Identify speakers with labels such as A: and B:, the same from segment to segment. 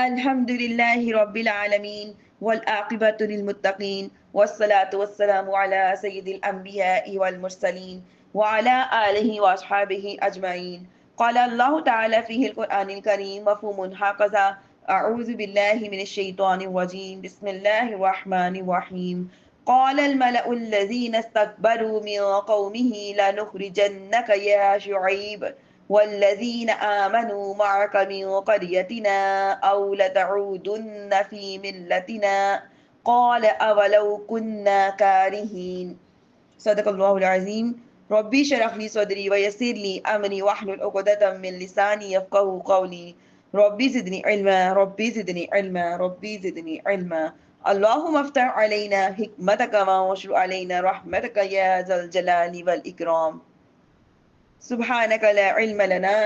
A: الحمد لله رب العالمين والعاقبة للمتقين والصلاة والسلام على سيد الأنبياء والمرسلين وعلى آله وأصحابه أجمعين. قال الله تعالى فيه القرآن الكريم مفهوم هكذا: أعوذ بالله من الشيطان الرجيم، بسم الله الرحمن الرحيم. قال الملأ الذين استكبروا من قومه لنخرجنك يا شعيب والذين آمنوا معك من قريتنا أو لتعودن في ملتنا قال أولو كنا كارهين. صدق الله العظيم. ربي اشرح لي صدري ويسر لي أمري واحلل عقدة من لساني يفقهوا قولي. ربي زدني علما، ربي زدني علما، ربي زدني علما. اللهم افتح علينا حكمتك وانشر علينا رحمتك يا ذا الجلال والإكرام. سبحانك لا علم لنا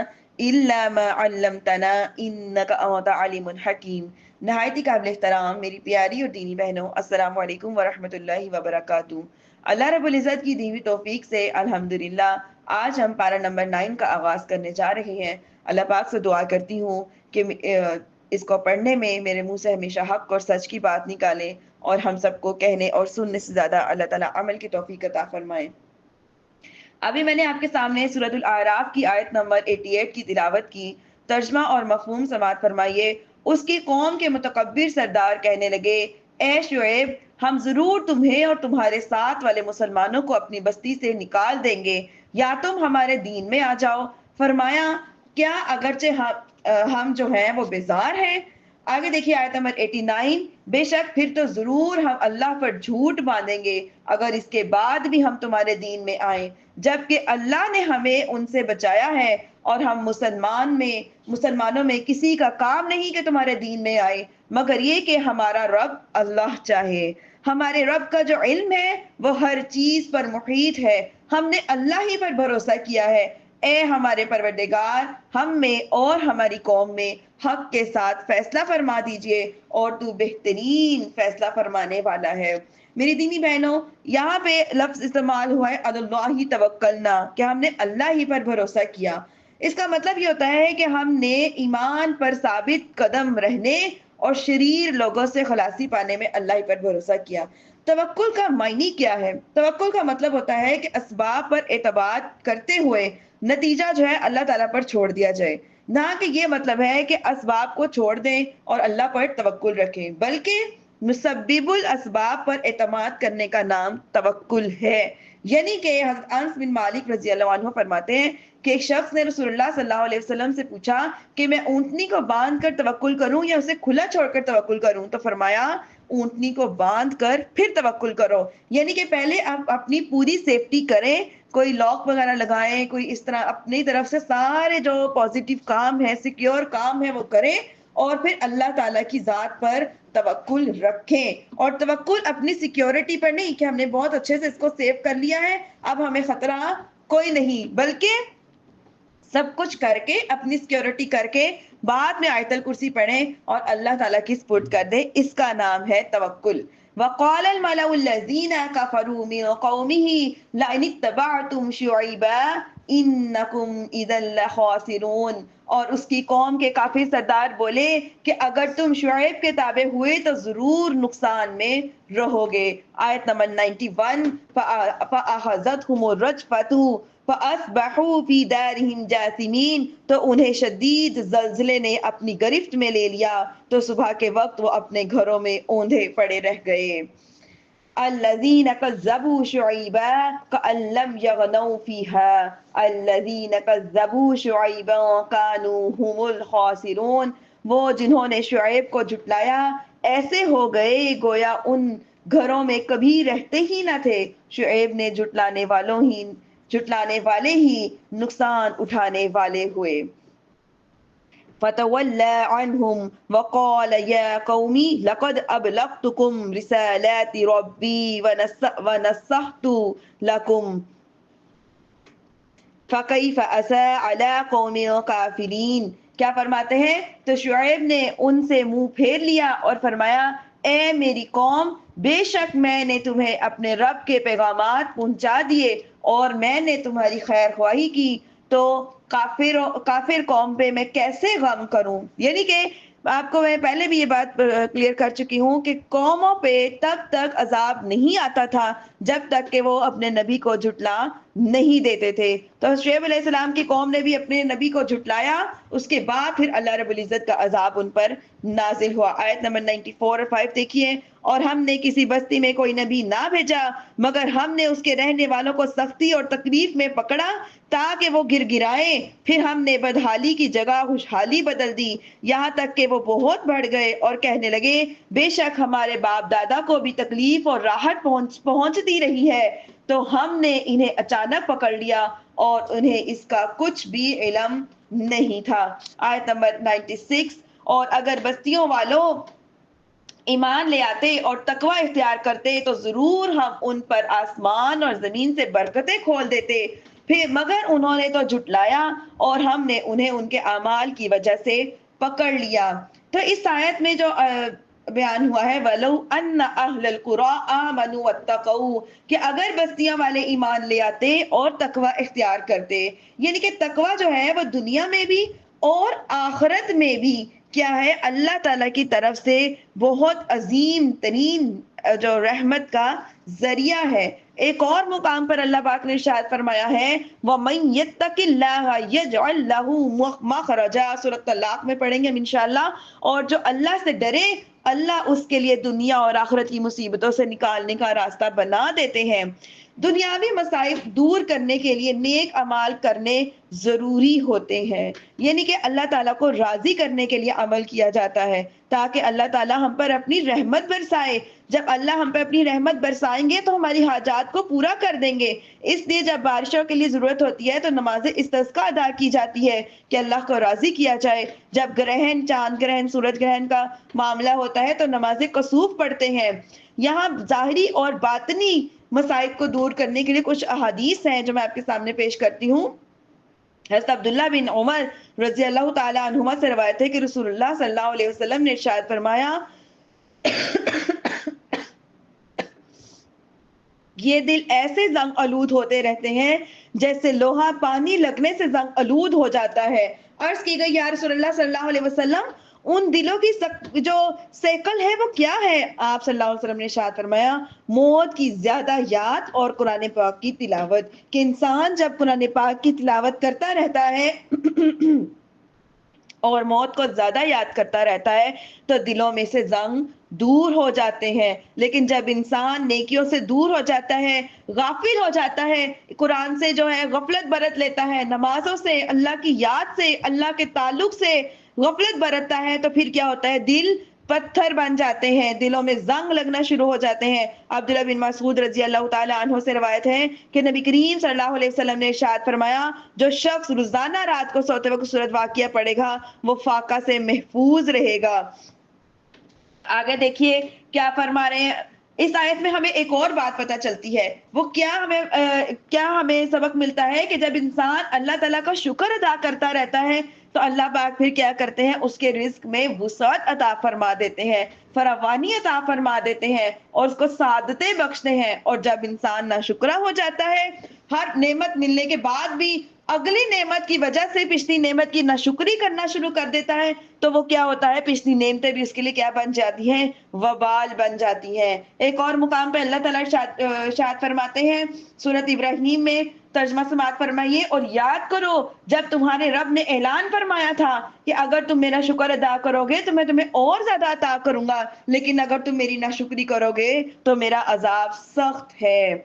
A: الا ما علمتنا انك انت علیم حکیم. نہایت ہی قابل احترام میری پیاری اور دینی بہنوں، السلام علیکم ورحمۃ اللہ وبرکاتہ. اللہ رب العزت کی دی ہوئی توفیق سے الحمدللہ آج ہم پارہ نمبر 9 کا آغاز کرنے جا رہے ہیں. اللہ پاک سے دعا کرتی ہوں کہ اس کو پڑھنے میں میرے منہ سے ہمیشہ حق اور سچ کی بات نکالے اور ہم سب کو کہنے اور سننے سے زیادہ اللہ تعالیٰ عمل کی توفیق عطا فرمائے. ابھی میں نے آپ کے سامنے سورۃ الاعراف کی آیت نمبر 88 کی تلاوت کی. ترجمہ اور مفہوم سماعت فرمائیے. اس کی قوم کے متکبر سردار کہنے لگے: اے شعیب، ہم ضرور تمہیں اور تمہارے ساتھ والے مسلمانوں کو اپنی بستی سے نکال دیں گے، یا تم ہمارے دین میں آ جاؤ. فرمایا: کیا اگرچہ ہم جو ہیں وہ بیزار ہیں. آگے دیکھیے آیت نمبر 89. بے شک پھر تو ضرور ہم اللہ پر جھوٹ باندھیں گے اگر اس کے بعد بھی ہم تمہارے دین میں آئیں، جبکہ اللہ نے ہمیں ان سے بچایا ہے اور ہم مسلمانوں میں کسی کا کام نہیں کہ تمہارے دین میں آئے، مگر یہ کہ ہمارا رب اللہ چاہے. ہمارے رب کا جو علم ہے وہ ہر چیز پر محیط ہے. ہم نے اللہ ہی پر بھروسہ کیا ہے. اے ہمارے پروردگار، ہم میں اور ہماری قوم میں حق کے ساتھ فیصلہ فرما دیجئے اور تو بہترین فیصلہ فرمانے والا ہے. میری دینی بہنوں، یہاں پہ لفظ استعمال ہوا ہے اللہ توکلنا، کہ ہم نے اللہ ہی پر بھروسہ کیا. اس کا مطلب یہ ہوتا ہے کہ ہم نے ایمان پر ثابت قدم رہنے اور شریر لوگوں سے خلاصی پانے میں اللہ ہی پر بھروسہ کیا. توکل کا معنی کیا ہے؟ توکل کا مطلب ہوتا ہے کہ اسباب پر اعتماد کرتے ہوئے نتیجہ جو ہے اللہ تعالیٰ پر چھوڑ دیا جائے. نہ کہ یہ مطلب ہے کہ اسباب کو چھوڑ دیں اور اللہ پر توکل رکھیں، بلکہ مسبب الاسباب پر اعتماد کرنے کا نام توکل ہے. یعنی کہ حضرت انس بن مالک رضی اللہ عنہ فرماتے ہیں کہ ایک شخص نے رسول اللہ صلی اللہ علیہ وسلم سے پوچھا کہ میں اونٹنی کو باندھ کر توکل کروں یا اسے کھلا چھوڑ کر توکل کروں؟ تو فرمایا: اونٹنی کو باندھ کر پھر توکل کرو. یعنی کہ پہلے آپ اپنی پوری سیفٹی کریں، کوئی لاک وغیرہ لگائیں، کوئی اس طرح اپنی طرف سے سارے جو پازیٹیو کام ہے، سیکیور کام ہے وہ کریں، اور پھر اللہ تعالیٰ کی ذات پر توکل رکھیں. اور توکل اپنی سیکیورٹی پر نہیں کہ ہم نے بہت اچھے سے اس کو سیو کر لیا ہے، اب ہمیں خطرہ کوئی نہیں، بلکہ سب کچھ کر کے اپنی سیکیورٹی کر کے بعد میں آیت الکرسی پڑھیں اور اللہ تعالیٰ کی سپورٹ کر دیں. اس کا نام ہے توکل. وقال الملأ الذين كفروا من قومه لئن اتبعتم شعيبا انكم اذا لخاسرون. اور اس کی قوم کے کافر سردار بولے کہ اگر تم شعیب کے تابع ہوئے تو ضرور نقصان میں رہو گے. آیت نمبر 91. فَأَخَذَتْهُمُ الرَّجْفَةُ فَأَصْبَحُوا فِي دَارِهِمْ جَاثِمِينَ. تو انہیں شدید زلزلے نے اپنی گرفت میں لے لیا تو صبح کے وقت وہ اپنے گھروں میں اوندھے پڑے رہ گئے. الذین کذبوا شعیبا کأن لم یغنوا فیہا الذین کذبوا شعیبا کانوا هم الخاسرون. وہ جنہوں نے شعیب کو جھٹلایا ایسے ہو گئے گویا ان گھروں میں کبھی رہتے ہی نہ تھے. شعیب نے جھٹلانے والے ہی نقصان اٹھانے والے ہوئے. فتولى عنهم وقال يا قوم لقد أبلغتكم رسالات ربي ونصحت لكم فكيف أسى على قوم كافرين. کیا فرماتے ہیں؟ تو شعیب نے ان سے منہ پھیر لیا اور فرمایا: اے میری قوم، بے شک میں نے تمہیں اپنے رب کے پیغامات پہنچا دیے اور میں نے تمہاری خیر خواہی کی، تو کافر قوم پہ میں کیسے غم کروں. یعنی کہ آپ کو میں پہلے بھی یہ بات کلیئر کر چکی ہوں کہ قوموں پہ تب تک عذاب نہیں آتا تھا جب تک کہ وہ اپنے نبی کو جھٹلا نہیں دیتے تھے. تو شعیب علیہ السلام کی قوم نے بھی اپنے نبی کو جھٹلایا, اس کے بعد پھر اللہ رب العزت کا عذاب ان پر نازل ہوا. آیت نمبر 94 اور 5 دیکھیے. اور ہم نے کسی بستی میں کوئی نبی نہ بھیجا مگر ہم نے اس کے رہنے والوں کو سختی اور تکلیف میں پکڑا تاکہ وہ گر گرائیں, پھر ہم نے بدحالی کی جگہ خوشحالی بدل دی یہاں تک کہ وہ بہت بڑھ گئے اور کہنے لگے بے شک ہمارے باپ دادا کو بھی تکلیف اور راحت پہنچتی رہی ہے, تو ہم نے انہیں اچانک پکڑ لیا اور انہیں اس کا کچھ بھی علم نہیں تھا. آیت نمبر 96. اور اگر بستیوں والوں ایمان لے آتے اور تقوی اختیار کرتے تو ضرور ہم ان پر آسمان اور زمین سے برکتیں کھول دیتے, پھر مگر انہوں نے تو جھٹلایا اور ہم نے انہیں ان کے اعمال کی وجہ سے پکڑ لیا. تو اس آیت میں جو بیان ہوا ہے وَلَوْ أَنَّ أَهْلَ الْقُرَىٰ آمَنُوا وَاتَّقَوْا, کہ اگر بستیاں والے ایمان لے آتے اور تقوی اختیار کرتے, یعنی کہ تقوی جو ہے وہ دنیا میں بھی اور آخرت میں بھی کیا ہے اللہ تعالیٰ کی طرف سے بہت عظیم ترین جو رحمت کا ذریعہ ہے. ایک اور مقام پر اللہ پاک نے ارشاد فرمایا ہے وَمَن يَتَّقِ اللَّهَ يَجْعَل لَّهُ مَخْرَجًا, سورۃ طلاق میں پڑھیں گے ہم انشاءاللہ. اور جو اللہ سے ڈرے اللہ اس کے لیے دنیا اور آخرت کی مصیبتوں سے نکالنے کا راستہ بنا دیتے ہیں. دنیاوی مصائب دور کرنے کے لیے نیک اعمال کرنے ضروری ہوتے ہیں, یعنی کہ اللہ تعالیٰ کو راضی کرنے کے لیے عمل کیا جاتا ہے تاکہ اللہ تعالیٰ ہم پر اپنی رحمت برسائے. جب اللہ ہم پہ اپنی رحمت برسائیں گے تو ہماری حاجات کو پورا کر دیں گے. اس لیے جب بارشوں کے لیے ضرورت ہوتی ہے تو نماز استسقاء ادا کی جاتی ہے کہ اللہ کو راضی کیا جائے. جب گرہن, چاند گرہن, سورج گرہن کا معاملہ ہوتا ہے تو نماز کسوف پڑھتے ہیں. یہاں ظاہری اور باطنی مسائل کو دور کرنے کے لیے کچھ احادیث ہیں جو میں آپ کے سامنے پیش کرتی ہوں. حضرت عبداللہ بن عمر رضی اللہ تعالی عنہما سے روایت ہے کہ رسول اللہ صلی اللہ علیہ وسلم نے ارشاد فرمایا یہ دل ایسے زنگ آلود ہوتے رہتے ہیں جیسے لوہا پانی لگنے سے زنگ آلود ہو جاتا ہے. عرض کی گئی یا رسول اللہ صلی اللہ علیہ وسلم ان دلوں کی جو سیکل ہے وہ کیا ہے؟ آپ صلی اللہ علیہ وسلم نے ارشاد فرمایا موت کی زیادہ یاد اور قرآن پاک کی تلاوت, کہ انسان جب قرآن پاک کی تلاوت کرتا رہتا ہے اور موت کو زیادہ یاد کرتا رہتا ہے تو دلوں میں سے زنگ دور ہو جاتے ہیں. لیکن جب انسان نیکیوں سے دور ہو جاتا ہے, غافل ہو جاتا ہے, قرآن سے جو ہے غفلت برت لیتا ہے, نمازوں سے, اللہ کی یاد سے, اللہ کے تعلق سے غفلت برتتا ہے, تو پھر کیا ہوتا ہے دل پتھر بن جاتے ہیں, دلوں میں زنگ لگنا شروع ہو جاتے ہیں. عبداللہ بن مسعود رضی اللہ تعالی عنہ سے روایت ہے کہ نبی کریم صلی اللہ علیہ وسلم نے ارشاد فرمایا جو شخص روزانہ رات کو سوتے وقت سورۃ واقعہ پڑھے گا وہ فاقہ سے محفوظ رہے گا. آگے دیکھیے کیا فرما رہے ہیں. اس آیت میں ہمیں ایک اور بات پتہ چلتی ہے, وہ کیا ہمیں سبق ملتا ہے کہ جب انسان اللہ تعالیٰ کا شکر ادا کرتا رہتا ہے تو اللہ پاک پھر کیا کرتے ہیں اس کے رزق میں وسعت عطا فرما دیتے ہیں, فراوانی عطا فرما دیتے ہیں اور اس کو سعادتیں بخشتے ہیں. اور جب انسان ناشکرا ہو جاتا ہے ہر نعمت ملنے کے بعد بھی اگلی نعمت کی وجہ سے پچھلی نعمت کی ناشکری کرنا شروع کر دیتا ہے تو وہ کیا ہوتا ہے پچھلی نعمتیں بھی اس کے لیے کیا بن جاتی ہیں وبال بن جاتی ہیں. ایک اور مقام پہ اللہ تعالیٰ ارشاد فرماتے ہیں سورۃ ابراہیم میں, ترجمہ سماعت فرمائیے, اور یاد کرو جب تمہارے رب نے اعلان فرمایا تھا کہ اگر تم میرا شکر ادا کرو گے تو میں تمہیں اور زیادہ عطا کروں گا, لیکن اگر تم میری ناشکری کرو گے تو میرا عذاب سخت ہے.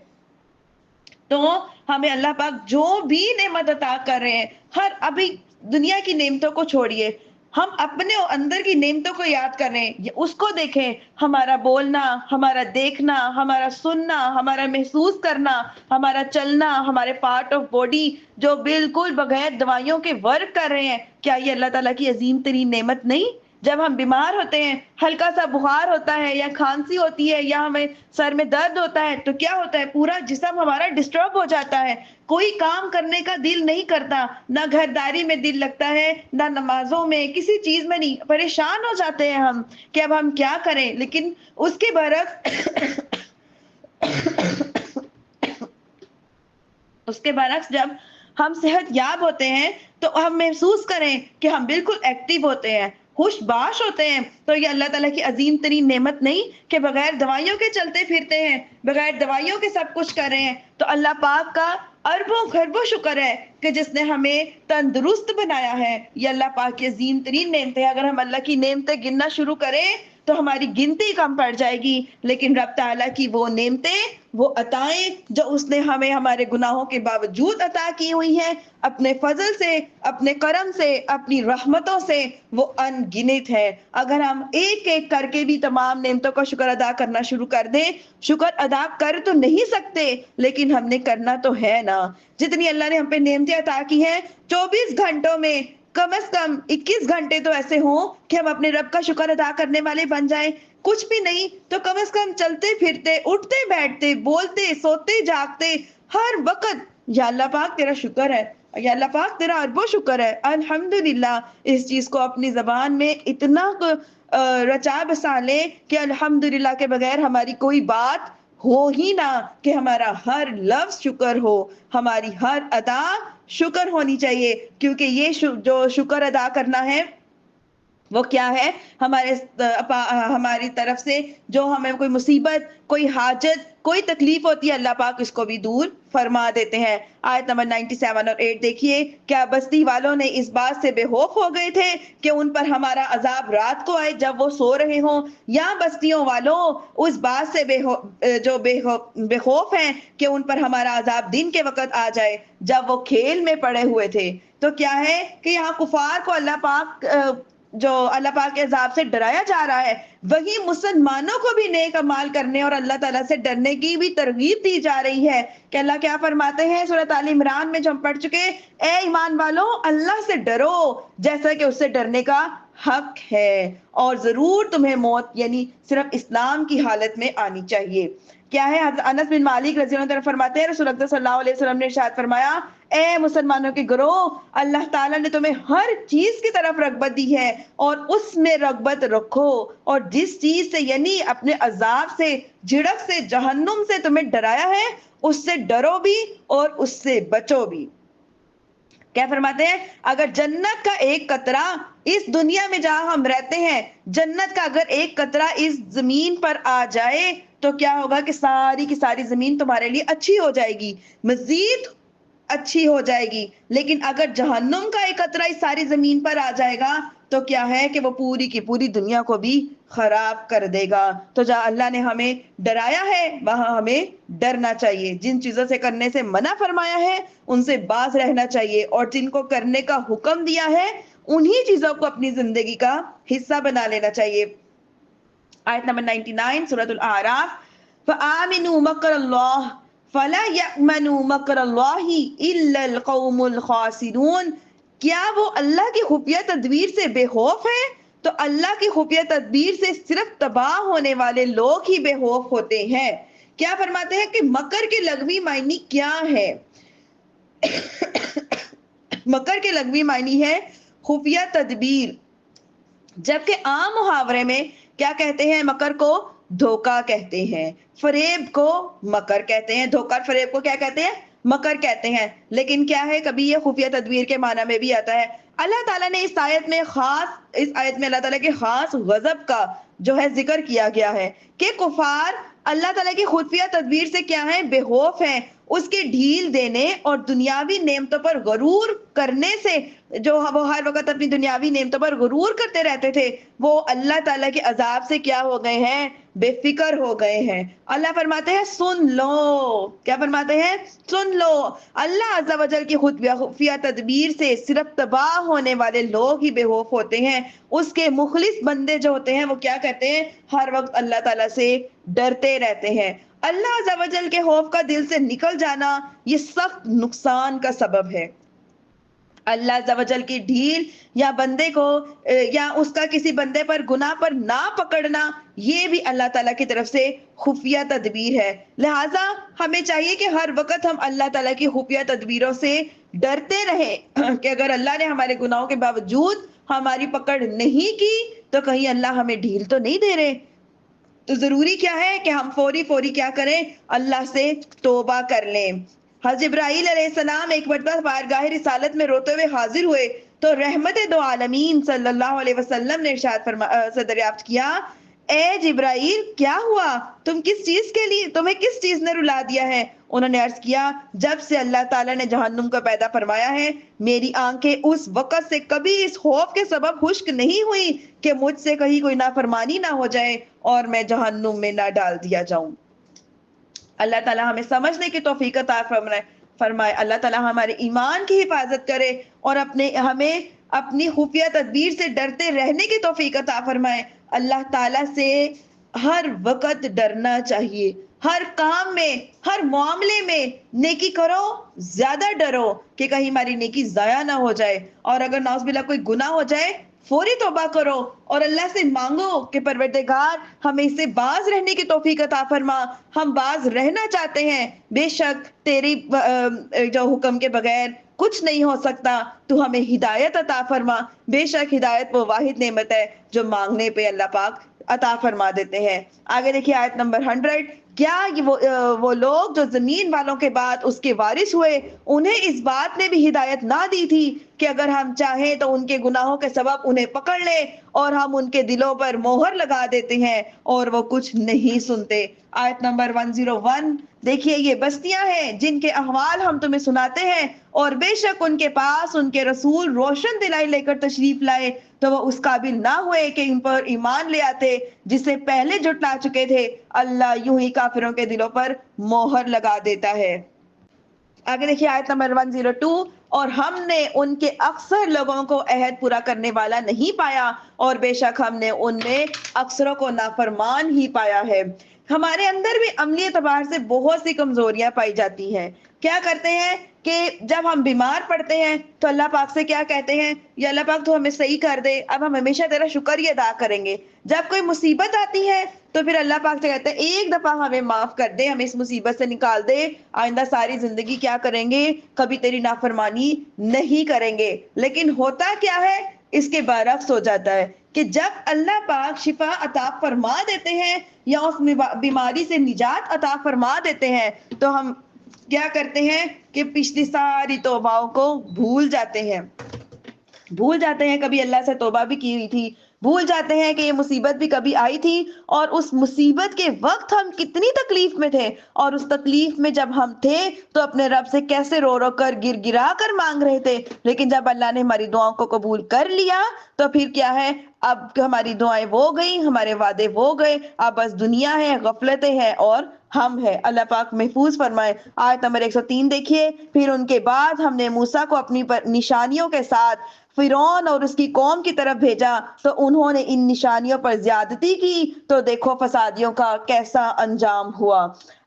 A: تو ہمیں اللہ پاک جو بھی نعمت عطا کر رہے ہیں, ہر ابھی دنیا کی نعمتوں کو چھوڑیے, ہم اپنے اندر کی نعمتوں کو یاد کریں, اس کو دیکھیں, ہمارا بولنا, ہمارا دیکھنا, ہمارا سننا, ہمارا محسوس کرنا, ہمارا چلنا, ہمارے پارٹ آف باڈی جو بالکل بغیر دوائیوں کے ورک کر رہے ہیں, کیا یہ اللہ تعالیٰ کی عظیم ترین نعمت نہیں؟ جب ہم بیمار ہوتے ہیں, ہلکا سا بخار ہوتا ہے یا کھانسی ہوتی ہے یا ہمیں سر میں درد ہوتا ہے تو کیا ہوتا ہے پورا جسم ہمارا ڈسٹرب ہو جاتا ہے, کوئی کام کرنے کا دل نہیں کرتا, نہ گھرداری میں دل لگتا ہے, نہ نمازوں میں, کسی چیز میں نہیں, پریشان ہو جاتے ہیں ہم کہ اب ہم کیا کریں. لیکن اس کے برعکس جب ہم صحت یاب ہوتے ہیں تو ہم محسوس کریں کہ ہم بالکل ایکٹیو ہوتے ہیں, خوش باش ہوتے ہیں، تو یہ اللہ تعالیٰ کی عظیم ترین نعمت نہیں کہ بغیر دوائیوں کے چلتے پھرتے ہیں، بغیر دوائیوں کے سب کچھ کر رہے ہیں؟ تو اللہ پاک کا اربوں خربوں شکر ہے کہ جس نے ہمیں تندرست بنایا ہے۔ یہ اللہ پاک کی عظیم ترین نعمتیں، اگر ہم اللہ کی نعمتیں گننا شروع کریں تو ہماری گنتی کم پڑ جائے گی، لیکن رب تعالیٰ کی وہ نعمتیں، وہ عطائیں جو اس نے ہمیں ہمارے گناہوں کے باوجود عطا کی ہوئی ہیں، اپنے فضل سے، اپنے کرم سے، اپنی رحمتوں سے، وہ ان گنت ہے۔ اگر ہم ایک ایک کر کے بھی تمام نعمتوں کا شکر ادا کرنا شروع کر دیں، شکر ادا کر تو نہیں سکتے لیکن ہم نے کرنا تو ہے نا۔ جتنی اللہ نے ہم پہ نعمتیں عطا کی ہیں، 24 گھنٹوں میں کم از کم 21 گھنٹے تو ایسے ہوں کہ ہم اپنے رب کا شکر ادا کرنے والے بن جائیں۔ کچھ بھی نہیں تو کم از کم چلتے پھرتے، اٹھتے بیٹھتے، بولتے سوتے جاگتے، ہر وقت یا اللہ پاک تیرا شکر ہے، یا اللہ پاک تیرا اربوں شکر ہے، الحمدللہ، اس چیز کو اپنی زبان میں اتنا رچا بسا لیں کہ الحمدللہ کے بغیر ہماری کوئی بات ہو ہی نہ، کہ ہمارا ہر لفظ شکر ہو، ہماری ہر ادا شکر ہونی چاہیے، کیونکہ یہ جو شکر ادا کرنا ہے وہ کیا ہے؟ ہماری طرف سے جو ہمیں کوئی مصیبت، کوئی حاجت، کوئی تکلیف ہوتی ہے، اللہ پاک اس کو بھی دور فرما دیتے ہیں۔ آیت نمبر 97 اور 8 دیکھیے، کیا بستی والوں نے اس بات سے بے خوف ہو گئے تھے کہ ان پر ہمارا عذاب رات کو آئے جب وہ سو رہے ہوں، یا بستیوں والوں اس بات سے بے خوف ہیں کہ ان پر ہمارا عذاب دن کے وقت آ جائے جب وہ کھیل میں پڑے ہوئے تھے؟ تو کیا ہے کہ یہاں کفار کو اللہ پاک جو اللہ پاک کے عذاب سے ڈرایا جا رہا ہے، وہی مسلمانوں کو بھی نیک اعمال کرنے اور اللہ تعالیٰ سے ڈرنے کی بھی ترغیب دی جا رہی ہے کہ اللہ کیا فرماتے ہیں سورۃ آل عمران میں جو ہم پڑھ چکے، اے ایمان والوں اللہ سے ڈرو جیسا کہ اس سے ڈرنے کا حق ہے، اور ضرور تمہیں موت یعنی صرف اسلام کی حالت میں آنی چاہیے۔ کیا ہے؟ حضرت انس بن مالک رضی اللہ عنہ فرماتے ہیں رسول اللہ صلی اللہ علیہ وسلم نے ارشاد فرمایا، اے مسلمانوں کے گروہ، اللہ تعالیٰ نے تمہیں ہر چیز کی طرف رغبت دی ہے اور اس میں رغبت رکھو، اور جس چیز سے یعنی اپنے عذاب سے، جھڑک سے، جہنم سے تمہیں ڈرایا ہے، اس سے ڈرو بھی اور اس سے بچو بھی۔ کیا فرماتے ہیں؟ اگر جنت کا ایک قطرہ اس دنیا میں جہاں ہم رہتے ہیں، جنت کا اگر ایک قطرہ اس زمین پر آ جائے تو کیا ہوگا کہ ساری کی ساری زمین تمہارے لیے اچھی ہو جائے گی، مزید اچھی ہو جائے گی۔ لیکن اگر جہنم کا ایک قطرہ اس ساری زمین پر آ جائے گا تو کیا ہے کہ وہ پوری کی پوری دنیا کو بھی خراب کر دے گا۔ تو جہاں اللہ نے ہمیں ڈرایا ہے وہاں ہمیں ڈرنا چاہیے، جن چیزوں سے کرنے سے منع فرمایا ہے ان سے باز رہنا چاہیے، اور جن کو کرنے کا حکم دیا ہے انہی چیزوں کو اپنی زندگی کا حصہ بنا لینا چاہیے۔ آیت نمبر 99 سورۃ الاعراف، فآمنوا مکر اللہ فلا یأمنوا مکر اللہ الا القوم الخاسرون۔ کیا وہ اللہ کی خفیہ تدبیر سے بے خوف ہے؟ تو اللہ کی خفیہ تدبیر سے صرف تباہ ہونے والے لوگ ہی بے خوف ہوتے ہیں۔ کیا فرماتے ہیں کہ مکر کے لغوی معنی کیا ہے؟ مکر کے لغوی معنی ہے خفیہ تدبیر، جبکہ عام محاورے میں کیا کہتے ہیں؟ مکر کو دھوکہ کہتے ہیں، فریب کو مکر کہتے ہیں، دھوکہ اور فریب کو کیا کہتے ہیں؟ مکر کہتے ہیں۔ لیکن کیا ہے، کبھی یہ خفیہ تدبیر کے معنی میں بھی آتا ہے۔ اللہ تعالیٰ نے اس آیت میں اللہ تعالیٰ کے خاص غضب کا جو ہے ذکر کیا گیا ہے کہ کفار اللہ تعالیٰ کی خفیہ تدبیر سے کیا ہیں؟ بے خوف ہیں، اس کے ڈھیل دینے اور دنیاوی نعمتوں پر غرور کرنے سے، جو وہ ہر وقت اپنی دنیاوی نعمتوں پر غرور کرتے رہتے تھے، وہ اللہ تعالیٰ کے عذاب سے کیا ہو گئے ہیں؟ بے فکر ہو گئے ہیں۔ اللہ فرماتے ہیں سن لو، کیا فرماتے ہیں؟ سن لو، اللہ عز و جل کی خفیہ تدبیر سے صرف تباہ ہونے والے لوگ ہی بے خوف ہوتے ہیں۔ اس کے مخلص بندے جو ہوتے ہیں وہ کیا کہتے ہیں؟ ہر وقت اللہ تعالیٰ سے ڈرتے رہتے ہیں۔ اللہ عز و جل کے خوف کا دل سے نکل جانا یہ سخت نقصان کا سبب ہے۔ اللہ عز و جل کی ڈھیل یا بندے کو یا اس کا کسی بندے پر گناہ پر نہ پکڑنا، یہ بھی اللہ تعالیٰ کی طرف سے خفیہ تدبیر ہے۔ لہٰذا ہمیں چاہیے کہ ہر وقت ہم اللہ تعالیٰ کی خفیہ تدبیروں سے ڈرتے رہیں کہ اگر اللہ نے ہمارے گناہوں کے باوجود ہماری پکڑ نہیں کی تو کہیں اللہ ہمیں ڈھیل تو نہیں دے رہے۔ تو ضروری کیا ہے کہ ہم فوری کیا کریں؟ اللہ سے توبہ کر لیں۔ حضرت ابراہیل علیہ السلام ایک مرتبہ بارگاہ رسالت میں روتے ہوئے حاضر ہوئے تو رحمت دو عالمین صلی اللہ علیہ وسلم نے دریافت کیا، اے جبرائیل کیا ہوا، تمہیں کس چیز نے رلا دیا ہے؟ انہوں نے عرض کیا، جب سے اللہ تعالیٰ نے جہنم کو پیدا فرمایا ہے میری آنکھیں اس وقت سے کبھی اس خوف کے سبب خشک نہیں ہوئی کہ مجھ سے کہیں کوئی نافرمانی نہ ہو جائے اور میں جہنم میں نہ ڈال دیا جاؤں۔ اللہ تعالیٰ ہمیں سمجھنے کی توفیق عطا فرمائے۔ اللہ تعالیٰ ہمارے ایمان کی حفاظت کرے اور ہمیں اپنی خفیہ تدبیر سے ڈرتے رہنے کی توفیق عطا فرمائے۔ اللہ تعالیٰ سے ہر وقت ڈرنا چاہیے، ہر کام میں، ہر معاملے میں نیکی کرو، زیادہ ڈرو کہ کہیں ہماری نیکی ضائع نہ ہو جائے، اور اگر نعوذ باللہ کوئی گناہ ہو جائے فوری توبہ کرو اور اللہ سے مانگو کہ پروردگار ہمیں اس سے باز رہنے کی توفیق عطا فرما۔ ہم باز رہنا چاہتے ہیں، بے شک تیری جو حکم کے بغیر کچھ نہیں ہو سکتا، تو ہمیں ہدایت عطا فرما۔ بے شک ہدایت وہ واحد نعمت ہے جو مانگنے پہ اللہ پاک عطا فرما دیتے ہیں۔ آگے دیکھیے آیت نمبر 100، کیا وہ لوگ جو زمین والوں کے بعد اس کے وارث ہوئے، انہیں اس بات نے بھی ہدایت نہ دی تھی کہ اگر ہم چاہیں تو ان کے گناہوں کے سبب انہیں پکڑ لے، اور ہم ان کے دلوں پر مہر لگا دیتے ہیں اور وہ کچھ نہیں سنتے۔ آیت نمبر 101، دیکھیے یہ بستیاں ہیں جن کے احوال ہم تمہیں سناتے ہیں، اور بے شک ان کے پاس ان کے رسول روشن دلائی لے کر تشریف لائے تو وہ اس قابل نہ ہوئے کہ ان پر ایمان لے آتے جسے پہلے جھٹلا چکے تھے۔ اللہ یوں ہی کافروں کے دلوں پر مہر لگا دیتا ہے۔ آگے دیکھیے آیت نمبر 102، اور ہم نے ان کے اکثر لوگوں کو عہد پورا کرنے والا نہیں پایا، اور بے شک ہم نے ان میں اکثروں کو نافرمان ہی پایا ہے۔ ہمارے اندر بھی عملی اعتبار سے بہت سی کمزوریاں پائی جاتی ہیں۔ کیا کرتے ہیں کہ جب ہم بیمار پڑتے ہیں تو اللہ پاک سے کیا کہتے ہیں، یا اللہ پاک تو ہمیں صحیح کر دے، اب ہم ہمیشہ تیرا شکر ہی ادا کریں گے۔ جب کوئی مصیبت آتی ہے تو پھر اللہ پاک سے کہتے ہیں ایک دفعہ ہمیں معاف کر دے، ہمیں اس مصیبت سے نکال دے، آئندہ ساری زندگی کیا کریں گے، کبھی تیری نافرمانی نہیں کریں گے۔ لیکن ہوتا کیا ہے، اس کے برعکس ہو جاتا ہے کہ جب اللہ پاک شفا عطا فرما دیتے ہیں یا اس بیماری سے نجات عطا فرما دیتے ہیں تو ہم کیا کرتے ہیں کہ پچھلی ساری توباؤں کو بھول جاتے ہیں، کبھی اللہ سے توبہ بھی کی ہوئی تھی، بھول جاتے ہیں کہ یہ مصیبت بھی کبھی آئی تھی، اور اس مصیبت کے وقت ہم کتنی تکلیف میں تھے، اور اس تکلیف میں جب ہم تھے تو اپنے رب سے کیسے رو رو کر گر گرا کر مانگ رہے تھے، لیکن جب اللہ نے ہماری دعاؤں کو قبول کر لیا تو پھر کیا ہے، اب ہماری دعائیں وہ گئیں، ہمارے وعدے وہ گئے، اب بس دنیا ہے، غفلتیں ہیں اور ہم ہے۔ اللہ پاک محفوظ فرمائے۔ آیت نمبر 103 دیکھیے، پھر ان کے بعد ہم نے موسیٰ کو اپنی نشانیوں کے ساتھ فرعون اور اس کی قوم کی طرف بھیجا تو انہوں نے ان نشانیوں پر زیادتی کی، تو دیکھو فسادیوں کا کیسا انجام ہوا۔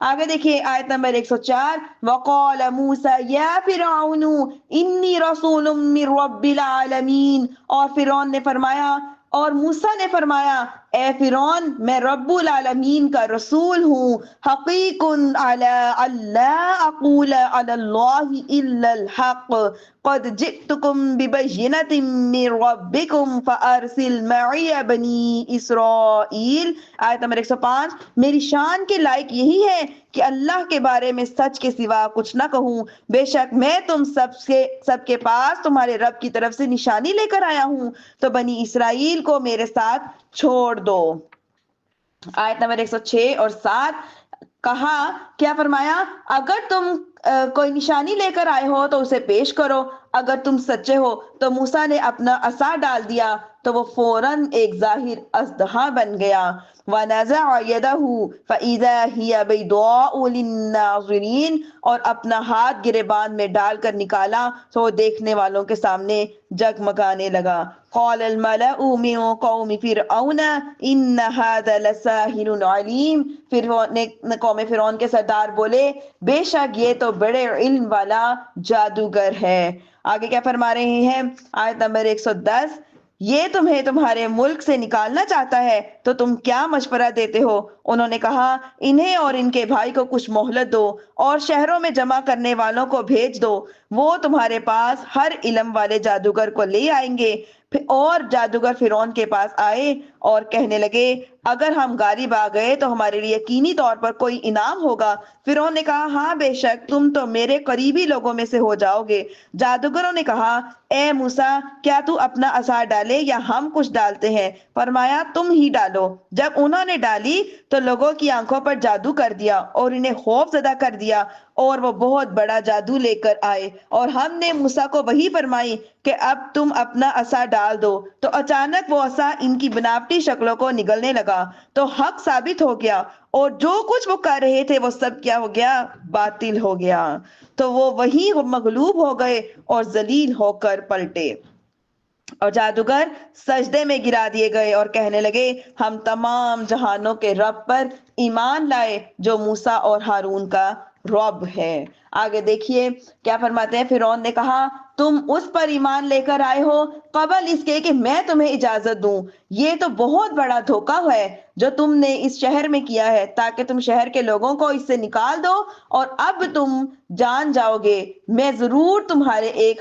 A: آگے دیکھیے آیت نمبر 104، وَقَالَ مُوسَى يَا فِرْعَوْنُ إِنِّي رَسُولٌ مِّن رَّبِّ الْعَالَمِينَ، اور فرعون نے فرمایا، اور موسیٰ نے فرمایا، اے فرعون میں رب العالمین کا رسول ہوں، حقیق علی اللہ اقول علی اللہ الا الحق قد جئتکم ببینۃ من ربکم فارسل معی بنی اسرائیل۔ آیت نمبر 105، میری شان کے لائق یہی ہے کہ اللہ کے بارے میں سچ کے سوا کچھ نہ کہوں، بے شک میں تم سب کے پاس تمہارے رب کی طرف سے نشانی لے کر آیا ہوں، تو بنی اسرائیل کو میرے ساتھ چھوڑ دو۔ آیت نمبر 106 اور 7، کہا کیا فرمایا، اگر تم کوئی نشانی لے کر آئے ہو تو اسے پیش کرو، اگر تم سچے ہو۔ تو موسیٰ نے اپنا عصا ڈال دیا تو وہ فوراً ایک ظاہر اژدہا بن گیا۔ وَنَزَعَ يَدَهُ فَإِذَا هِيَ بَيْضَاءُ لِلنَّاظِرِينَ، اور اپنا ہاتھ گریبان میں ڈال کر نکالا تو وہ دیکھنے والوں کے سامنے جگمگانے لگا۔ قَالَ الْمَلَأُ مِن قَوْمِ فِرْعَوْنَ إِنَّ هَذَا لَسَاحِرٌ عَلِيمٌ، قوم فرعون کے سردار بولے بے شک یہ تو بڑے علم والا جادوگر ہے۔ آگے کیا فرما رہے ہیں، آیت نمبر 110، یہ تمہیں تمہارے ملک سے نکالنا چاہتا ہے تو تم کیا مشورہ دیتے ہو؟ انہوں نے کہا انہیں اور ان کے بھائی کو کچھ مہلت دو اور شہروں میں جمع کرنے والوں کو بھیج دو، وہ تمہارے پاس ہر علم والے جادوگر کو لے آئیں گے، اور جادوگر فرعون کے پاس آئے اور کہنے لگے اگر ہم غالب آ گئے تو ہمارے لیے یقینی طور پر کوئی انعام ہوگا۔ فرعون نے کہا ہاں بے شک تم تو میرے قریبی لوگوں میں سے ہو جاؤ گے۔ جادوگروں نے کہا اے موسیٰ کیا تو اپنا عصا ڈالے یا ہم کچھ ڈالتے ہیں؟ فرمایا تم ہی ڈالو۔ جب انہوں نے ڈالی تو لوگوں کی آنکھوں پر جادو کر دیا اور انہیں خوف زدہ کر دیا اور وہ بہت بڑا جادو لے کر آئے، اور ہم نے موسیٰ کو وحی فرمائی کہ اب تم اپنا عصا ڈال دو، تو اچانک وہ عصا ان کی بناوٹی شکلوں کو نگلنے لگا تو حق ثابت ہو گیا، اور جو کچھ وہ کر رہے تھے وہ سب کیا ہو گیا؟ باطل ہو گیا۔ تو وہ وہی مغلوب ہو گئے اور ذلیل ہو کر پلٹے، اور جادوگر سجدے میں گرا دیے گئے اور کہنے لگے ہم تمام جہانوں کے رب پر ایمان لائے جو موسیٰ اور ہارون کا رب ہے۔ آگے دیکھیے کیا فرماتے ہیں، فرعون نے کہا تم اس پر ایمان لے کر آئے ہو قبل اس کے کہ میں تمہیں اجازت دوں؟ یہ تو بہت بڑا دھوکہ ہے جو تم نے اس شہر میں کیا ہے تاکہ تم شہر کے لوگوں کو اس سے نکال دو، اور اب تم جان جاؤ گے میں ضرور تمہارے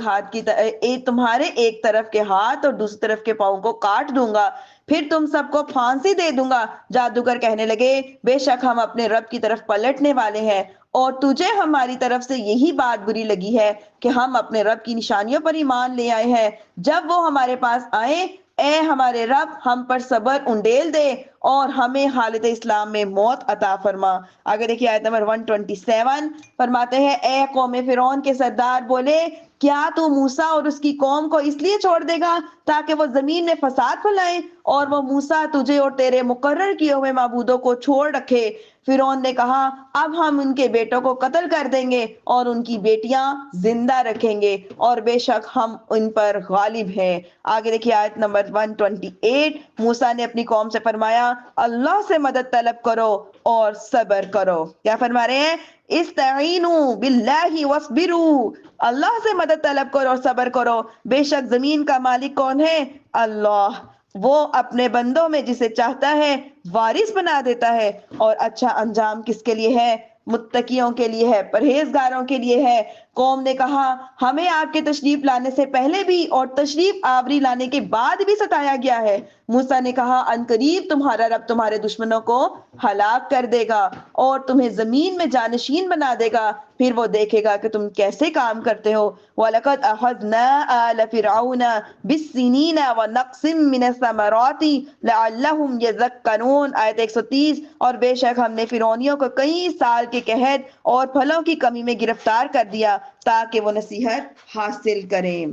A: تمہارے ایک طرف کے ہاتھ اور دوسری طرف کے پاؤں کو کاٹ دوں گا، پھر تم سب کو پھانسی دے دوں گا۔ جادوگر کہنے لگے بے شک ہم اپنے رب کی طرف پلٹنے والے ہیں، اور تجھے ہماری طرف سے یہی بات بری لگی ہے کہ ہم اپنے رب کی نشانیوں پر ایمان لے آئے ہیں۔ جب وہ ہمارے پاس آئے اے ہمارے رب ہم پر صبر انڈیل دے اور ہمیں حالت اسلام میں موت عطا فرما۔ آگے دیکھیے آیت نمبر 127 فرماتے ہیں اے قوم فرعون کے سردار بولے کیا تو موسیٰ اور اس کی قوم کو اس لیے چھوڑ دے گا تاکہ وہ زمین میں فساد پھیلائیں، اور وہ موسیٰ تجھے اور تیرے مقرر کیے ہوئے معبودوں کو چھوڑ رکھے؟ فرعون نے کہا اب ہم ان کے بیٹوں کو قتل کر دیں گے اور ان کی بیٹیاں زندہ رکھیں گے، اور بے شک ہم ان پر غالب ہیں۔ آگے دیکھیے آیت نمبر 128 موسیٰ نے اپنی قوم سے فرمایا اللہ سے مدد طلب کرو اور صبر کرو۔ کیا فرما رہے ہیں؟ استعینوا باللہ واصبروا، اللہ سے مدد طلب کرو اور صبر کرو، بے شک زمین کا مالک کون ہے؟ اللہ، وہ اپنے بندوں میں جسے چاہتا ہے وارث بنا دیتا ہے، اور اچھا انجام کس کے لیے ہے؟ متقیوں کے لیے ہے، پرہیزگاروں کے لیے ہے۔ قوم نے کہا ہمیں آپ کے تشریف لانے سے پہلے بھی اور تشریف آوری لانے کے بعد بھی ستایا گیا ہے۔ موسیٰ نے کہا عنقریب تمہارا رب تمہارے دشمنوں کو ہلاک کر دے گا اور تمہیں زمین میں جانشین بنا دے گا، پھر وہ دیکھے گا کہ تم کیسے کام کرتے ہو۔ وَلَقَدْ أَخَذْنَا آلَ فِرْعَوْنَ بِالسِّنِينَ وَنَقْصٍ مِّنَ الثَّمَرَاتِ لَعَلَّهُمْ يَذَّكَّرُونَ آیت 130، اور بے شک ہم نے فرعونیوں کو کئی سال کے قحط اور پھلوں کی کمی میں گرفتار کر دیا تاکہ وہ نصیحت حاصل کریں۔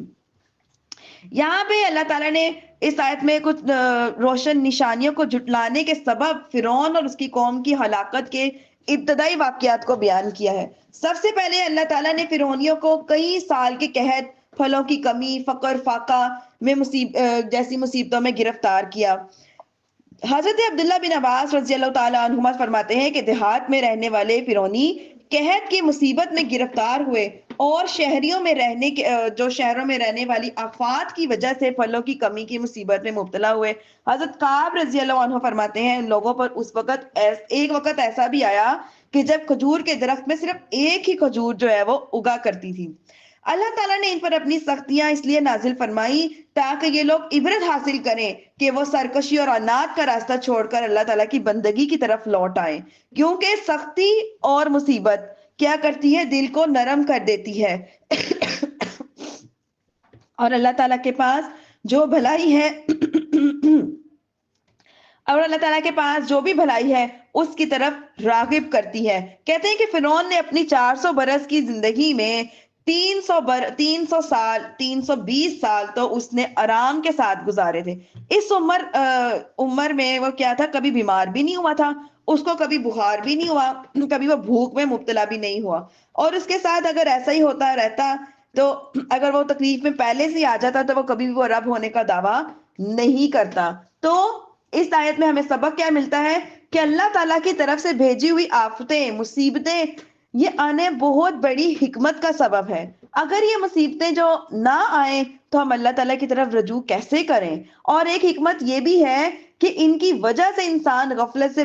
A: یہاں پہ اللہ تعالیٰ نے اس آیت میں کچھ روشن نشانیوں کو جھٹلانے کے سبب فرعون اور اس کی قوم کی ہلاکت کے ابتدائی واقعات کو بیان کیا ہے۔ سب سے پہلے اللہ تعالیٰ نے فرعونیوں کو کئی سال کے قحط، پھلوں کی کمی، فقر، فاقہ میں جیسی مصیبتوں میں گرفتار کیا۔ حضرت عبداللہ بن عباس رضی اللہ تعالیٰ عنہما فرماتے ہیں کہ دیہات میں رہنے والے فرعونی قحط کی مصیبت میں گرفتار ہوئے اور شہروں میں رہنے والی آفات کی وجہ سے پھلوں کی کمی کی مصیبت میں مبتلا ہوئے۔ حضرت کعب رضی اللہ عنہ فرماتے ہیں ان لوگوں پر اس وقت ایک وقت ایسا بھی آیا کہ جب کھجور کے درخت میں صرف ایک ہی کھجور جو ہے وہ اگا کرتی تھی۔ اللہ تعالیٰ نے ان پر اپنی سختیاں اس لیے نازل فرمائی تاکہ یہ لوگ عبرت حاصل کریں کہ وہ سرکشی اور عناد کا راستہ چھوڑ کر اللہ تعالیٰ کی بندگی کی طرف لوٹ آئیں، کیونکہ سختی اور مصیبت کیا کرتی ہے؟ دل کو نرم کر دیتی ہے اور اللہ تعالیٰ کے پاس جو بھلائی ہے اور اللہ تعالیٰ کے پاس جو بھی بھلائی ہے اس کی طرف راغب کرتی ہے۔ کہتے ہیں کہ فرعون نے اپنی 400 برس کی زندگی میں 320 سال تو اس نے آرام کے ساتھ گزارے تھے۔ اس عمر میں وہ کیا تھا؟ کبھی بیمار بھی نہیں ہوا تھا، اس کو کبھی بخار بھی نہیں ہوا، کبھی وہ بھوک میں مبتلا بھی نہیں ہوا، اور اس کے ساتھ اگر ایسا ہی ہوتا رہتا تو اگر وہ تکلیف میں پہلے سے آ جاتا تو وہ کبھی بھی وہ رب ہونے کا دعویٰ نہیں کرتا۔ تو اس آیت میں ہمیں سبق کیا ملتا ہے کہ اللہ تعالیٰ کی طرف سے بھیجی ہوئی آفتیں، مصیبتیں، یہ آنے بہت بڑی حکمت کا سبب ہے۔ اگر یہ مصیبتیں جو نہ آئیں تو ہم اللہ تعالیٰ کی طرف رجوع کیسے کریں؟ اور ایک حکمت یہ بھی ہے کہ ان کی وجہ سے انسان غفلت سے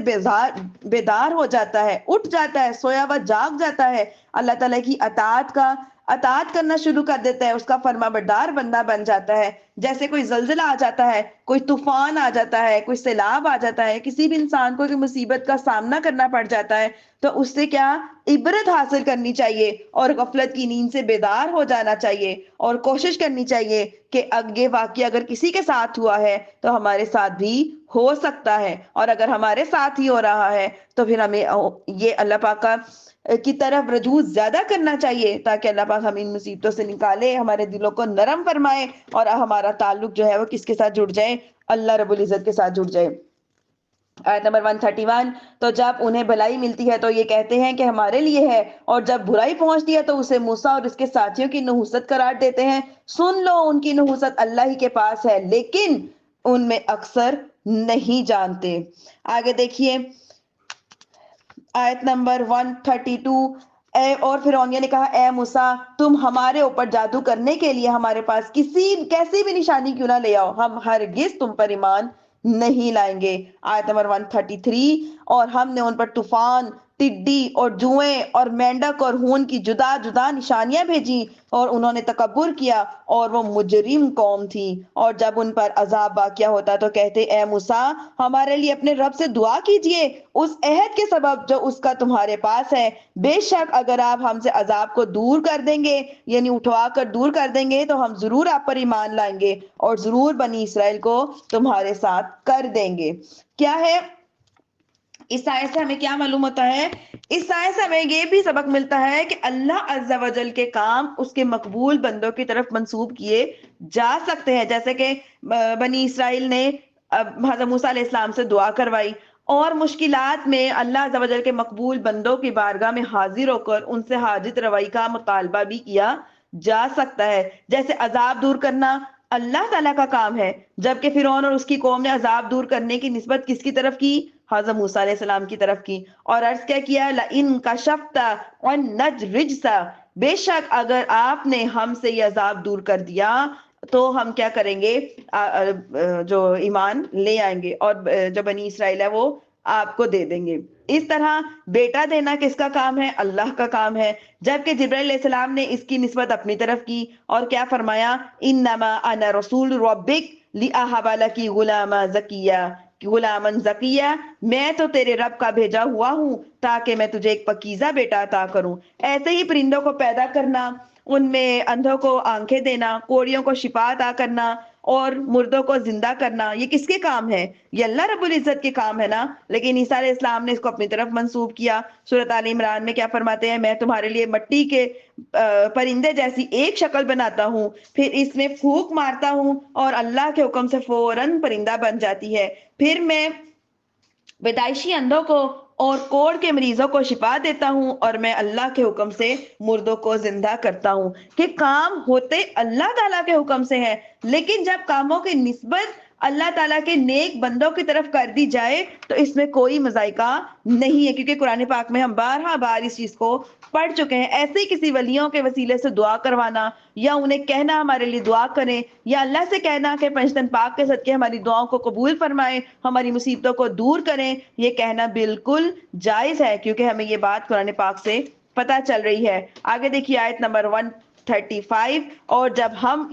A: بیدار ہو جاتا ہے، اٹھ جاتا ہے، سویا ہوا جاگ جاتا ہے، اللہ تعالیٰ کی اطاعت کا اطاعت کرنا شروع کر دیتا ہے، اس کا فرما بردار بندہ بن جاتا ہے. جیسے کوئی زلزلہ آ جاتا ہے، کوئی طوفان آ جاتا ہے، کوئی سیلاب آ جاتا ہے، کسی بھی انسان کو کوئی مصیبت کا سامنا کرنا پڑ جاتا ہے، تو اس سے کیا عبرت حاصل کرنی چاہیے اور غفلت کی نیند سے بیدار ہو جانا چاہیے اور کوشش کرنی چاہیے کہ یہ واقعہ اگر کسی کے ساتھ ہوا ہے تو ہمارے ساتھ بھی ہو سکتا ہے، اور اگر ہمارے ساتھ ہی ہو رہا ہے تو پھر ہمیں یہ اللہ پاک کی طرف رجوع زیادہ کرنا چاہیے تاکہ اللہ پاک ہمیں ان مصیبتوں سے نکالے، ہمارے دلوں کو نرم فرمائے اور ہمارا تعلق جو ہے وہ کس کے ساتھ جڑ جائے؟ اللہ رب العزت کے ساتھ جڑ جائے. آیت نمبر 131. تو جب انہیں بھلائی ملتی ہے تو یہ کہتے ہیں کہ ہمارے لیے ہے، اور جب برائی پہنچتی ہے تو اسے موسیٰ اور اس کے ساتھیوں کی نحوست قرار دیتے ہیں. سن لو ان کی نحوست اللہ ہی کے پاس ہے، لیکن ان میں اکثر نہیں جانتے. آگے دیکھیے آیت نمبر 132. اور فرعونیہ نے کہا اے موسیٰ تم ہمارے اوپر جادو کرنے کے لیے ہمارے پاس کیسی بھی نشانی کیوں نہ لے آؤ، ہم ہرگز تم پر ایمان نہیں لائیں گے. آیت نمبر 133. اور ہم نے ان پر طوفان، ٹڈی اور جوئیں اور مینڈک اور ہون کی جدا جدا نشانیاں بھیجی، اور انہوں نے تکبر کیا اور وہ مجرم قوم تھی. اور جب ان پر عذاب واقع ہوتا تو کہتے اے موسیٰ ہمارے لیے اپنے رب سے دعا کیجئے اس عہد کے سبب جو اس کا تمہارے پاس ہے، بے شک اگر آپ ہم سے عذاب کو دور کر دیں گے، یعنی اٹھوا کر دور کر دیں گے، تو ہم ضرور آپ پر ایمان لائیں گے اور ضرور بنی اسرائیل کو تمہارے ساتھ کر دیں گے. کیا ہے اس آیت سے ہمیں کیا معلوم ہوتا ہے؟ اس آیت سے ہمیں یہ بھی سبق ملتا ہے کہ اللہ عز و جل کے کام اس کے مقبول بندوں کی طرف منسوب کیے جا سکتے ہیں. جیسے کہ بنی اسرائیل نے حضرت موسیٰ علیہ السلام سے دعا کروائی، اور مشکلات میں اللہ عز و جل کے مقبول بندوں کی بارگاہ میں حاضر ہو کر ان سے حاجت روائی کا مطالبہ بھی کیا جا سکتا ہے. جیسے عذاب دور کرنا اللہ تعالیٰ کا کام ہے، جبکہ فرعون اور اس کی قوم نے عذاب دور کرنے کی نسبت کس کی طرف کی؟ حضرت موسیٰ علیہ السلام کی طرف کی. اور عرض کیا کیا؟ لَإِن كَشَفْتَ عَنَّا الرِّجْسَ، بے شک اگر آپ نے ہم سے یہ عذاب دور کر دیا تو ہم کیا کریں گے؟ جو ایمان لے آئیں گے اور جو بنی اسرائیل ہے وہ آپ کو دے دیں گے. اس طرح بیٹا دینا کس کا کام ہے؟ اللہ کا کام ہے. جبکہ جبرائیل علیہ السلام نے اس کی نسبت اپنی طرف کی اور کیا فرمایا؟ انما انا رسول ربک لاہب لک غلاما زکیہ، غلامن زکیہ، میں تو تیرے رب کا بھیجا ہوا ہوں تاکہ میں تجھے ایک پکیزہ بیٹا عطا کروں. ایسے ہی پرندوں کو پیدا کرنا، ان میں اندھوں کو آنکھیں دینا، کوڑیوں کو شفا عطا کرنا اور مردوں کو زندہ کرنا، یہ کس کے کام ہے؟ یہ اللہ رب العزت کے کام ہے نا. لیکن عیسیٰ علیہ السلام نے اس کو اپنی طرف منسوب کیا. سورۃ آل عمران میں کیا فرماتے ہیں؟ میں تمہارے لیے مٹی کے پرندے جیسی ایک شکل بناتا ہوں، پھر اس میں پھونک مارتا ہوں اور اللہ کے حکم سے فوراً پرندہ بن جاتی ہے. پھر میں پیدائشی اندھوں کو اور کوڑ کے مریضوں کو شفا دیتا ہوں، اور میں اللہ کے حکم سے مردوں کو زندہ کرتا ہوں. کہ کام ہوتے اللہ تعالیٰ کے حکم سے ہے، لیکن جب کاموں کی نسبت اللہ تعالیٰ کے نیک بندوں کی طرف کر دی جائے تو اس میں کوئی مذائقہ نہیں ہے، کیونکہ قرآن پاک میں ہم بارہا بار اس چیز کو پڑھ چکے ہیں. ایسے ہی کسی ولیوں کے وسیلے سے دعا کروانا یا انہیں کہنا ہمارے لیے دعا کریں، یا اللہ سے کہنا کہ پنجتن پاک کے صدقے ہماری دعاؤں کو قبول فرمائیں، ہماری مصیبتوں کو دور کریں، یہ کہنا بالکل جائز ہے، کیونکہ ہمیں یہ بات قرآن پاک سے پتہ چل رہی ہے. آگے دیکھیے آیت نمبر 135. اور جب ہم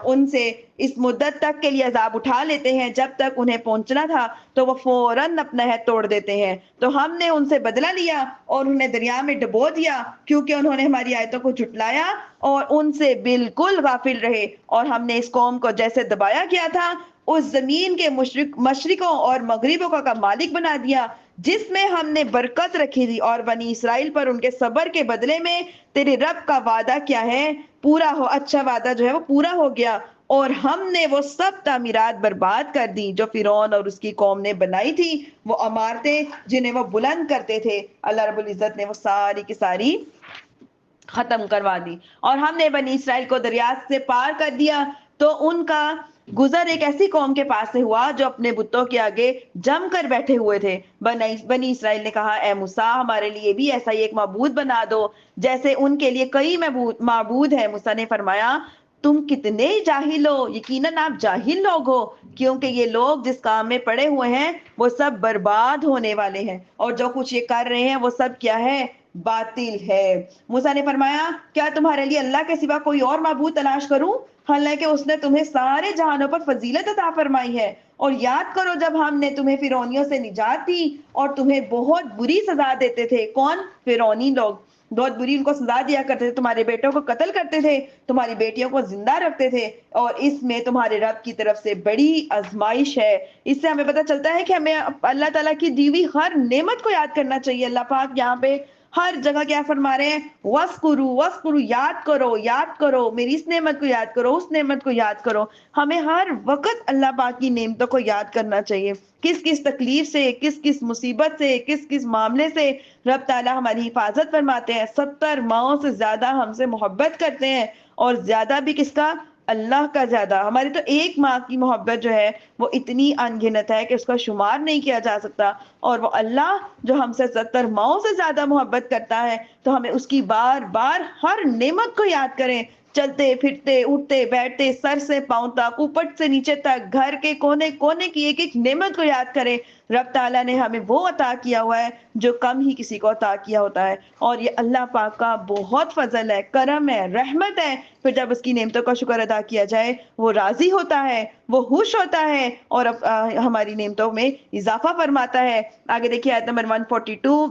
A: ان سے اس مدت تک کے لیے عذاب اٹھا لیتے ہیں جب تک انہیں پہنچنا تھا تو وہ فوراً اپنا عہد توڑ دیتے ہیں، تو ہم نے ان سے بدلہ لیا اور انہیں دریا میں ڈبو دیا، کیونکہ انہوں نے ہماری آیتوں کو جھٹلایا اور ان سے بالکل غافل رہے. اور ہم نے اس قوم کو جیسے دبایا گیا تھا اس زمین کے مشرقوں اور مغربوں کا مالک بنا دیا جس میں ہم نے برکت رکھی تھی. اور بنی اسرائیل پر ان کے صبر کے بدلے میں تیرے رب کا وعدہ کیا ہے؟ پورا ہو، اچھا وعدہ جو ہے وہ پورا ہو گیا. اور ہم نے وہ سب تعمیرات برباد کر دی جو فرعون اور اس کی قوم نے بنائی تھی، وہ عمارتیں جنہیں وہ بلند کرتے تھے، اللہ رب العزت نے وہ ساری کی ساری ختم کروا دی. اور ہم نے بنی اسرائیل کو دریا سے پار کر دیا تو ان کا گزر ایک ایسی قوم کے پاس سے ہوا جو اپنے بتوں کے آگے جم کر بیٹھے ہوئے تھے. بنی اسرائیل نے کہا اے موسیٰ ہمارے لیے بھی ایسا ہی ایک معبود بنا دو جیسے ان کے لیے کئی معبود ہیں. موسیٰ نے فرمایا تم کتنے جاہل ہو، یقیناً آپ جاہل لوگ ہو، کیونکہ یہ لوگ جس کام میں پڑے ہوئے ہیں وہ سب برباد ہونے والے ہیں، اور جو کچھ یہ کر رہے ہیں وہ سب کیا ہے؟ باطل ہے۔ موسیٰ نے فرمایا کیا تمہارے لیے اللہ کے سوا کوئی اور معبود تلاش کروں، حالانکہ اس نے تمہیں سارے جہانوں پر فضیلت عطا فرمائی ہے۔ اور یاد کرو جب ہم نے تمہیں فرعونیوں سے نجات دی اور تمہیں بہت بری سزا دیتے تھے۔ کون؟ فرعونی لوگ بہت بری ان کو سزا دیا کرتے تھے، تمہارے بیٹوں کو قتل کرتے تھے، تمہاری بیٹیوں کو زندہ رکھتے تھے، اور اس میں تمہارے رب کی طرف سے بڑی آزمائش ہے۔ اس سے ہمیں پتہ چلتا ہے کہ ہمیں اللہ تعالیٰ کی دی ہوئی ہر نعمت کو یاد کرنا چاہیے۔ اللہ پاک یہاں پہ ہر جگہ کیا فرما رہے ہیں؟ وَاذْكُرُوا وَاذْكُرُوا، یاد کرو میری اس نعمت کو یاد کرو، اس نعمت کو یاد کرو۔ ہمیں ہر وقت اللہ پاک کی نعمتوں کو یاد کرنا چاہیے، کس کس تکلیف سے، کس کس مصیبت سے، کس کس معاملے سے رب تعالیٰ ہماری حفاظت فرماتے ہیں۔ 70 ماؤں سے زیادہ ہم سے محبت کرتے ہیں، اور زیادہ بھی کس کا؟ اللہ کا زیادہ۔ ہماری تو ایک ماں کی محبت جو ہے وہ اتنی انگنت ہے کہ اس کا شمار نہیں کیا جا سکتا، اور وہ اللہ جو ہم سے 70 ماؤں سے زیادہ محبت کرتا ہے، تو ہمیں اس کی بار بار ہر نعمت کو یاد کریں، چلتے پھرتے اٹھتے بیٹھتے سر سے پاؤں تک، اوپر سے نیچے تک، گھر کے کونے کونے کی ایک ایک نعمت کو یاد کریں۔ رب تعالیٰ نے ہمیں وہ عطا کیا ہوا ہے جو کم ہی کسی کو عطا کیا ہوتا ہے، اور یہ اللہ پاک کا بہت فضل ہے، کرم ہے، رحمت ہے۔ پھر جب اس کی نعمتوں کا شکر ادا کیا جائے وہ راضی ہوتا ہے، وہ خوش ہوتا ہے، اور ہماری نعمتوں میں اضافہ فرماتا ہے۔ آگے دیکھیے آیت نمبر 142،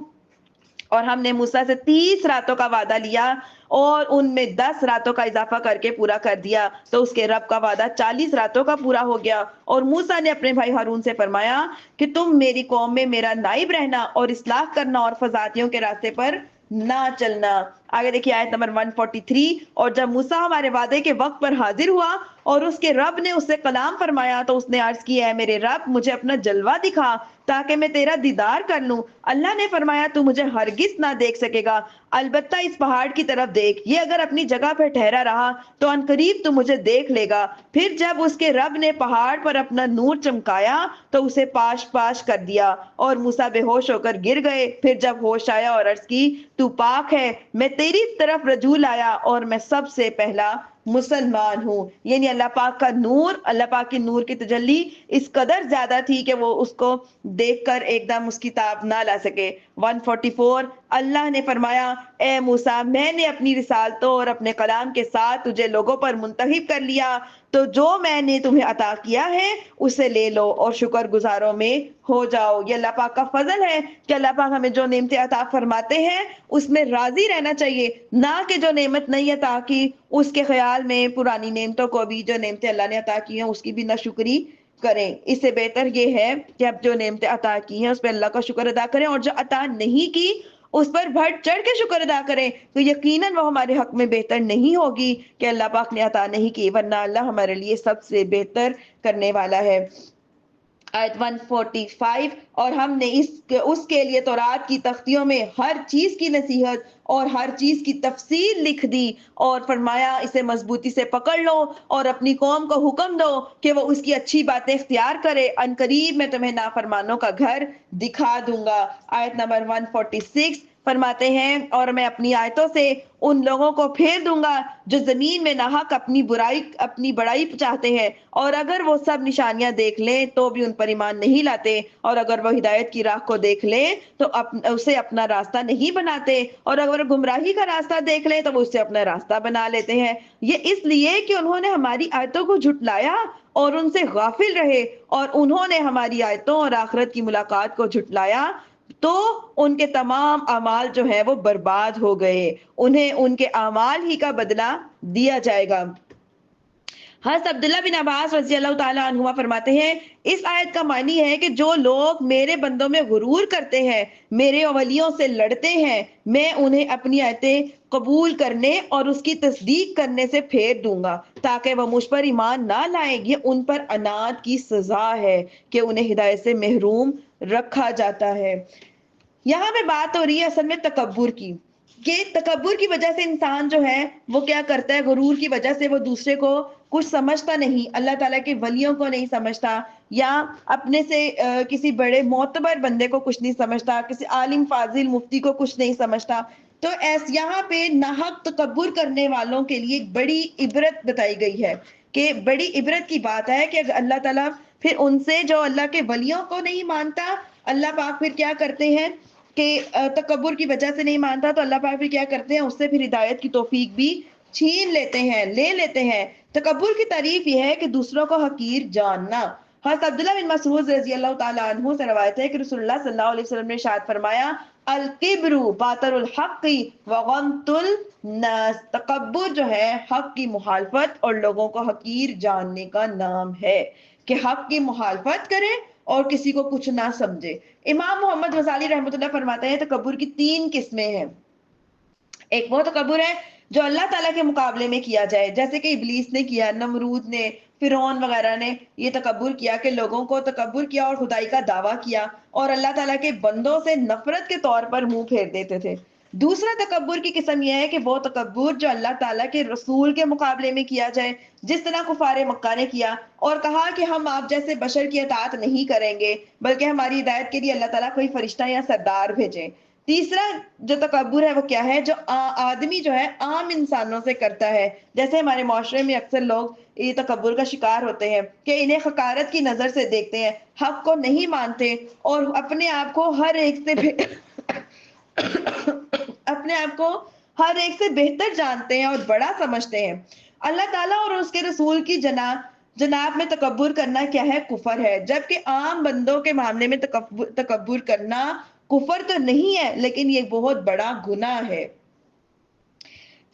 A: اور ہم نے موسیٰ سے 30 راتوں کا وعدہ لیا اور ان میں 10 راتوں کا اضافہ کر کے پورا کر دیا، تو اس کے رب کا وعدہ 40 راتوں کا پورا ہو گیا۔ اور موسیٰ نے اپنے بھائی ہارون سے فرمایا کہ تم میری قوم میں میرا نائب رہنا اور اصلاح کرنا اور فسادیوں کے راستے پر نہ چلنا۔ آگے دیکھیے آیت نمبر 143، اور جب موسیٰ ہمارے وعدے کے وقت پر حاضر ہوا اور اس کے رب نے اس سے کلام فرمایا، تو اس نے عرض کی، اے میرے رب مجھے اپنا جلوہ دکھا تاکہ میں تیرا دیدار کر لوں۔ اللہ نے فرمایا تو مجھے ہرگز نہ دیکھ سکے گا، البتہ اس پہاڑ کی طرف دیکھ، یہ اگر اپنی جگہ پہ ٹھہرا رہا تو عنقریب تو مجھے دیکھ لے گا۔ پھر جب اس کے رب نے پہاڑ پر اپنا نور چمکایا تو اسے پاش پاش کر دیا، اور موسیٰ بے ہوش ہو کر گر گئے۔ پھر جب ہوش آیا اور عرض کی، تو پاک ہے، میں تیری طرف رجوع لایا اور میں سب سے پہلا مسلمان ہوں۔ یعنی اللہ پاک کا نور، اللہ پاک کی نور کی تجلی اس قدر زیادہ تھی کہ وہ اس کو دیکھ کر ایک دم اس کی تاب نہ لا سکے۔ 144، اللہ نے فرمایا، اے موسیٰ میں نے اپنی رسالتوں اور اپنے کلام کے ساتھ تجھے لوگوں پر منتخب کر لیا، تو جو میں نے تمہیں عطا کیا ہے اسے لے لو اور شکر گزاروں میں ہو جاؤ۔ یہ اللہ پاک کا فضل ہے کہ اللہ پاک ہمیں جو نعمتیں عطا فرماتے ہیں اس میں راضی رہنا چاہیے، نہ کہ جو نعمت نہیں عطا کی اس کے خیال میں پرانی نعمتوں کو بھی، جو نعمتیں اللہ نے عطا کی ہیں اس کی بھی ناشکری کریں۔ اس سے بہتر یہ ہے کہ اب جو نعمتیں عطا کی ہیں اس پہ اللہ کا شکر ادا کریں، اور جو عطا نہیں کی اس پر بڑھ چڑھ کے شکر ادا کریں، تو یقیناً وہ ہمارے حق میں بہتر نہیں ہوگی کہ اللہ پاک نے عطا نہیں کی، ورنہ اللہ ہمارے لیے سب سے بہتر کرنے والا ہے۔ آیت 145، اور ہم نے اس کے لیے تورات کی تختیوں میں ہر چیز کی نصیحت اور ہر چیز کی تفصیل لکھ دی، اور فرمایا اسے مضبوطی سے پکڑ لو اور اپنی قوم کو حکم دو کہ وہ اس کی اچھی باتیں اختیار کرے، عنقریب میں تمہیں نافرمانوں کا گھر دکھا دوں گا۔ آیت نمبر 146 فرماتے ہیں، اور میں اپنی آیتوں سے ان لوگوں کو پھیر دوں گا جو زمین میں ناحق اپنی بڑائی چاہتے ہیں، اور اگر وہ سب نشانیاں دیکھ لیں تو بھی ان پر ایمان نہیں لاتے، اور اگر وہ ہدایت کی راہ کو دیکھ لیں تو اسے اپنا راستہ نہیں بناتے، اور اگر گمراہی کا راستہ دیکھ لیں تو وہ اسے اپنا راستہ بنا لیتے ہیں۔ یہ اس لیے کہ انہوں نے ہماری آیتوں کو جھٹلایا اور ان سے غافل رہے، اور انہوں نے ہماری آیتوں اور آخرت کی ملاقات کو جھٹلایا تو ان کے تمام اعمال جو ہیں وہ برباد ہو گئے، انہیں ان کے اعمال ہی کا بدلہ دیا جائے گا۔ حضرت عبداللہ بن عباس رضی اللہ تعالیٰ عنہما فرماتے ہیں، اس آیت کا معنی ہے کہ جو لوگ میرے بندوں میں غرور کرتے ہیں، میرے ولیوں سے لڑتے ہیں، میں انہیں اپنی آیتیں قبول کرنے اور اس کی تصدیق کرنے سے پھیر دوں گا تاکہ وہ مجھ پر ایمان نہ لائیں۔ یہ ان پر عناد کی سزا ہے کہ انہیں ہدایت سے محروم رکھا جاتا ہے۔ یہاں پہ بات ہو رہی ہے اصل میں تکبر کی، کہ تکبر کی وجہ سے انسان جو ہے وہ کیا کرتا ہے، غرور کی وجہ سے وہ دوسرے کو کچھ سمجھتا نہیں، اللہ تعالیٰ کے ولیوں کو نہیں سمجھتا، یا اپنے سے کسی بڑے معتبر بندے کو کچھ نہیں سمجھتا، کسی عالم فاضل مفتی کو کچھ نہیں سمجھتا۔ تو یہاں پہ ناحق تکبر کرنے والوں کے لیے ایک بڑی عبرت بتائی گئی ہے، کہ بڑی عبرت کی بات ہے کہ اللہ تعالیٰ پھر ان سے جو اللہ کے ولیوں کو نہیں مانتا، اللہ پاک پھر کیا کرتے ہیں، کہ تکبر کی وجہ سے نہیں مانتا تو اللہ پاک بھی کیا کرتے ہیں، اس سے پھر ہدایت کی توفیق بھی چھین لیتے ہیں، لے لیتے ہیں۔ تکبر کی تعریف یہ ہے کہ دوسروں کو حقیر جاننا۔ حضرت عبداللہ بن مسعود رضی اللہ تعالیٰ عنہ سے روایت ہے کہ رسول اللہ صلی اللہ علیہ وسلم نے ارشاد فرمایا، الکبر باطر الحق وغمط الناس، تکبر جو ہے حق کی مخالفت اور لوگوں کو حقیر جاننے کا نام ہے، کہ حق کی مخالفت کرے اور کسی کو کچھ نہ سمجھے۔ امام محمد غزالی رحمۃ اللہ فرماتے ہیں تکبر کی 3 قسمیں ہیں۔ ایک وہ تکبر ہے جو اللہ تعالیٰ کے مقابلے میں کیا جائے، جیسے کہ ابلیس نے کیا، نمرود نے، فرعون وغیرہ نے یہ تکبر کیا کہ لوگوں کو تکبر کیا اور خدائی کا دعویٰ کیا اور اللہ تعالیٰ کے بندوں سے نفرت کے طور پر منہ پھیر دیتے تھے۔ دوسرا تکبر کی قسم یہ ہے کہ وہ تکبر جو اللہ تعالیٰ کے رسول کے مقابلے میں کیا جائے، جس طرح کفار مکہ نے کیا اور کہا کہ ہم آپ جیسے بشر کی اطاعت نہیں کریں گے، بلکہ ہماری ہدایت کے لیے اللہ تعالیٰ کوئی فرشتہ یا سردار بھیجیں۔ تیسرا جو تکبر ہے وہ کیا ہے، جو آدمی جو ہے عام انسانوں سے کرتا ہے، جیسے ہمارے معاشرے میں اکثر لوگ یہ تکبر کا شکار ہوتے ہیں کہ انہیں حقارت کی نظر سے دیکھتے ہیں، حق کو نہیں مانتے اور اپنے آپ کو ہر ایک سے اپنے آپ کو ہر ایک سے بہتر جانتے ہیں اور بڑا سمجھتے ہیں۔ اللہ تعالیٰ اور اس کے رسول کی جناب میں تکبر کرنا کیا ہے؟ کفر ہے، جبکہ عام بندوں کے معاملے میں تکبر کرنا کفر تو نہیں ہے لیکن یہ بہت بڑا گناہ ہے۔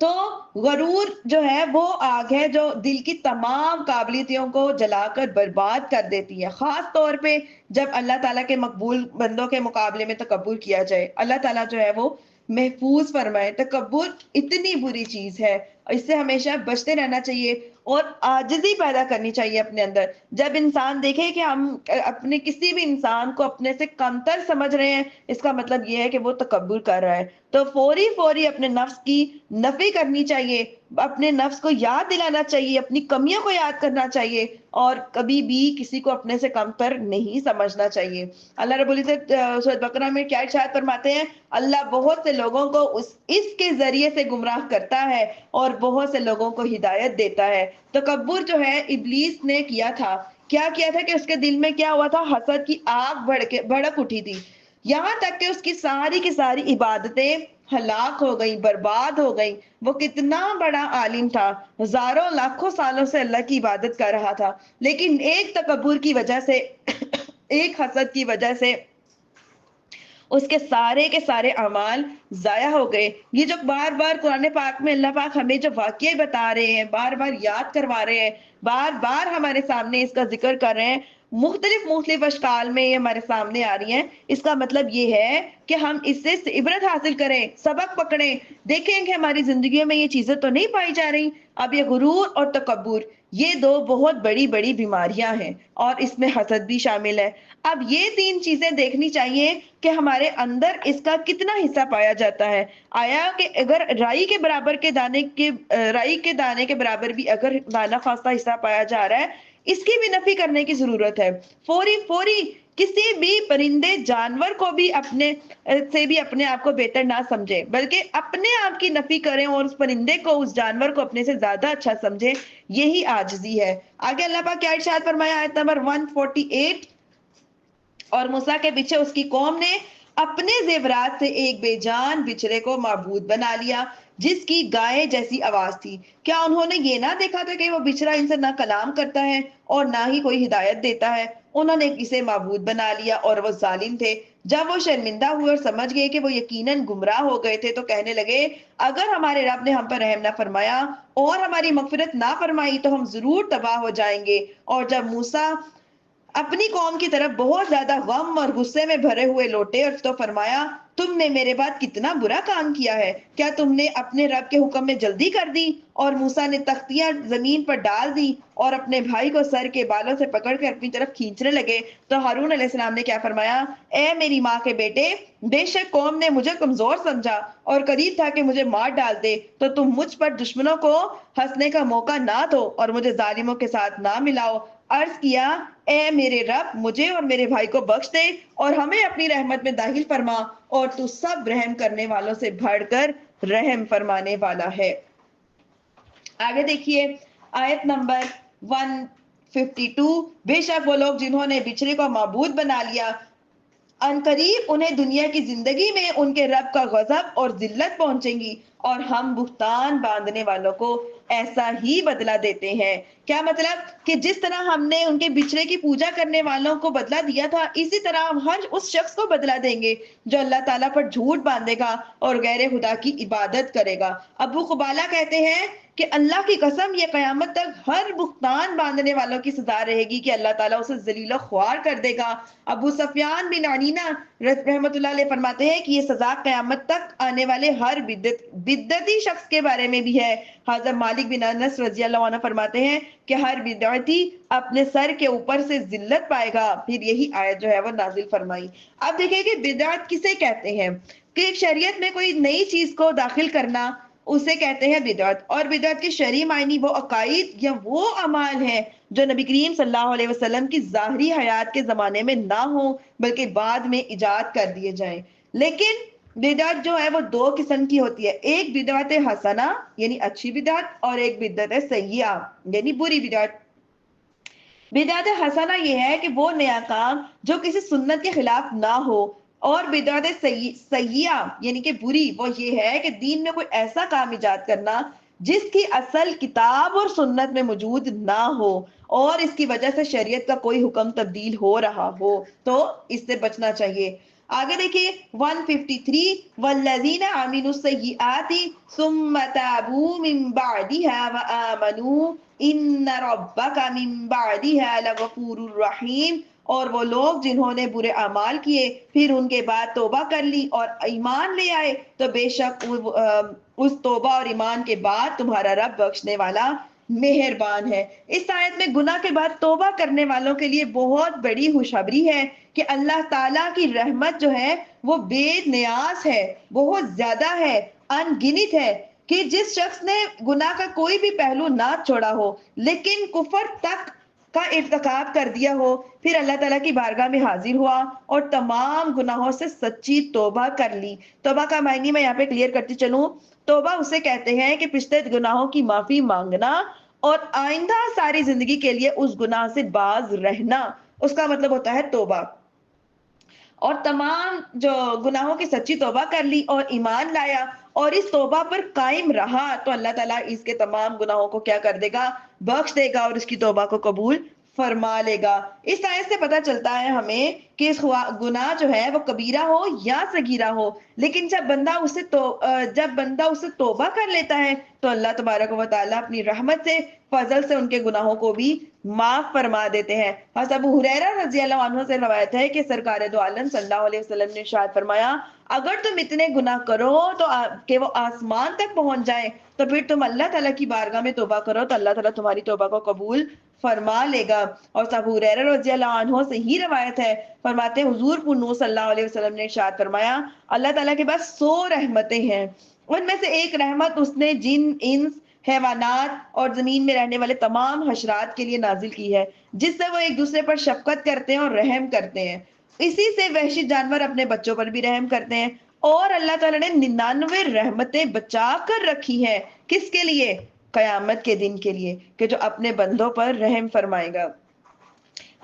A: تو غرور جو ہے وہ آگ ہے جو دل کی تمام قابلیتوں کو جلا کر برباد کر دیتی ہے، خاص طور پہ جب اللہ تعالیٰ کے مقبول بندوں کے مقابلے میں تکبر کیا جائے۔ اللہ تعالیٰ جو ہے وہ محفوظ فرمائے۔ تکبر اتنی بری چیز ہے، اس سے ہمیشہ بچتے رہنا چاہیے اور عاجزی پیدا کرنی چاہیے اپنے اندر۔ جب انسان دیکھے کہ ہم اپنے کسی بھی انسان کو اپنے سے کمتر سمجھ رہے ہیں، اس کا مطلب یہ ہے کہ وہ تکبر کر رہا ہے، تو فوری اپنے نفس کی نفی کرنی چاہیے، اپنے نفس کو یاد دلانا چاہیے، اپنی کمیوں کو یاد کرنا چاہیے اور کبھی بھی کسی کو اپنے سے کمتر نہیں سمجھنا چاہیے۔ اللہ رب العزت سورۃ بقرہ میں کیا ارشاد فرماتے ہیں؟ اللہ بہت سے لوگوں کو اس کے ذریعے سے گمراہ کرتا ہے اور بہت سے لوگوں کو ہدایت دیتا ہے۔ تکبر جو ہے ابلیس نے کیا تھا، کیا کیا تھا کہ اس کے دل میں کیا ہوا تھا؟ حسد کی آگ بھڑک اٹھی تھی، یہاں تک کہ اس کی ساری عبادتیں ہلاک ہو گئیں، برباد ہو گئیں۔ وہ کتنا بڑا عالم تھا، ہزاروں لاکھوں سالوں سے اللہ کی عبادت کر رہا تھا، لیکن ایک تکبر کی وجہ سے ایک حسد کی وجہ سے اس کے سارے اعمال ضائع ہو گئے۔ یہ جو بار بار قرآن پاک میں اللہ پاک ہمیں جو واقعے بتا رہے ہیں، بار بار یاد کروا رہے ہیں، بار بار ہمارے سامنے اس کا ذکر کر رہے ہیں، مختلف اشکال میں یہ ہمارے سامنے آ رہی ہیں، اس کا مطلب یہ ہے کہ ہم اس سے عبرت حاصل کریں، سبق پکڑیں، دیکھیں کہ ہماری زندگیوں میں یہ چیزیں تو نہیں پائی جا رہی۔ اب یہ غرور اور تکبر یہ 2 بہت بڑی بیماریاں ہیں اور اس میں حسد بھی شامل ہے۔ اب یہ 3 چیزیں دیکھنی چاہیے کہ ہمارے اندر اس کا کتنا حصہ پایا جاتا ہے۔ آیا کہ اگر رائی کے دانے کے برابر بھی اگر دانہ خواصہ حصہ پایا جا رہا ہے، اس کی بھی نفی کرنے کی ضرورت ہے۔ فوری کسی بھی پرندے جانور کو بھی اپنے آپ کو بہتر نہ سمجھے، بلکہ اپنے آپ کی نفی کریں اور اس پرندے کو، اس جانور کو اپنے سے زیادہ اچھا سمجھے، یہی عاجزی ہے۔ آگے اللہ پاک کیا ارشاد فرمایا آیت نمبر 148، اور موسیٰ کے پیچھے اس کی قوم نے اپنے زیورات سے ایک بے جان بچھڑے کو معبود بنا لیا جس کی گائے جیسی آواز تھی۔ کیا انہوں نے یہ نہ دیکھا تھا کہ وہ بچھڑا ان سے نہ کلام کرتا ہے اور نہ ہی کوئی ہدایت دیتا ہے؟ انہوں نے اسے معبود بنا لیا اور وہ ظالم تھے۔ جب وہ شرمندہ ہوئے اور سمجھ گئے کہ وہ یقیناً گمراہ ہو گئے تھے تو کہنے لگے، اگر ہمارے رب نے ہم پر رحم نہ فرمایا اور ہماری مغفرت نہ فرمائی تو ہم ضرور تباہ ہو جائیں گے۔ اور جب موسیٰ اپنی قوم کی طرف بہت زیادہ غم اور غصے میں بھرے ہوئے لوٹے اور تو فرمایا، تم نے میرے بعد کتنا برا کام کیا ہے، کیا تم نے اپنے رب کے حکم میں جلدی کر دی؟ اور موسیٰ نے تختیاں زمین پر ڈال دی اور اپنے بھائی کو سر کے بالوں سے پکڑ کر اپنی طرف کھینچنے لگے تو ہارون علیہ السلام نے کیا فرمایا؟ اے میری ماں کے بیٹے، بے شک قوم نے مجھے کمزور سمجھا اور قریب تھا کہ مجھے مار ڈال دے، تو تم مجھ پر دشمنوں کو ہنسنے کا موقع نہ دو اور مجھے ظالموں کے ساتھ نہ ملاؤ۔ عرض کیا، اے میرے رب، مجھے اور میرے بھائی کو بخش دے اور ہمیں اپنی رحمت میں داخل فرما، اور تو سب رحم کرنے والوں سے بڑھ کر رحم فرمانے والا ہے۔ آگے دیکھیے آیت نمبر 152، بے شک وہ لوگ جنہوں نے بچھڑے کو معبود بنا لیا ان قریب انہیں دنیا کی زندگی میں ان کے رب کا غضب اور ذلت پہنچیں گی، اور ہم بہتان باندھنے والوں کو ایسا ہی بدلہ دیتے ہیں۔ کیا مطلب کہ جس طرح ہم نے ان کے بچھڑے کی پوجا کرنے والوں کو بدلہ دیا تھا، اسی طرح ہم ہر اس شخص کو بدلہ دیں گے جو اللہ تعالیٰ پر جھوٹ باندھے گا اور غیر خدا کی عبادت کرے گا۔ ابو قبالہ کہتے ہیں کہ اللہ کی قسم، یہ قیامت تک ہر بہتان باندھنے والوں کی سزا رہے گی کہ اللہ تعالیٰ اسے ذلیل و خوار کر دے گا۔ ابو سفیان بن عنینہ رحمۃ اللہ علیہ فرماتے ہیں کہ یہ سزا قیامت تک آنے والے ہر بدعتی شخص کے بارے میں بھی ہے۔ حضرت مالک بن انس رضی اللہ عنہ فرماتے ہیں کہ ہر بدعتی اپنے سر کے اوپر سے ذلت پائے گا۔ پھر یہی آیت جو ہے وہ نازل فرمائی۔ اب دیکھیں کہ بدعت کسے کہتے ہیں، کہ شریعت میں کوئی نئی چیز کو داخل کرنا، اسے کہتے ہیں بدعت۔ اور بدعت کے شرعی معنی وہ عقائد یا وہ اعمال ہیں جو نبی کریم صلی اللہ علیہ وسلم کی ظاہری حیات کے زمانے میں نہ ہوں بلکہ بعد میں ایجاد کر دیے جائیں۔ لیکن بدعت جو ہے وہ دو قسم کی ہوتی ہے، ایک بدعت حسنہ یعنی اچھی بدعت، اور ایک بدعت سیئہ یعنی بری بدعت۔ بدعت حسنہ یہ ہے کہ وہ نیا کام جو کسی سنت کے خلاف نہ ہو، اور بدعت سیئہ یعنی کہ بری وہ یہ ہے کہ دین میں کوئی ایسا کام ایجاد کرنا جس کی اصل کتاب اور سنت میں موجود نہ ہو، اور اس کی وجہ سے شریعت کا کوئی حکم تبدیل ہو رہا ہو، تو اس سے بچنا چاہیے۔ آگے دیکھیے 153 والذین عملوا السیئات ثم تابوا من بعدها وآمنوا ان ربک من بعدها لغفور الرحیم۔ اور وہ لوگ جنہوں نے برے اعمال کیے پھر ان کے بعد توبہ کر لی اور ایمان لے آئے تو بے شک اس توبہ اور ایمان کے بعد تمہارا رب بخشنے والا مہربان ہے۔ اس آیت میں گناہ کے بعد توبہ کرنے والوں کے لیے بہت بڑی خوشخبری ہے کہ اللہ تعالیٰ کی رحمت جو ہے وہ بے نیاز ہے، بہت زیادہ ہے، ان گنت ہے، کہ جس شخص نے گناہ کا کوئی بھی پہلو نہ چھوڑا ہو لیکن کفر تک کا ارتکاب کر دیا ہو، پھر اللہ تعالیٰ کی بارگاہ میں حاضر ہوا اور تمام گناہوں سے سچی توبہ کر لی۔ توبہ کا معنی میں یہاں پہ کلیئر کرتی چلوں، توبہ اسے کہتے ہیں کہ پچھلے گناہوں کی معافی مانگنا اور آئندہ ساری زندگی کے لیے اس گناہ سے باز رہنا، اس کا مطلب ہوتا ہے توبہ۔ اور تمام جو گناہوں کی سچی توبہ کر لی اور ایمان لایا اور اس توبہ پر قائم رہا تو اللہ تعالیٰ اس کے تمام گناہوں کو کیا کر دے گا، بخش دے گا اور اس کی توبہ کو قبول فرما لے گا۔ اس آیت سے پتہ چلتا ہے ہمیں کہ اس گناہ جو ہے وہ کبیرہ ہو یا صغیرہ ہو، لیکن جب بندہ اسے توبہ کر لیتا ہے تو اللہ تبارک و تعالیٰ اپنی رحمت سے، فضل سے ان کے گناہوں کو بھی معاف فرما دیتے ہیں۔ حضرت ابو ہریرہ رضی اللہ عنہ سے روایت ہے کہ سرکار دو عالم صلی اللہ علیہ وسلم نے ارشاد فرمایا، اگر تم اتنے گناہ کرو تو کہ وہ آسمان تک پہنچ جائیں تو پھر تم اللہ تعالیٰ کی بارگاہ میں توبہ کرو تو اللہ تعالیٰ تمہاری توبہ کو قبول فرما لے گا۔ اور ابو ہریرہ رضی اللہ عنہ سے ہی روایت ہے، فرماتے ہیں حضور پر نور صلی اللہ علیہ وسلم نے ارشاد فرمایا، اللہ تعالیٰ کے پاس 100 رحمتیں ہیں، ان میں سے ایک رحمت اس نے جن، انس، حیوانات اور زمین میں رہنے والے تمام حشرات کے لیے نازل کی ہے، جس سے وہ ایک دوسرے پر شفقت کرتے ہیں اور رحم کرتے ہیں۔ اسی سے وحشی جانور اپنے بچوں پر بھی رحم کرتے ہیں، اور اللہ تعالیٰ نے 99 رحمتیں بچا کر رکھی ہیں، کس کے لیے؟ قیامت کے دن کے لیے، کہ جو اپنے بندوں پر رحم فرمائے گا۔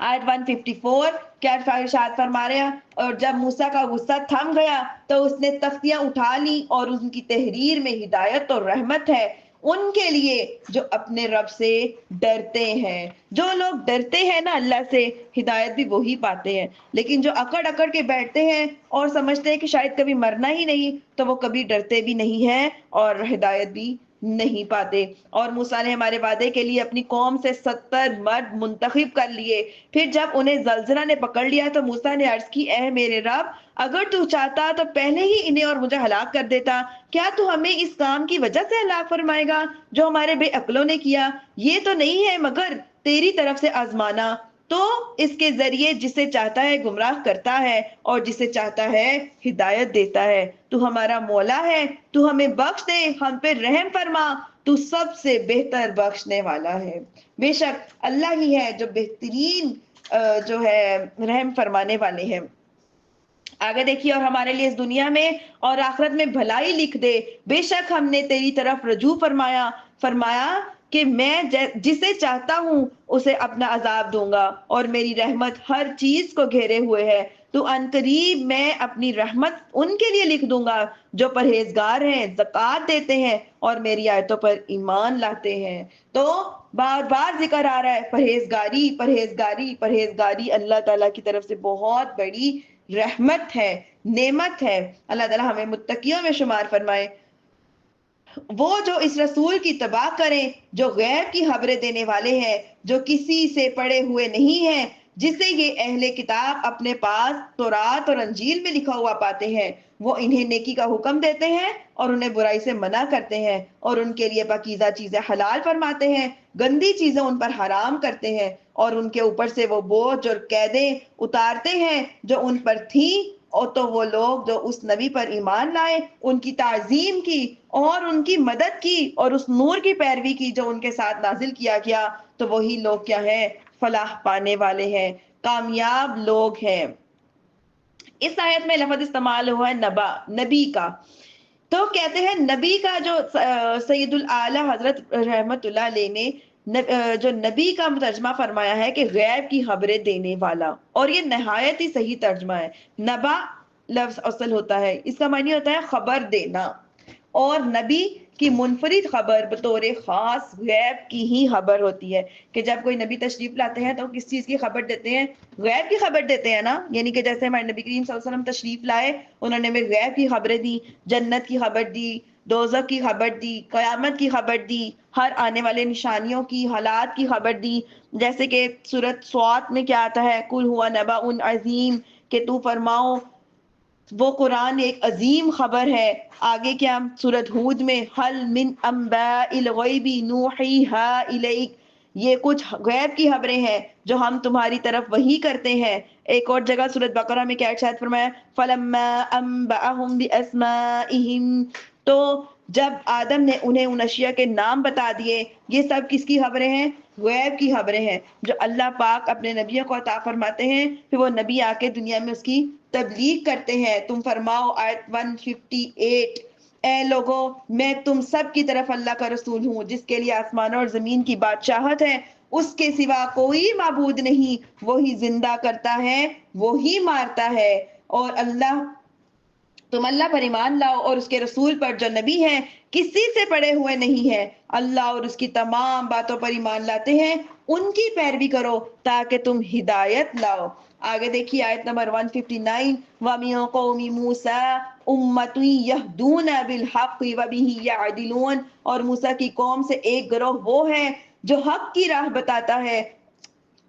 A: آیت 154 کیا ارشاد فرما رہے ہیں، اور جب موسیٰ کا غصہ تھم گیا تو اس نے تختیاں اٹھا لی اور ان کی تحریر میں ہدایت اور رحمت ہے ان کے لیے جو اپنے رب سے ڈرتے ہیں۔ جو لوگ ڈرتے ہیں نا اللہ سے، ہدایت بھی وہی پاتے ہیں، لیکن جو اکڑ اکڑ کے بیٹھتے ہیں اور سمجھتے ہیں کہ شاید کبھی مرنا ہی نہیں تو وہ کبھی ڈرتے بھی نہیں ہیں اور ہدایت بھی نہیں پاتے۔ اور موسیٰ نے ہمارے وعدے کے لیے اپنی قوم سے 70 مرد منتخب کر لیے، پھر جب انہیں زلزلہ نے پکڑ لیا تو موسیٰ نے عرض کی، اے میرے رب، اگر تو چاہتا تو پہلے ہی انہیں اور مجھے ہلاک کر دیتا، کیا تو ہمیں اس کام کی وجہ سے ہلاک فرمائے گا جو ہمارے بے عقلوں نے کیا؟ یہ تو نہیں ہے مگر تیری طرف سے آزمانا، تو اس کے ذریعے جسے چاہتا ہے گمراہ کرتا ہے اور جسے چاہتا ہے ہدایت دیتا ہے۔ تو ہمارا مولا ہے، تو ہمیں بخش دے، ہم پہ رحم فرما، تو سب سے بہتر بخشنے والا ہے۔ بے شک اللہ ہی ہے جو بہترین جو ہے رحم فرمانے والے ہیں۔ آگے دیکھیے، اور ہمارے لیے اس دنیا میں اور آخرت میں بھلائی لکھ دے، بے شک ہم نے تیری طرف رجوع فرمایا کہ میں جسے چاہتا ہوں اسے اپنا عذاب دوں گا، اور میری رحمت ہر چیز کو گھیرے ہوئے ہے، تو عنقریب میں اپنی رحمت ان کے لیے لکھ دوں گا جو پرہیزگار ہیں، زکوٰۃ دیتے ہیں اور میری آیتوں پر ایمان لاتے ہیں۔ تو بار بار ذکر آ رہا ہے پرہیزگاری پرہیزگاری پرہیزگاری اللہ تعالیٰ کی طرف سے بہت بڑی رحمت ہے، نعمت ہے۔ اللہ تعالیٰ ہمیں متقیوں میں شمار فرمائے۔ وہ جو اس رسول کی اتباع کریں جو غیب کی خبریں دینے والے ہیں، جو کسی سے پڑھے ہوئے نہیں ہیں، جسے یہ اہل کتاب اپنے پاس تورات اور انجیل میں لکھا ہوا پاتے ہیں، وہ انہیں نیکی کا حکم دیتے ہیں اور انہیں برائی سے منع کرتے ہیں، اور ان کے لیے پاکیزہ چیزیں حلال فرماتے ہیں، گندی چیزیں ان پر حرام کرتے ہیں، اور ان کے اوپر سے وہ بوجھ اور قیدیں اتارتے ہیں جو ان پر تھیں۔ اور تو وہ لوگ جو اس نبی پر ایمان لائے، ان کی تعظیم کی اور ان کی مدد کی اور اس نور کی پیروی کی جو ان کے ساتھ نازل کیا گیا، تو وہی لوگ کیا ہیں؟ فلاح پانے والے ہیں، کامیاب لوگ ہیں۔ اس آیت میں لفظ استعمال ہوا ہے نبا، نبی کا۔ تو کہتے ہیں نبی کا جو سید الاعلیٰ حضرت رحمت اللہ علیہ نے جو نبی کا ترجمہ فرمایا ہے کہ غیب کی خبریں دینے والا، اور یہ نہایت ہی صحیح ترجمہ ہے۔ نبا لفظ اصل ہوتا ہے، اس کا معنی ہوتا ہے خبر دینا، اور نبی کی منفرد خبر بطور خاص غیب کی ہی خبر ہوتی ہے، کہ جب کوئی نبی تشریف لاتے ہیں تو کس چیز کی خبر دیتے ہیں؟ غیب کی خبر دیتے ہیں نا، یعنی کہ جیسے ہمارے نبی کریم صلی اللہ علیہ وسلم تشریف لائے، انہوں نے ہمیں غیب کی خبریں دی، جنت کی خبر دی، دوزخ کی خبر دی، قیامت کی خبر دی، ہر آنے والے نشانیوں کی، حالات کی خبر دی۔ جیسے کہ سورۃ صاد میں کیا آتا ہے؟ قل ہوا نبأ عظیم، کہ تو فرماؤ وہ قرآن ایک عظیم خبر ہے۔ آگے کیا سورۃ ہود میں حل من انباء الغیب نوحیہا الیک، یہ کچھ غیب کی خبریں ہیں جو ہم تمہاری طرف وحی کرتے ہیں۔ ایک اور جگہ سورۃ بقرہ میں کیا ارشاد فرمایا؟ فلما انبأہم باسمائہم، تو جب آدم نے انہیں ان اشیاء کے نام بتا دیے، یہ سب کس کی خبریں ہیں؟ غیب کی خبریں ہیں جو اللہ پاک اپنے نبیوں کو عطا فرماتے ہیں، پھر وہ نبی آ کے دنیا میں اس کی تبلیغ کرتے ہیں۔ تم فرماؤ آیت 158، اے لوگو میں تم سب کی طرف اللہ کا رسول ہوں جس کے لیے آسمانوں اور زمین کی بادشاہت ہے، اس کے سوا کوئی معبود نہیں، وہی زندہ کرتا ہے، وہی مارتا ہے، اور تم اللہ پر ایمان لاؤ اور اس کے رسول پر جو نبی ہیں کسی سے پڑے ہوئے نہیں ہیں، اللہ اور اس کی تمام باتوں پر ایمان لاتے ہیں، ان کی پیروی کرو تاکہ تم ہدایت لاؤ۔ آگے دیکھیے آیت نمبر 159، وَمِن قَوْمِ مُوسَىٰ أُمَّةٌ يَهْدُونَ بِالْحَقِّ وَبِهِ يَعْدِلُونَ، اور موسیٰ کی قوم سے ایک گروہ وہ ہے جو حق کی راہ بتاتا ہے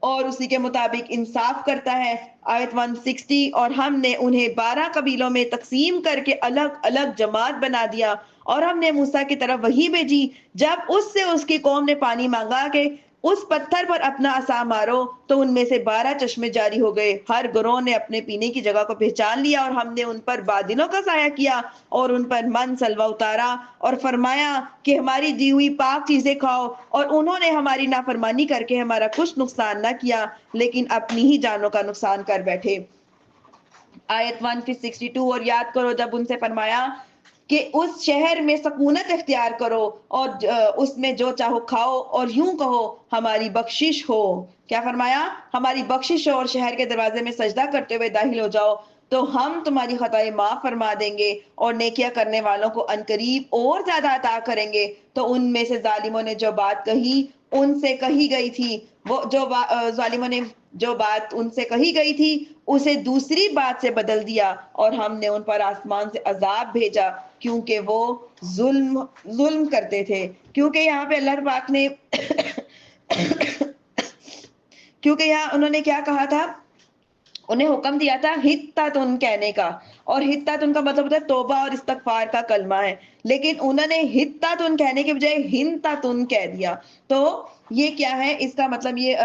A: اور اسی کے مطابق انصاف کرتا ہے۔ آیت 160، اور ہم نے انہیں 12 قبیلوں میں تقسیم کر کے الگ الگ جماعت بنا دیا، اور ہم نے موسیٰ کی طرف وحی بھیجی جب اس سے اس کی قوم نے پانی مانگا کہ اس پتھر پر اپنا عصا مارو، تو ان میں سے 12 چشمے جاری ہو گئے، ہر گروہ نے اپنے پینے کی جگہ کو پہچان لیا، اور ہم نے ان پر بادلوں کا سایہ کیا اور ان پر من سلوہ اتارا، اور فرمایا کہ ہماری دی ہوئی پاک چیزیں کھاؤ، اور انہوں نے ہماری نافرمانی کر کے ہمارا کچھ نقصان نہ کیا لیکن اپنی ہی جانوں کا نقصان کر بیٹھے۔ آیت 162، اور یاد کرو جب ان سے فرمایا کہ اس شہر میں سکونت اختیار کرو اور اس میں جو چاہو کھاؤ اور یوں کہو ہماری بخشش ہو۔ کیا فرمایا؟ ہماری بخشش ہو، اور شہر کے دروازے میں سجدہ کرتے ہوئے داخل ہو جاؤ تو ہم تمہاری خطائیں معاف فرما دیں گے اور نیکیاں کرنے والوں کو عنقریب اور زیادہ عطا کریں گے۔ تو ان میں سے ظالموں نے جو بات کہی ان سے کہی گئی تھی، وہ ظالموں نے جو بات ان سے کہی گئی تھی اسے دوسری بات سے بدل دیا، اور ہم نے ان پر آسمان سے عذاب بھیجا کیونکہ وہ ظلم کرتے تھے۔ کیونکہ یہاں پہ اللہ پاک نے کیونکہ یہاں انہوں نے کیا کہا تھا؟ انہیں حکم دیا تھا ہتاتن کہنے کا، اور ہتاتن کا مطلب ہوتا ہے توبہ اور استغفار کا کلمہ ہے، لیکن انہوں نے ہتاتن کہنے کے بجائے ہنتاتن کہہ دیا۔ تو یہ کیا ہے؟ اس کا مطلب یہ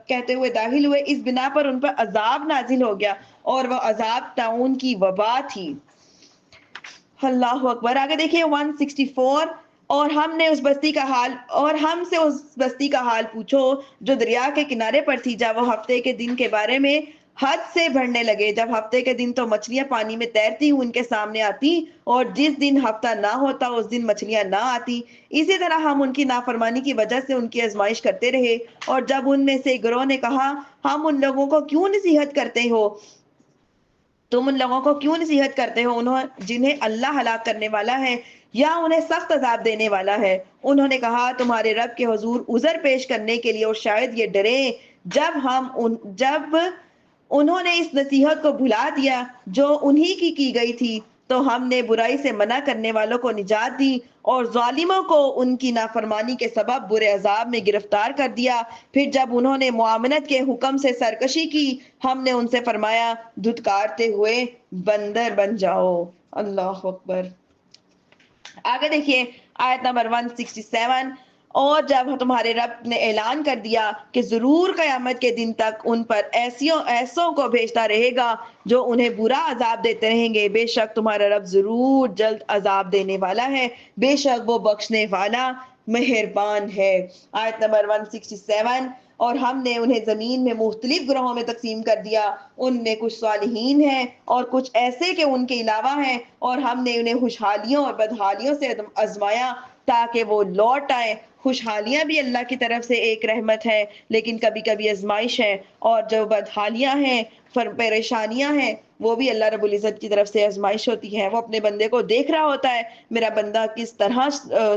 A: کہتے ہوئے داخل ہوئے، اس بنا پر ان پر عذاب نازل ہو گیا، اور وہ عذاب طاعون کی وبا تھی۔ اللہ اکبر۔ آگے دیکھیے 164، اور ہم سے اس بستی کا حال پوچھو جو دریا کے کنارے پر تھی، جب وہ ہفتے کے دن کے بارے میں حد سے بڑھنے لگے، جب ہفتے کے دن تو مچھلیاں پانی میں تیرتی ہوئی ان کے سامنے آتی، اور جس دن ہفتہ نہ ہوتا اس دن مچھلیاں نہ آتی۔ اسی طرح ہم ان کی نافرمانی کی وجہ سے ان کی آزمائش کرتے رہے، اور جب ان میں سے گروہ نے کہا ہم ان لوگوں کو کیوں نصیحت کرتے ہو تم ان لوگوں کو کیوں نصیحت کرتے ہو جنہیں اللہ ہلاک کرنے والا ہے یا انہیں سخت عذاب دینے والا ہے؟ انہوں نے کہا تمہارے رب کے حضور عذر پیش کرنے کے لیے، اور شاید یہ ڈریں جب انہوں نے اس نصیحت کو بھلا دیا جو انہی کی گئی تھی، تو ہم نے برائی سے منع کرنے والوں کو نجات دی اور ظالموں کو ان کی نافرمانی کے سبب برے عذاب میں گرفتار کر دیا۔ پھر جب انہوں نے معاملت کے حکم سے سرکشی کی، ہم نے ان سے فرمایا دھتکارتے ہوئے بندر بن جاؤ۔ اللہ اکبر۔ آگے دیکھیے آیت نمبر 167، اور جب تمہارے رب نے اعلان کر دیا کہ ضرور قیامت کے دن تک ان پر ایسوں کو بھیجتا رہے گا جو انہیں برا عذاب دیتے رہیں گے، بے شک تمہارا رب ضرور جلد عذاب دینے والا ہے، بے شک وہ بخشنے والا مہربان ہے۔ آیت نمبر 167، اور ہم نے انہیں زمین میں مختلف گروہوں میں تقسیم کر دیا، ان میں کچھ صالحین ہیں اور کچھ ایسے کہ ان کے علاوہ ہیں، اور ہم نے انہیں خوشحالیوں اور بدحالیوں سے آزمایا تاکہ وہ لوٹ آئیں۔ خوشحالیاں بھی اللہ کی طرف سے ایک رحمت ہے، لیکن کبھی کبھی آزمائش ہے، اور جو بدحالیاں ہیں، پریشانیاں ہیں، وہ بھی اللہ رب العزت کی طرف سے آزمائش ہوتی ہے۔ وہ اپنے بندے کو دیکھ رہا ہوتا ہے میرا بندہ کس طرح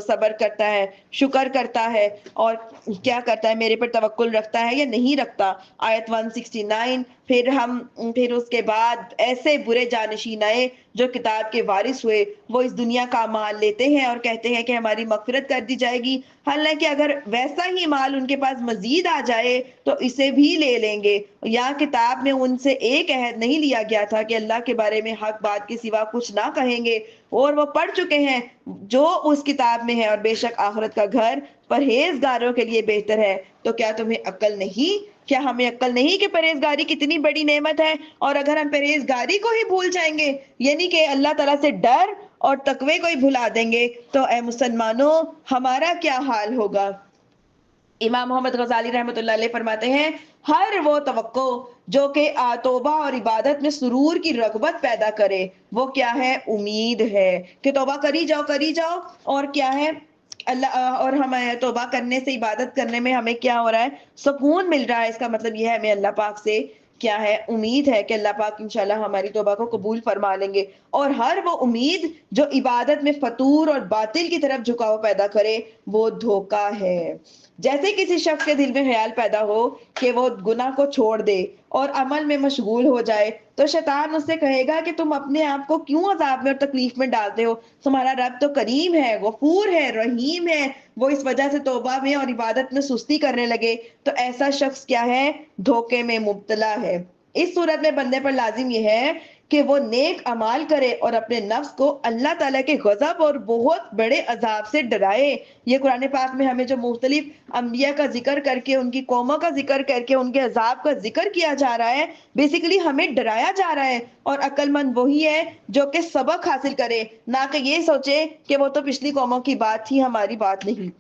A: صبر کرتا ہے، شکر کرتا ہے، اور کیا کرتا ہے، میرے پر توکل رکھتا ہے یا نہیں رکھتا۔ آیت 169، پھر اس کے بعد ایسے برے جانشین آئے جو کتاب کے وارث ہوئے، وہ اس دنیا کا مال لیتے ہیں اور کہتے ہیں کہ ہماری مغفرت کر دی جائے گی، حالانکہ اگر ویسا ہی مال ان کے پاس مزید آ جائے تو اسے بھی لے لیں گے۔ یہاں کتاب میں ان سے ایک عہد نہیں لیا گیا تھا کہ اللہ کے بارے میں حق بات کے سوا کچھ نہ کہیں گے، اور وہ پڑھ چکے ہیں جو اس کتاب میں ہے، اور بے شک آخرت کا گھر پرہیزگاروں کے لیے بہتر ہے۔ تو کیا تمہیں عقل نہیں؟ کیا ہمیں عقل نہیں کہ پرہیزگاری کتنی بڑی نعمت ہے؟ اور اگر ہم پرہیزگاری کو ہی بھول جائیں گے، یعنی کہ اللہ تعالیٰ سے ڈر اور تقوی کو ہی بھلا دیں گے، تو اے مسلمانوں ہمارا کیا حال ہوگا؟ امام محمد غزالی رحمۃ اللہ علیہ فرماتے ہیں ہر وہ توقع جو کہ توبہ اور عبادت میں سرور کی رغبت پیدا کرے، وہ کیا ہے؟ امید ہے کہ توبہ کری جاؤ، اور کیا ہے؟ اللہ اور ہمیں توبہ کرنے سے، عبادت کرنے میں ہمیں کیا ہو رہا ہے؟ سکون مل رہا ہے۔ اس کا مطلب یہ ہے ہمیں اللہ پاک سے کیا ہے؟ امید ہے کہ اللہ پاک انشاءاللہ ہماری توبہ کو قبول فرما لیں گے۔ اور ہر وہ امید جو عبادت میں فطور اور باطل کی طرف جھکاؤ پیدا کرے، وہ دھوکہ ہے۔ جیسے کسی شخص کے دل میں خیال پیدا ہو کہ وہ گناہ کو چھوڑ دے اور عمل میں مشغول ہو جائے، تو شیطان اس سے کہے گا کہ تم اپنے آپ کو کیوں عذاب میں اور تکلیف میں ڈالتے ہو؟ تمہارا رب تو کریم ہے، غفور ہے، رحیم ہے، وہ اس وجہ سے توبہ میں اور عبادت میں سستی کرنے لگے تو ایسا شخص کیا ہے؟ دھوکے میں مبتلا ہے۔ اس صورت میں بندے پر لازم یہ ہے کہ وہ نیک اعمال کرے اور اپنے نفس کو اللہ تعالیٰ کے غضب اور بہت بڑے عذاب سے ڈرائے۔ یہ قرآن پاک میں ہمیں جو مختلف انبیاء کا ذکر کر کے، ان کی قوموں کا ذکر کر کے، ان کے عذاب کا ذکر کیا جا رہا ہے، بیسیکلی ہمیں ڈرایا جا رہا ہے۔ اور عقل مند وہی ہے جو کہ سبق حاصل کرے، نہ کہ یہ سوچے کہ وہ تو پچھلی قوموں کی بات تھی، ہماری بات نہیں،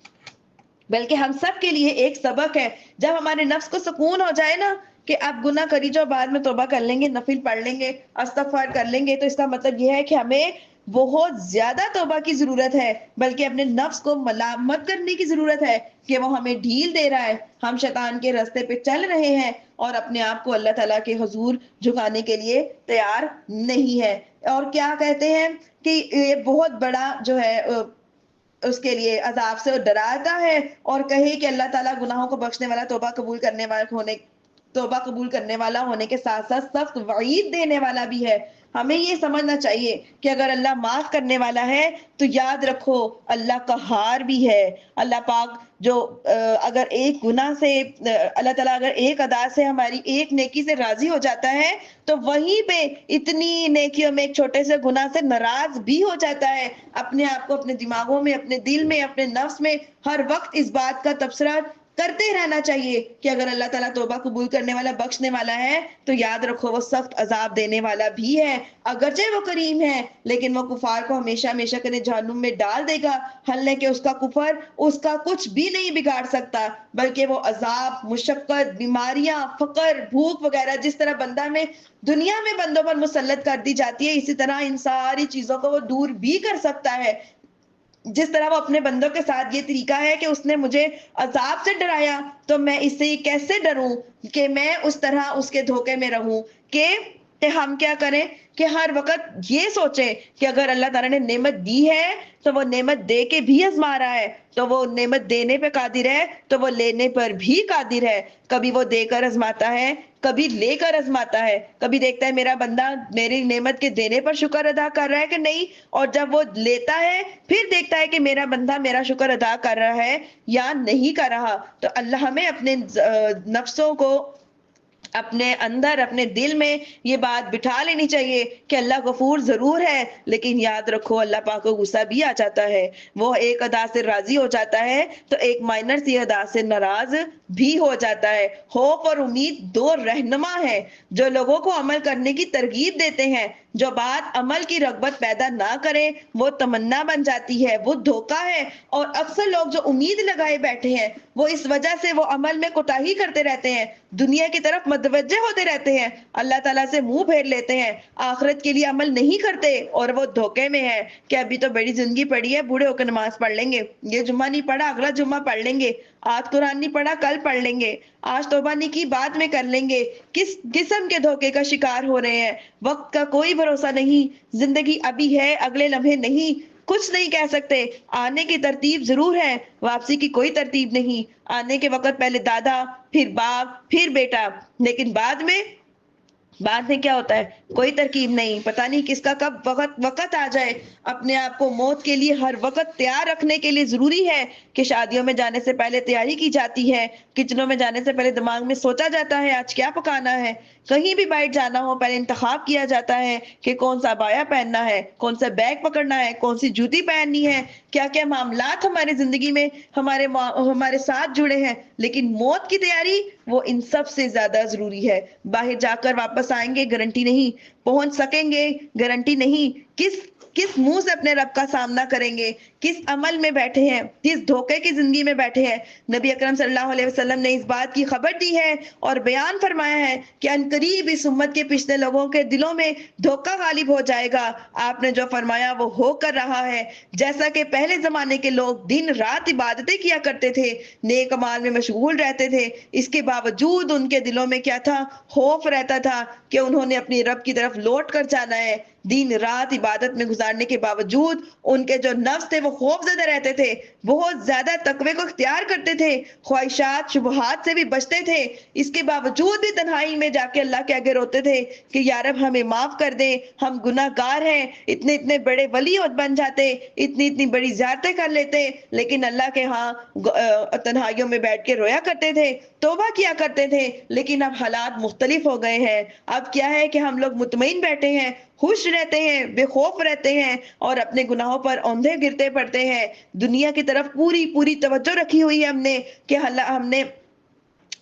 A: بلکہ ہم سب کے لیے ایک سبق ہے۔ جب ہمارے نفس کو سکون ہو جائے نا کہ اب گناہ کری جو بعد میں توبہ کر لیں گے، نفل پڑھ لیں گے، استغفار کر لیں گے، تو اس کا مطلب یہ ہے کہ ہمیں بہت زیادہ توبہ کی ضرورت ہے، بلکہ اپنے نفس کو ملامت کرنے کی ضرورت ہے کہ وہ ہمیں ڈھیل دے رہا ہے، ہم شیطان کے راستے پہ چل رہے ہیں اور اپنے آپ کو اللہ تعالیٰ کے حضور جھکانے کے لیے تیار نہیں ہے۔ اور کیا کہتے ہیں کہ یہ بہت بڑا جو ہے اس کے لیے عذاب سے ڈراتا ہے، اور کہے کہ اللہ تعالیٰ گناہوں کو بخشنے والا، توبہ قبول کرنے والا ہونے کے ساتھ ساتھ سخت وعید دینے والا بھی ہے۔ ہمیں یہ سمجھنا چاہیے کہ اگر اللہ معاف کرنے والا ہے تو یاد رکھو اللہ قہار بھی ہے۔ اللہ پاک جو اگر ایک گناہ سے اللہ تعالیٰ اگر ایک ادا سے، ہماری ایک نیکی سے راضی ہو جاتا ہے تو وہیں پہ اتنی نیکیوں میں ایک چھوٹے سے گناہ سے ناراض بھی ہو جاتا ہے۔ اپنے آپ کو اپنے دماغوں میں، اپنے دل میں، اپنے نفس میں ہر وقت اس بات کا تبصرہ کرتے رہنا چاہیے کہ اگر اللہ تعالیٰ توبہ قبول کرنے والا، بخشنے والا ہے تو یاد رکھو وہ سخت عذاب دینے والا بھی ہے۔ اگرچہ وہ کریم ہے لیکن وہ کفار کو ہمیشہ ہمیشہ کے لیے جہنم میں ڈال دے گا، حالانکہ اس کا کفر اس کا کچھ بھی نہیں بگاڑ سکتا، بلکہ وہ عذاب، مشقت، بیماریاں، فقر، بھوک وغیرہ جس طرح بندہ میں دنیا میں بندوں پر مسلط کر دی جاتی ہے، اسی طرح ان ساری چیزوں کو وہ دور بھی کر سکتا ہے۔ جس طرح وہ اپنے بندوں کے ساتھ یہ طریقہ ہے کہ اس نے مجھے عذاب سے ڈرایا تو میں اس سے کیسے ڈروں کہ میں اس طرح اس کے دھوکے میں رہوں کہ کہ ہم کیا کریں کہ ہر وقت یہ سوچیں کہ اگر اللہ تعالیٰ نے نعمت دی ہے تو وہ نعمت دے کے بھی آزما رہا ہے، تو وہ نعمت دینے پہ قادر ہے تو وہ لینے پر بھی قادر ہے۔ کبھی وہ دے کر آزماتا ہے، کبھی لے کر آزماتا ہے، کبھی دیکھتا ہے میرا بندہ میری نعمت کے دینے پر شکر ادا کر رہا ہے کہ نہیں، اور جب وہ لیتا ہے پھر دیکھتا ہے کہ میرا بندہ میرا شکر ادا کر رہا ہے یا نہیں کر رہا۔ تو اللہ ہمیں اپنے نفسوں کو اپنے اندر اپنے دل میں یہ بات بٹھا لینی چاہیے کہ اللہ غفور ضرور ہے، لیکن یاد رکھو اللہ پاک کو غصہ بھی آ جاتا ہے، وہ ایک ادا سے راضی ہو جاتا ہے تو ایک مائنر سی ادا سے ناراض بھی ہو جاتا ہے۔ خوف اور امید دو رہنما ہیں جو لوگوں کو عمل کرنے کی ترغیب دیتے ہیں۔ جو بات عمل کی رغبت پیدا نہ کرے وہ تمنا بن جاتی ہے، وہ دھوکہ ہے، اور اکثر لوگ جو امید لگائے بیٹھے ہیں وہ اس وجہ سے وہ عمل میں کوتاہی کرتے رہتے ہیں، دنیا کی طرف متوجہ ہوتے رہتے ہیں، اللہ تعالیٰ سے منہ پھیر لیتے ہیں، آخرت کے لیے عمل نہیں کرتے، اور وہ دھوکے میں ہے کہ ابھی تو بڑی زندگی پڑی ہے، بوڑھے ہو کے نماز پڑھ لیں گے، یہ جمعہ نہیں پڑھا اگلا جمعہ پڑھ لیں گے، آج قرآن نہیں پڑھا کل پڑھ لیں گے، آج توبہ نہیں کی بعد میں کر لیں گے۔ کس قسم کے دھوکے کا شکار ہو رہے ہیں؟ وقت کا کوئی بھروسہ نہیں، زندگی ابھی ہے اگلے لمحے نہیں، کچھ نہیں کہہ سکتے، آنے کی ترتیب ضرور ہے، واپسی کی کوئی ترتیب نہیں، آنے کے وقت پہلے دادا پھر باپ پھر بیٹا، لیکن بعد میں کیا ہوتا ہے؟ کوئی ترکیب نہیں، پتہ نہیں کس کا کب وقت آ جائے۔ اپنے آپ کو موت کے لیے ہر وقت تیار رکھنے کے لیے ضروری ہے کہ شادیوں میں جانے سے پہلے تیاری کی جاتی ہے، کچنوں میں جانے سے پہلے دماغ میں سوچا جاتا ہے آج کیا پکانا ہے، کہیں بھی بیٹھ جانا ہو پہلے انتخاب کیا جاتا ہے کہ کون سا عبایا پہننا ہے، کون سا بیگ پکڑنا ہے، کون سی جوتی پہننی ہے، کیا کیا معاملات ہمارے زندگی میں ہمارے ساتھ جڑے ہیں۔ لیکن موت کی تیاری وہ ان سب سے زیادہ ضروری ہے۔ باہر جا کر واپس آئیں گے گارنٹی نہیں، پہنچ سکیں گے گارنٹی نہیں، کس منہ سے اپنے رب کا سامنا کریں گے، کس عمل میں بیٹھے ہیں، کس دھوکے کی زندگی میں بیٹھے ہیں۔ نبی اکرم صلی اللہ علیہ وسلم نے اس بات کی خبر دی ہے اور بیان فرمایا ہے کہ عنقریب اس امت کے پچھلے لوگوں کے دلوں میں دھوکہ غالب ہو جائے گا۔ آپ نے جو فرمایا وہ ہو کر رہا ہے، جیسا کہ پہلے زمانے کے لوگ دن رات عبادتیں کیا کرتے تھے، نیک اعمال میں مشغول رہتے تھے، اس کے باوجود ان کے دلوں میں کیا تھا؟ خوف رہتا تھا کہ انہوں نے اپنی رب کی طرف لوٹ کر جانا ہے۔ دن رات عبادت میں گزارنے کے باوجود ان کے جو نفس تھے وہ خوف زدہ رہتے تھے، بہت زیادہ تقوی کو اختیار کرتے تھے، خواہشات شبہات سے بھی بچتے تھے، اس کے باوجود بھی تنہائی میں جا کے اللہ کے آگے روتے تھے کہ یا رب ہمیں معاف کر دے، ہم گناہ گار ہیں۔ اتنے بڑے ولی بن جاتے، اتنی بڑی زیارتیں کر لیتے، لیکن اللہ کے ہاں تنہائیوں میں بیٹھ کے رویا کرتے تھے، توبہ کیا کرتے تھے۔ لیکن اب حالات مختلف ہو گئے ہیں، اب کیا ہے کہ ہم لوگ مطمئن بیٹھے ہیں، خوش رہتے ہیں، بے خوف رہتے ہیں، اور اپنے گناہوں پر اوندھے گرتے پڑتے ہیں۔ دنیا کی طرف پوری توجہ رکھی ہوئی ہے ہم نے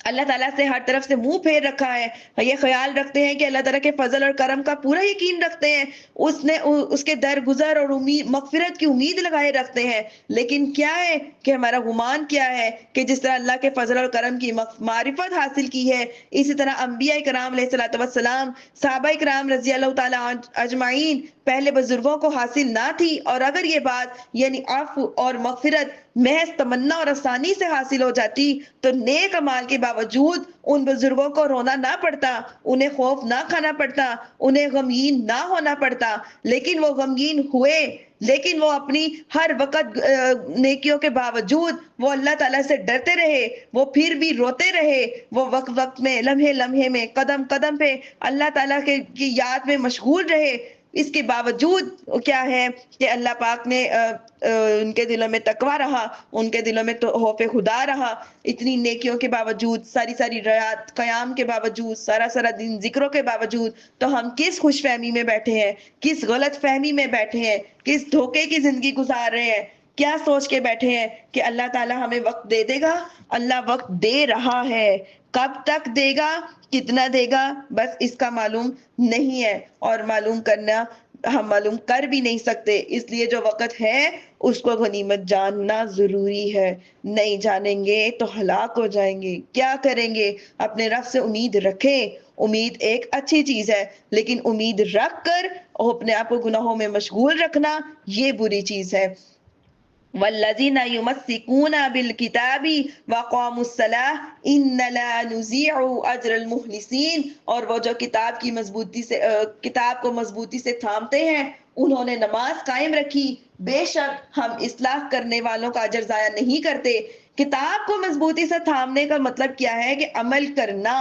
A: اللہ تعالیٰ سے ہر طرف سے منہ پھیر رکھا ہے، یہ خیال رکھتے ہیں کہ اللہ تعالیٰ کے فضل اور کرم کا پورا یقین رکھتے ہیں، اس کے درگزر اور مغفرت کی امید لگائے رکھتے ہیں۔ لیکن کیا ہے کہ ہمارا گمان کیا ہے کہ جس طرح اللہ کے فضل اور کرم کی معرفت حاصل کی ہے، اسی طرح انبیاء کرام علیہ الصلوۃ والسلام، صحابہ کرام رضی اللہ تعالیٰ اجمعین پہلے بزرگوں کو حاصل نہ تھی، اور اگر یہ بات یعنی عفو اور مغفرت محض تمنا اور آسانی سے حاصل ہو جاتی تو نیک اعمال کے باوجود ان بزرگوں کو رونا نہ پڑتا، انہیں خوف نہ کھانا پڑتا، انہیں غمگین نہ ہونا پڑتا، لیکن وہ غمگین ہوئے، لیکن وہ اپنی ہر وقت نیکیوں کے باوجود وہ اللہ تعالیٰ سے ڈرتے رہے، وہ پھر بھی روتے رہے، وہ وقت میں لمحے میں قدم قدم پہ اللہ تعالیٰ کی یاد میں مشغول رہے۔ اس کے باوجود کیا ہے کہ اللہ پاک نے ان کے دلوں میں تقویٰ رہا، ان کے دلوں میں تو خوف خدا رہا، اتنی نیکیوں کے باوجود، ساری رات قیام کے باوجود، سارا دن ذکروں کے باوجود، تو ہم کس خوش فہمی میں بیٹھے ہیں، کس غلط فہمی میں بیٹھے ہیں، کس دھوکے کی زندگی گزار رہے ہیں، کیا سوچ کے بیٹھے ہیں کہ اللہ تعالیٰ ہمیں وقت دے دے گا؟ اللہ وقت دے رہا ہے، کب تک دے گا، کتنا دے گا، بس اس کا معلوم نہیں ہے، اور ہم معلوم کر بھی نہیں سکتے، اس لیے جو وقت ہے اس کو غنیمت جاننا ضروری ہے، نہیں جانیں گے تو ہلاک ہو جائیں گے، کیا کریں گے؟ اپنے رب سے امید رکھیں، امید ایک اچھی چیز ہے، لیکن امید رکھ کر اپنے آپ کو گناہوں میں مشغول رکھنا یہ بری چیز ہے۔ والذین یمسکون بالکتاب وقاموا الصلاۃ ان لا نضیع اجر المخلصین، اور وہ جو کتاب کی مضبوطی سے کتاب کو مضبوطی سے تھامتے ہیں، انہوں نے نماز قائم رکھی، بے شک ہم اصلاح کرنے والوں کا اجر ضائع نہیں کرتے۔ کتاب کو مضبوطی سے تھامنے کا مطلب کیا ہے؟ کہ عمل کرنا،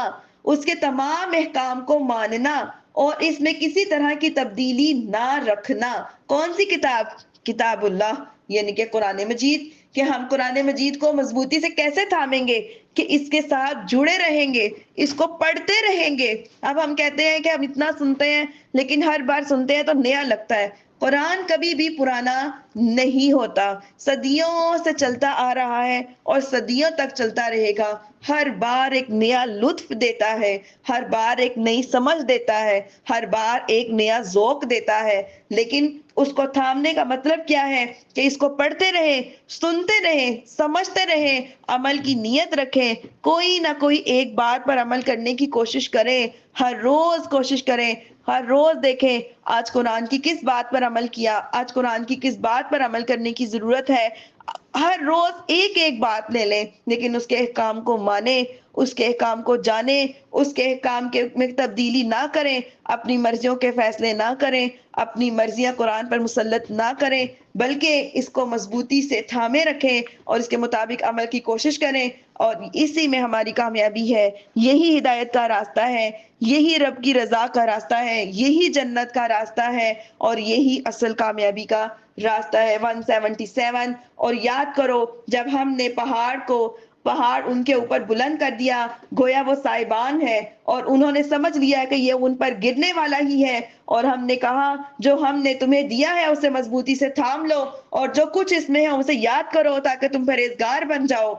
A: اس کے تمام احکام کو ماننا اور اس میں کسی طرح کی تبدیلی نہ رکھنا۔ کون سی کتاب؟ کتاب اللہ، یعنی کہ قرآن مجید۔ کہ ہم قرآن مجید کو مضبوطی سے کیسے تھامیں گے؟ کہ اس کے ساتھ جڑے رہیں گے، اس کو پڑھتے رہیں گے۔ اب ہم کہتے ہیں کہ ہم اتنا سنتے ہیں، لیکن ہر بار سنتے ہیں تو نیا لگتا ہے۔ قرآن کبھی بھی پرانا نہیں ہوتا، صدیوں سے چلتا آ رہا ہے اور صدیوں تک چلتا رہے گا۔ ہر بار ایک نیا لطف دیتا ہے، ہر بار ایک نئی سمجھ دیتا ہے، ہر بار ایک نیا ذوق دیتا ہے۔ لیکن اس کو تھامنے کا مطلب کیا ہے؟ کہ اس کو پڑھتے رہیں، سنتے رہیں، سمجھتے رہیں، عمل کی نیت رکھیں، کوئی نہ کوئی ایک بات پر عمل کرنے کی کوشش کریں، ہر روز کوشش کریں، ہر روز دیکھیں آج قرآن کی کس بات پر عمل کیا، آج قرآن کی کس بات پر عمل کرنے کی ضرورت ہے۔ ہر روز ایک ایک بات لے لیں، لیکن اس کے احکام کو مانیں، اس کے احکام کو جانیں، اس کے احکام کے میں تبدیلی نہ کریں، اپنی مرضیوں کے فیصلے نہ کریں، اپنی مرضیاں قرآن پر مسلط نہ کریں، بلکہ اس کو مضبوطی سے تھامے رکھیں اور اس کے مطابق عمل کی کوشش کریں، اور اسی میں ہماری کامیابی ہے۔ یہی ہدایت کا راستہ ہے، یہی رب کی رضا کا راستہ ہے، یہی جنت کا راستہ ہے، اور یہی اصل کامیابی کا راستہ ہے۔ 177۔ اور یاد کرو جب ہم نے پہاڑ ان کے اوپر بلند کر دیا، گویا وہ سائبان ہے، اور انہوں نے سمجھ لیا کہ یہ ان پر گرنے والا ہی ہے، اور ہم نے کہا جو ہم نے تمہیں دیا ہے اسے مضبوطی سے تھام لو، اور جو کچھ اس میں ہے اسے یاد کرو تاکہ تم پرہیزگار بن جاؤ۔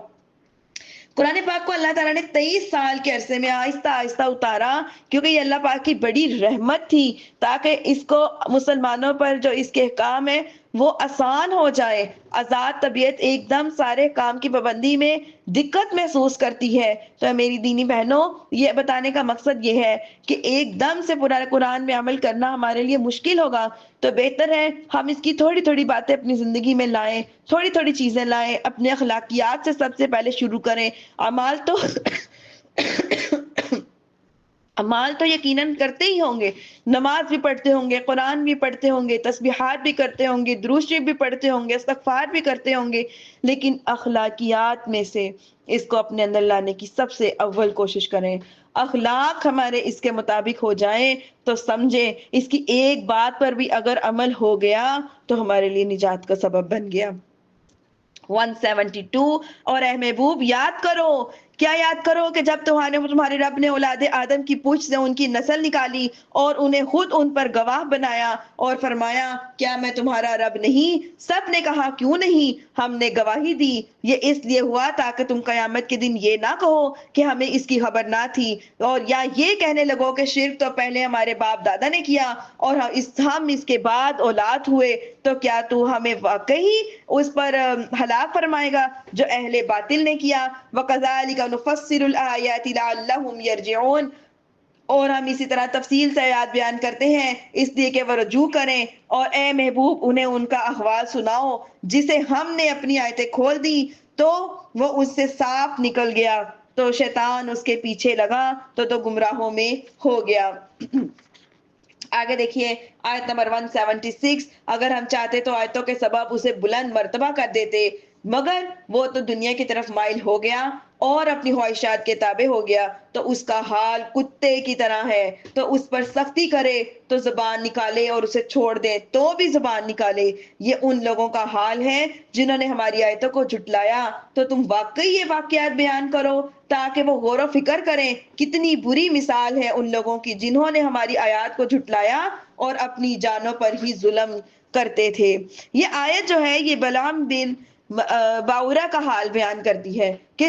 A: قرآن پاک کو اللہ تعالیٰ نے 23 سال کے عرصے میں آہستہ آہستہ اتارا، کیونکہ یہ اللہ پاک کی بڑی رحمت تھی، تاکہ اس کو مسلمانوں پر جو اس کے احکام ہیں وہ آسان ہو جائے۔ آزاد طبیعت ایک دم سارے کام کی پابندی میں دقت محسوس کرتی ہے، تو میری دینی بہنوں یہ بتانے کا مقصد یہ ہے کہ ایک دم سے پورا قرآن میں عمل کرنا ہمارے لیے مشکل ہوگا، تو بہتر ہے ہم اس کی تھوڑی تھوڑی باتیں اپنی زندگی میں لائیں، تھوڑی تھوڑی چیزیں لائیں، اپنے اخلاقیات سے سب سے پہلے شروع کریں۔ اعمال تو اعمال تو یقیناً کرتے ہی ہوں گے، نماز بھی پڑھتے ہوں گے، قرآن بھی پڑھتے ہوں گے، تسبیحات بھی کرتے ہوں گے، درود شریف بھی پڑھتے ہوں گے، استغفار بھی کرتے ہوں گے، لیکن اخلاقیات میں سے اس کو اپنے اندر لانے کی سب سے اول کوشش کریں۔ اخلاق ہمارے اس کے مطابق ہو جائیں تو سمجھیں اس کی ایک بات پر بھی اگر عمل ہو گیا تو ہمارے لیے نجات کا سبب بن گیا۔ 172۔ اور اے محبوب یاد کرو، کیا یاد کرو؟ کہ جب تمہارے رب نے اولاد آدم کی پوچھ سے ان کی نسل نکالی اور انہیں خود ان پر گواہ بنایا اور فرمایا کیا میں تمہارا رب نہیں؟ سب نے کہا کیوں نہیں، ہم نے گواہی دی، یہ اس لیے ہوا تاکہ تم قیامت کے دن یہ نہ کہو کہ ہمیں اس کی خبر نہ تھی، اور یا یہ کہنے لگو کہ شرک تو پہلے ہمارے باپ دادا نے کیا اور ہم اس کے بعد اولاد ہوئے، تو کیا تو ہمیں واقعی اس پر ہلاک فرمائے گا جو اہل باطل نے کیا۔ وَكَذَلِكَ نُفَصِّلُ الْآيَاتِ لَعَلَّهُمْ يَرْجِعُونَ۔ اور ہم اسی طرح تفصیل سے آیات بیان کرتے ہیں اس لیے کہ وہ رجوع کریں، اور اے محبوب انہیں ان کا احوال سناؤ، جسے ہم نے اپنی آیتیں کھول دی تو وہ اس سے صاف نکل گیا، تو شیطان اس کے پیچھے لگا تو گمراہوں میں ہو گیا۔ آگے دیکھیے آیت نمبر 176۔ اگر ہم چاہتے تو آیتوں کے سبب اسے بلند مرتبہ کر دیتے، مگر وہ تو دنیا کی طرف مائل ہو گیا اور اپنی خواہشات کے تابع ہو گیا، تو اس کا حال کتے کی طرح ہے، تو اس پر سختی کرے تو زبان نکالے اور اسے چھوڑ دے تو بھی زبان نکالے۔ یہ ان لوگوں کا حال ہے جنہوں نے ہماری آیتوں کو جھٹلایا، تو تم واقعی یہ واقعات بیان کرو تاکہ وہ غور و فکر کریں۔ کتنی بری مثال ہے ان لوگوں کی جنہوں نے ہماری آیات کو جھٹلایا اور اپنی جانوں پر ہی ظلم کرتے تھے۔ یہ آیت جو ہے یہ بلعام بن باورا کا حال بیان کرتی ہے کہ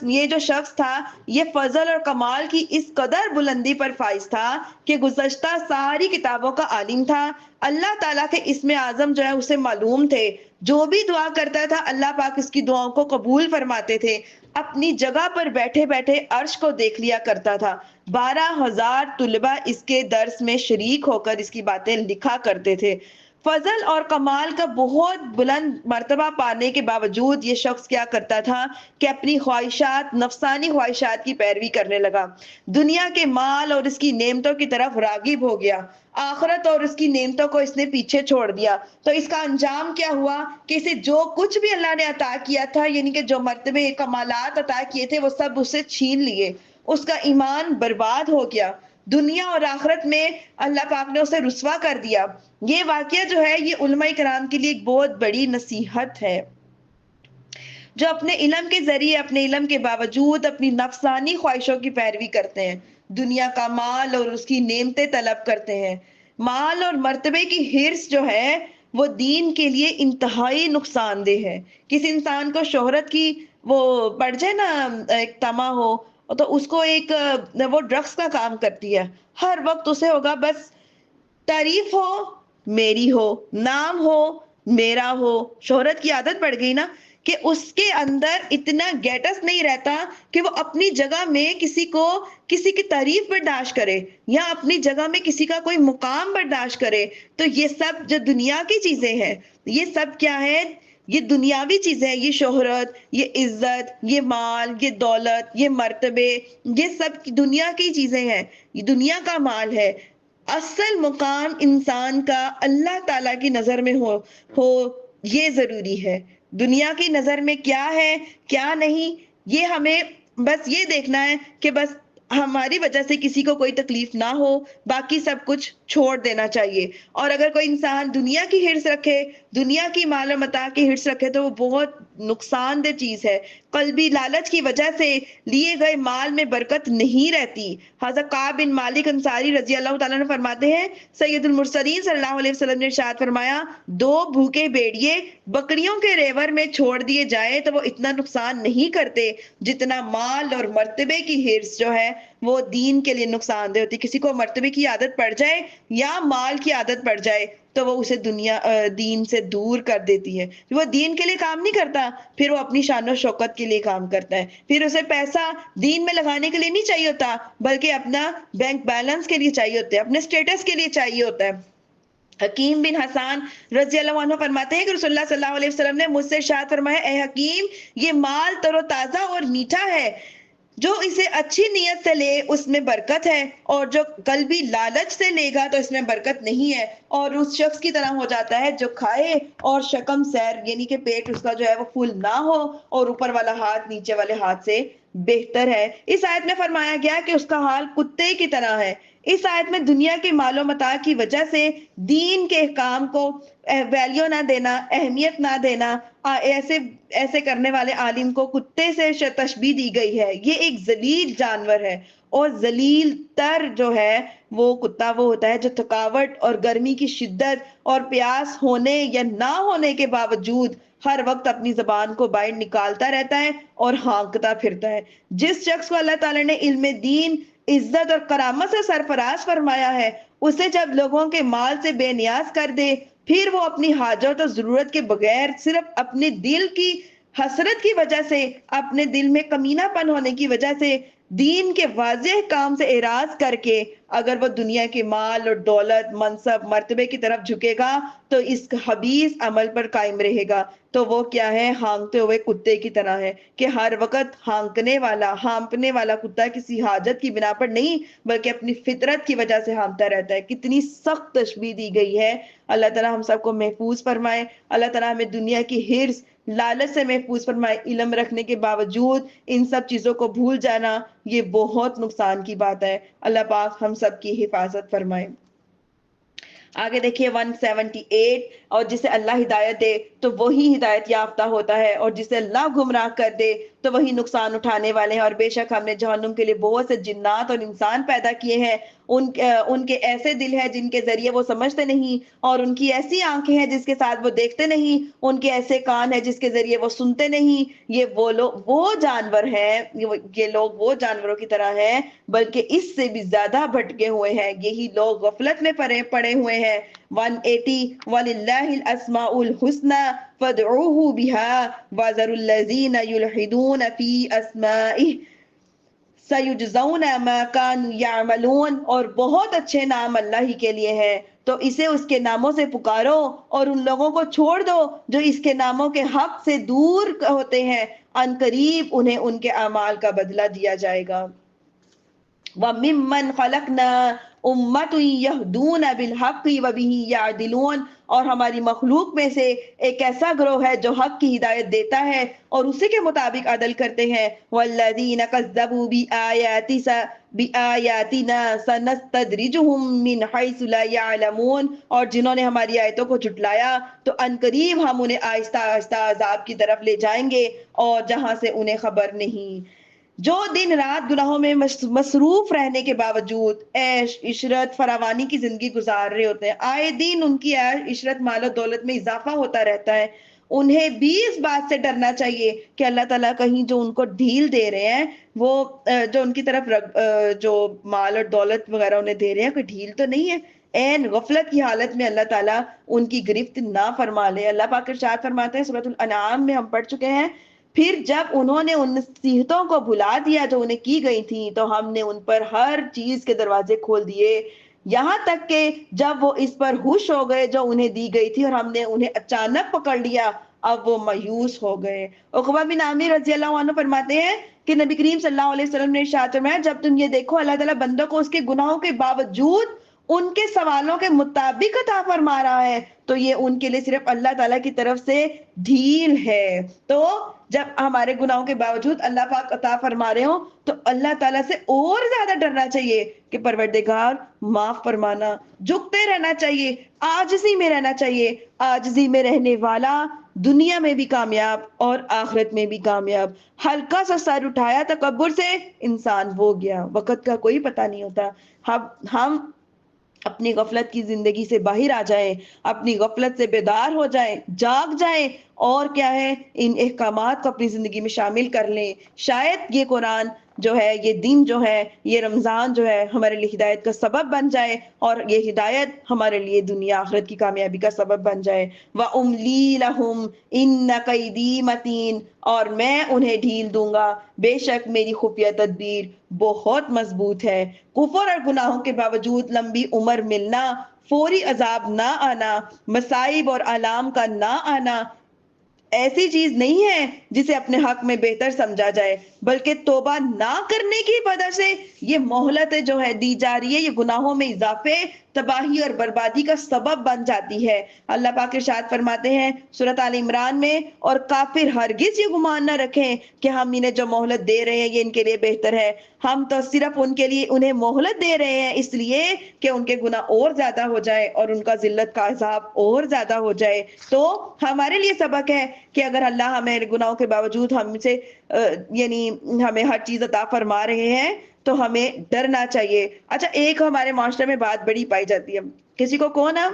A: یہ جو شخص تھا یہ فضل اور کمال کی اس قدر بلندی پر فائز تھا کہ گزشتہ ساری کتابوں کا عالم تھا، اللہ تعالیٰ کے اسم اعظم جو ہے اسے معلوم تھے، جو بھی دعا کرتا تھا اللہ پاک اس کی دعاؤں کو قبول فرماتے تھے، اپنی جگہ پر بیٹھے بیٹھے عرش کو دیکھ لیا کرتا تھا، 12,000 طلبہ اس کے درس میں شریک ہو کر اس کی باتیں لکھا کرتے تھے، فضل اور کمال کا بہت بلند مرتبہ پانے کے باوجود یہ شخص کیا کرتا تھا کہ اپنی خواہشات، نفسانی خواہشات کی پیروی کرنے لگا، دنیا کے مال اور اس کی نعمتوں کی طرف راغب ہو گیا، آخرت اور اس کی نعمتوں کو اس نے پیچھے چھوڑ دیا۔ تو اس کا انجام کیا ہوا کہ اسے جو کچھ بھی اللہ نے عطا کیا تھا، یعنی کہ جو مرتبے کمالات عطا کیے تھے، وہ سب اسے چھین لیے، اس کا ایمان برباد ہو گیا، دنیا اور آخرت میں اللہ پاک نے اسے رسوا کر دیا۔ یہ واقعہ جو ہے یہ علماء کرام کے لیے ایک بہت بڑی نصیحت ہے، جو اپنے علم کے ذریعے، اپنے علم کے باوجود اپنی نفسانی خواہشوں کی پیروی کرتے ہیں، دنیا کا مال اور اس کی نعمتیں طلب کرتے ہیں۔ مال اور مرتبے کی ہرس جو ہے وہ دین کے لیے انتہائی نقصان دہ ہے۔ کسی انسان کو شہرت کی وہ پڑ جائے نا، ایک طمع ہو، تو اس کو ایک وہ ڈرگس کا کام کرتی ہے، ہر وقت اسے ہوگا بس تعریف ہو میری ہو، نام ہو میرا ہو، شہرت کی عادت پڑ گئی نا، کہ اس کے اندر اتنا گیٹس نہیں رہتا کہ وہ اپنی جگہ میں کسی کی تعریف برداشت کرے یا اپنی جگہ میں کسی کا کوئی مقام برداشت کرے۔ تو یہ سب جو دنیا کی چیزیں ہیں، یہ سب کیا ہے؟ یہ دنیاوی چیزیں ہیں، یہ شہرت، یہ عزت، یہ مال، یہ دولت، یہ مرتبے، یہ سب دنیا کی چیزیں ہیں، یہ دنیا کا مال ہے۔ اصل مقام انسان کا اللہ تعالیٰ کی نظر میں ہو یہ ضروری ہے۔ دنیا کی نظر میں کیا ہے کیا نہیں، یہ ہمیں بس یہ دیکھنا ہے کہ بس ہماری وجہ سے کسی کو کوئی تکلیف نہ ہو، باقی سب کچھ چھوڑ دینا چاہیے۔ اور اگر کوئی انسان دنیا کی حرص رکھے، دنیا کی مال و متاع کی حرص رکھے، تو وہ بہت نقصان دہ چیز ہے۔ قلبی لالچ کی وجہ سے لیے گئے مال میں برکت نہیں رہتی۔ حضرت کعب بن مالک انصاری رضی اللہ تعالیٰ عنہ فرماتے ہیں، سید المرسلین صلی اللہ علیہ وسلم نے ارشاد فرمایا، دو بھوکے بھیڑیے بکریوں کے ریور میں چھوڑ دیے جائیں تو وہ اتنا نقصان نہیں کرتے جتنا مال اور مرتبے کی حرص جو ہے وہ دین کے لیے نقصان دہ ہوتی۔ کسی کو مرتبے کی عادت پڑ جائے یا مال کی عادت پڑ جائے تو وہ اسے دین سے دور کر دیتی ہے۔ وہ دین کے لیے کام نہیں کرتا، پھر وہ اپنی شان و شوکت کے لیے کام کرتا ہے، پھر اسے پیسہ دین میں لگانے کے لیے نہیں چاہیے ہوتا، بلکہ اپنا بینک بیلنس کے لیے چاہیے ہوتا ہے، اپنے سٹیٹس کے لیے چاہیے ہوتا ہے۔ حکیم بن حسان رضی اللہ عنہ فرماتے ہیں کہ رسول اللہ صلی اللہ علیہ وسلم نے مجھ سے ارشاد فرمایا، اے حکیم، یہ مال تر و تازہ اور میٹھا ہے، جو اسے اچھی نیت سے لے اس میں برکت ہے، اور جو قلبی لالچ سے لے گا تو اس میں برکت نہیں ہے، اور اس شخص کی طرح ہو جاتا ہے جو کھائے اور شکم سیر، یعنی کہ پیٹ اس کا جو ہے وہ فل نہ ہو اور اوپر والا ہاتھ نیچے والے ہاتھ سے بہتر ہے۔ اس آیت میں فرمایا گیا کہ اس کا حال کتے کی طرح ہے۔ اس آیت میں دنیا کے مال و متاع کی وجہ سے دین کے احکام کو ویلیو نہ دینا، اہمیت نہ دینا، ایسے کرنے والے عالم کو کتے سے تشبیہ دی گئی ہے۔ یہ ایک ذلیل جانور ہے، اور ذلیل تر جو ہے وہ کتا وہ ہوتا ہے جو تھکاوٹ اور گرمی کی شدت اور پیاس ہونے یا نہ ہونے کے باوجود ہر وقت اپنی زبان کو باہر نکالتا رہتا ہے اور ہانکتا پھرتا ہے۔ جس شخص کو اللہ تعالیٰ نے علم دین، عزت اور کرامت سے سرفراز فرمایا ہے، اسے جب لوگوں کے مال سے بے نیاز کر دے، پھر وہ اپنی حاجت اور ضرورت کے بغیر صرف اپنے دل کی حسرت کی وجہ سے، اپنے دل میں کمینہ پن ہونے کی وجہ سے دین کے واضح کام سے اعراض کر کے اگر وہ دنیا کے مال اور دولت، منصب، مرتبے کی طرف جھکے گا تو اس خبیث عمل پر قائم رہے گا۔ تو وہ کیا ہے؟ ہانکتے ہوئے کتے کی طرح ہے، کہ ہر وقت ہانپنے والا کتا کسی حاجت کی بنا پر نہیں بلکہ اپنی فطرت کی وجہ سے ہانپتا رہتا ہے۔ کتنی سخت تشبیہ دی گئی ہے۔ اللہ تعالیٰ ہم سب کو محفوظ فرمائے، اللہ تعالیٰ ہمیں دنیا کی حرص، لالچ سے محفوظ فرمائے۔ علم رکھنے کے باوجود ان سب چیزوں کو بھول جانا یہ بہت نقصان کی بات ہے۔ اللہ پاک ہم سب کی حفاظت فرمائے۔ آگے دیکھیے 178، اور جسے اللہ ہدایت دے تو وہی ہدایت یافتہ ہوتا ہے، اور جسے اللہ گمراہ کر دے تو وہی نقصان اٹھانے والے ہیں۔ اور بے شک ہم نے جہنم کے لیے بہت سے جنات اور انسان پیدا کیے ہیں، ان کے ایسے دل ہیں جن کے ذریعے وہ سمجھتے نہیں، اور ان کی ایسی آنکھیں ہیں جس کے ساتھ وہ دیکھتے نہیں، ان کے ایسے کان ہیں جس کے ذریعے وہ سنتے نہیں۔ یہ وہ جانور ہیں، یہ لوگ وہ جانوروں کی طرح ہیں، بلکہ اس سے بھی زیادہ بھٹکے ہوئے ہیں۔ یہی لوگ غفلت میں پڑے ہوئے ہیں۔ 180، وَلِلَّهِ الْأَسْمَاءُ الْحُسْنَى فَادْعُوهُ بِهَا وَذَرُوا الَّذِينَ يُلْحِدُونَ فِي أَسْمَائِهِ سَيُجْزَوْنَ مَا كَانُوا يَعْمَلُونَ، اور بہت اچھے نام اللہ ہی کے لیے ہیں، تو اسے اس کے ناموں سے پکارو اور ان لوگوں کو چھوڑ دو جو اس کے ناموں کے حق سے دور ہوتے ہیں، ان قریب انہیں ان کے اعمال کا بدلہ دیا جائے گا۔ وَمِمَّنْ خَلَقْنَا أُمَّةٌ يَهْدُونَ بِالْحَقِّ وَبِهِ يَعْدِلُونَ، اور ہماری مخلوق میں سے ایک ایسا گروہ ہے جو حق کی ہدایت دیتا ہے اور اسی کے مطابق عدل کرتے ہیں۔ وَالَّذِينَ كَذَّبُوا بِآيَاتِنَا سَنَسْتَدْرِجُهُم مِّنْ حَيْثُ لَا يَعْلَمُونَ، اور جنہوں نے ہماری آیتوں کو جھٹلایا تو عنقریب ہم انہیں آہستہ آہستہ عذاب کی طرف لے جائیں گے اور جہاں سے انہیں خبر نہیں۔ جو دن رات گناہوں میں مصروف رہنے کے باوجود عیش عشرت فراوانی کی زندگی گزار رہے ہوتے ہیں، آئے دن ان کی عیش عشرت مال و دولت میں اضافہ ہوتا رہتا ہے، انہیں بھی اس بات سے ڈرنا چاہیے کہ اللہ تعالیٰ کہیں جو ان کو ڈھیل دے رہے ہیں، وہ جو ان کی طرف جو مال اور دولت وغیرہ انہیں دے رہے ہیں، کوئی ڈھیل تو نہیں ہے، این غفلت کی حالت میں اللہ تعالیٰ ان کی گرفت نہ فرما لے۔ اللہ پاک ارشاد فرماتے ہیں سورۃ الانعام میں ہم پڑھ چکے ہیں، پھر جب انہوں نے ان نصیحتوں کو بھلا دیا جو انہیں کی گئی تھیں تو ہم نے ان پر ہر چیز کے دروازے کھول دیے، یہاں تک کہ جب وہ اس پر ہوش ہو گئے جو انہیں دی گئی تھی اور ہم نے انہیں اچانک پکڑ لیا، اب وہ مایوس ہو گئے۔ عقبہ بن عامر رضی اللہ عنہ فرماتے ہیں کہ نبی کریم صلی اللہ علیہ وسلم نے ارشاد فرمایا، جب تم یہ دیکھو اللہ تعالیٰ بندوں کو اس کے گناہوں کے باوجود ان کے سوالوں کے مطابق عطا فرما رہا ہے تو یہ ان کے لیے صرف اللہ تعالیٰ کی طرف سے ڈھیل ہے۔ تو جب ہمارے گناہوں کے باوجود اللہ پاک عطا فرما رہے ہوں تو اللہ تعالیٰ سے اور زیادہ ڈرنا چاہیے کہ پروردگار معاف فرمانا، جھکتے رہنا چاہیے، عاجزی میں رہنا چاہیے۔ عاجزی میں رہنے والا دنیا میں بھی کامیاب اور آخرت میں بھی کامیاب۔ ہلکا سا سر اٹھایا تکبر سے، انسان وہ گیا، وقت کا کوئی پتہ نہیں ہوتا۔ ہم اپنی غفلت کی زندگی سے باہر آ جائیں، اپنی غفلت سے بیدار ہو جائیں، جاگ جائیں، اور کیا ہے ان احکامات کو اپنی زندگی میں شامل کر لیں۔ شاید یہ قرآن جو ہے، یہ دن جو ہے، یہ رمضان جو ہے ہمارے لیے ہدایت کا سبب بن جائے اور یہ ہدایت ہمارے لیے دنیا آخرت کی کامیابی کا سبب بن جائے۔ وَأُمْلِي لَهُمْ إِنَّ كَيْدِي مَتِينٌ، اور میں انہیں ڈھیل دوں گا، بے شک میری خفیہ تدبیر بہت مضبوط ہے۔ کفر اور گناہوں کے باوجود لمبی عمر ملنا، فوری عذاب نہ آنا، مصائب اور آلام کا نہ آنا ایسی چیز نہیں ہے جسے اپنے حق میں بہتر سمجھا جائے، بلکہ توبہ نہ کرنے کی وجہ سے یہ مہلت جو ہے دی جا رہی ہے، یہ گناہوں میں اضافے، تباہی اور بربادی کا سبب بن جاتی ہے۔ اللہ پاک ارشاد فرماتے ہیں سورۃ آل عمران میں، اور کافر ہرگز یہ گمان نہ رکھیں کہ ہم انہیں جو مہلت دے رہے ہیں یہ ان کے لیے بہتر ہے، ہم تو صرف ان کے لیے انہیں مہلت دے رہے ہیں اس لیے کہ ان کے گناہ اور زیادہ ہو جائے اور ان کا ذلت کا عذاب اور زیادہ ہو جائے۔ تو ہمارے لیے سبق ہے کہ اگر اللہ ہمیں گناہوں کے باوجود ہم سے یعنی ہمیں ہر چیز عطا فرما رہے ہیں تو ہمیں ڈرنا چاہیے۔ اچھا، ایک ہمارے معاشرے میں بات بڑی پائی جاتی ہے، کسی کو کون ہے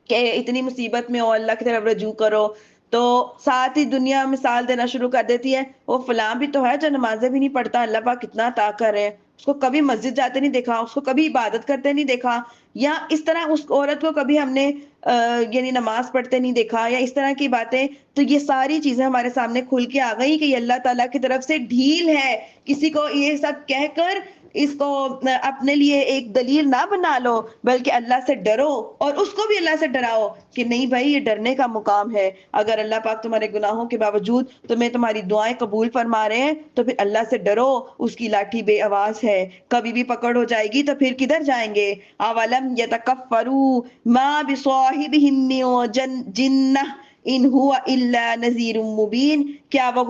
A: کہ اتنی مصیبت میں ہو اللہ کی طرف رجوع کرو تو ساتھ ہی دنیا مثال دینا شروع کر دیتی ہے، وہ فلاں بھی تو ہے جو نمازیں بھی نہیں پڑھتا، اللہ پاک کتنا عطا کر رہے ہیں، اس کو کبھی مسجد جاتے نہیں دیکھا، اس کو کبھی عبادت کرتے نہیں دیکھا، یا اس طرح اس عورت کو کبھی ہم نے یعنی نماز پڑھتے نہیں دیکھا، یا اس طرح کی باتیں۔ تو یہ ساری چیزیں ہمارے سامنے کھل کے آ گئی کہ یہ اللہ تعالیٰ کی طرف سے ڈھیل ہے۔ کسی کو یہ سب کہہ کر اس کو اپنے لیے ایک دلیل نہ بنا لو، بلکہ اللہ سے ڈرو اور اس کو بھی اللہ سے ڈراؤ کہ نہیں بھائی یہ ڈرنے کا مقام ہے۔ اگر اللہ پاک تمہارے گناہوں کے باوجود تمہیں تمہاری دعائیں قبول فرما رہے ہیں تو پھر اللہ سے ڈرو، اس کی لاٹھی بے آواز ہے، کبھی بھی پکڑ ہو جائے گی تو پھر کدھر جائیں گے؟ اولم یتکفروا ما بصاحبہم من جنہ ان ہوا الا نذیر مبین، کیا وہ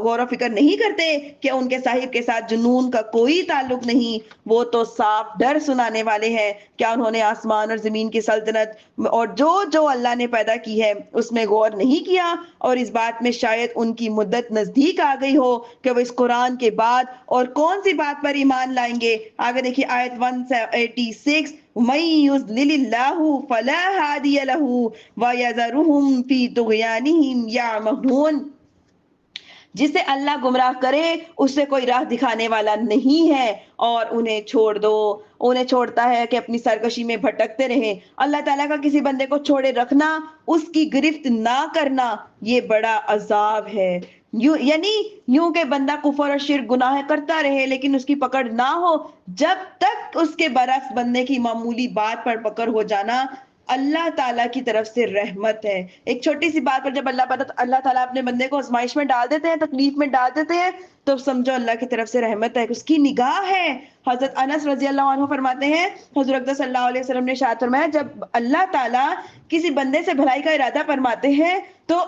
A: غور و فکر نہیں کرتے کہ ان کے صاحب کے ساتھ جنون کا کوئی تعلق نہیں، وہ تو صاف ڈر سنانے والے ہیں۔ کیا انہوں نے آسمان اور زمین کی سلطنت اور جو اللہ نے پیدا کی ہے اس میں غور نہیں کیا، اور اس بات میں شاید ان کی مدت نزدیک آ گئی ہو کہ وہ اس قرآن کے بعد اور کون سی بات پر ایمان لائیں گے؟ آگے دیکھیے آیت 186، مَن یضلل اللہ فلا ہادی لہ وَیذرہم فی طغیانہم یعمہون، جسے اللہ گمراہ کرے اس سے کوئی راہ دکھانے والا نہیں ہے، اور انہیں چھوڑ دو، انہیں چھوڑتا ہے کہ اپنی سرکشی میں بھٹکتے رہیں۔ اللہ تعالیٰ کا کسی بندے کو چھوڑے رکھنا، اس کی گرفت نہ کرنا، یہ بڑا عذاب ہے۔ یعنی یوں کہ بندہ کفر اور شرک گناہ کرتا رہے لیکن اس کی پکڑ نہ ہو، جب تک اس کے برعکس بندے کی معمولی بات پر پکڑ ہو جانا اللہ تعالیٰ کی طرف سے رحمت ہے۔ ایک چھوٹی سی بات پر جب اللہ تعالیٰ اپنے بندے کو آزمائش میں ڈال دیتے ہیں، تکلیف میں ڈال دیتے ہیں، تو سمجھو اللہ کی طرف سے رحمت ہے، اس کی نگاہ ہے۔ حضرت انس رضی اللہ عنہ فرماتے ہیں، حضور اقدس صلی اللہ علیہ وسلم نے ارشاد فرمایا، جب اللہ تعالیٰ کسی بندے سے بھلائی کا ارادہ فرماتے ہیں تو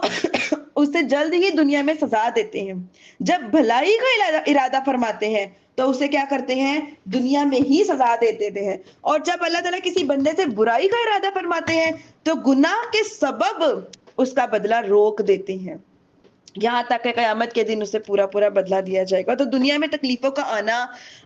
A: اسے جلد ہی دنیا میں سزا دیتے ہیں، جب بھلائی کا ارادہ فرماتے ہیں تو اسے کیا کرتے ہیں؟ دنیا میں ہی سزا دے دیتے ہیں۔ اور جب اللہ تعالیٰ کسی بندے سے برائی کا ارادہ فرماتے ہیں تو گناہ کے سبب اس کا بدلہ روک دیتے ہیں، یہاں تک کہ قیامت کے دن اسے پورا پورا بدلہ دیا جائے گا۔ تو دنیا میں تکلیفوں کا آنا،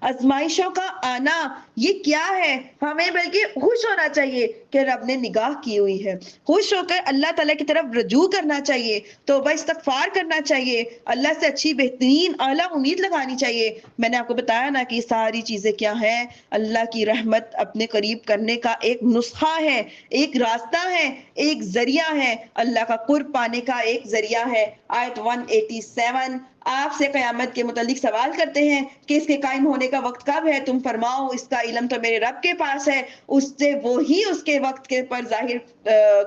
A: آزمائشوں کا آنا، یہ کیا ہے؟ ہمیں بلکہ خوش ہونا چاہیے کہ رب نے نگاہ کی ہوئی ہے، خوش ہو کر اللہ تعالیٰ کی طرف رجوع کرنا چاہیے، توبہ استغفار کرنا چاہیے، اللہ سے اچھی بہترین اعلیٰ امید لگانی چاہیے۔ میں نے آپ کو بتایا نا کہ یہ ساری چیزیں کیا ہیں؟ اللہ کی رحمت اپنے قریب کرنے کا ایک نسخہ ہے، ایک راستہ ہے، ایک ذریعہ ہے، اللہ کا قرب پانے کا ایک ذریعہ ہے۔ آیت 187 آپ سے قیامت کے متعلق سوال کرتے ہیں کہ اس کے قائم ہونے کا وقت کب ہے؟ تم فرماؤ اس کا علم تو میرے رب کے پاس ہے، اس سے وہی اس کے وقت کے پر ظاہر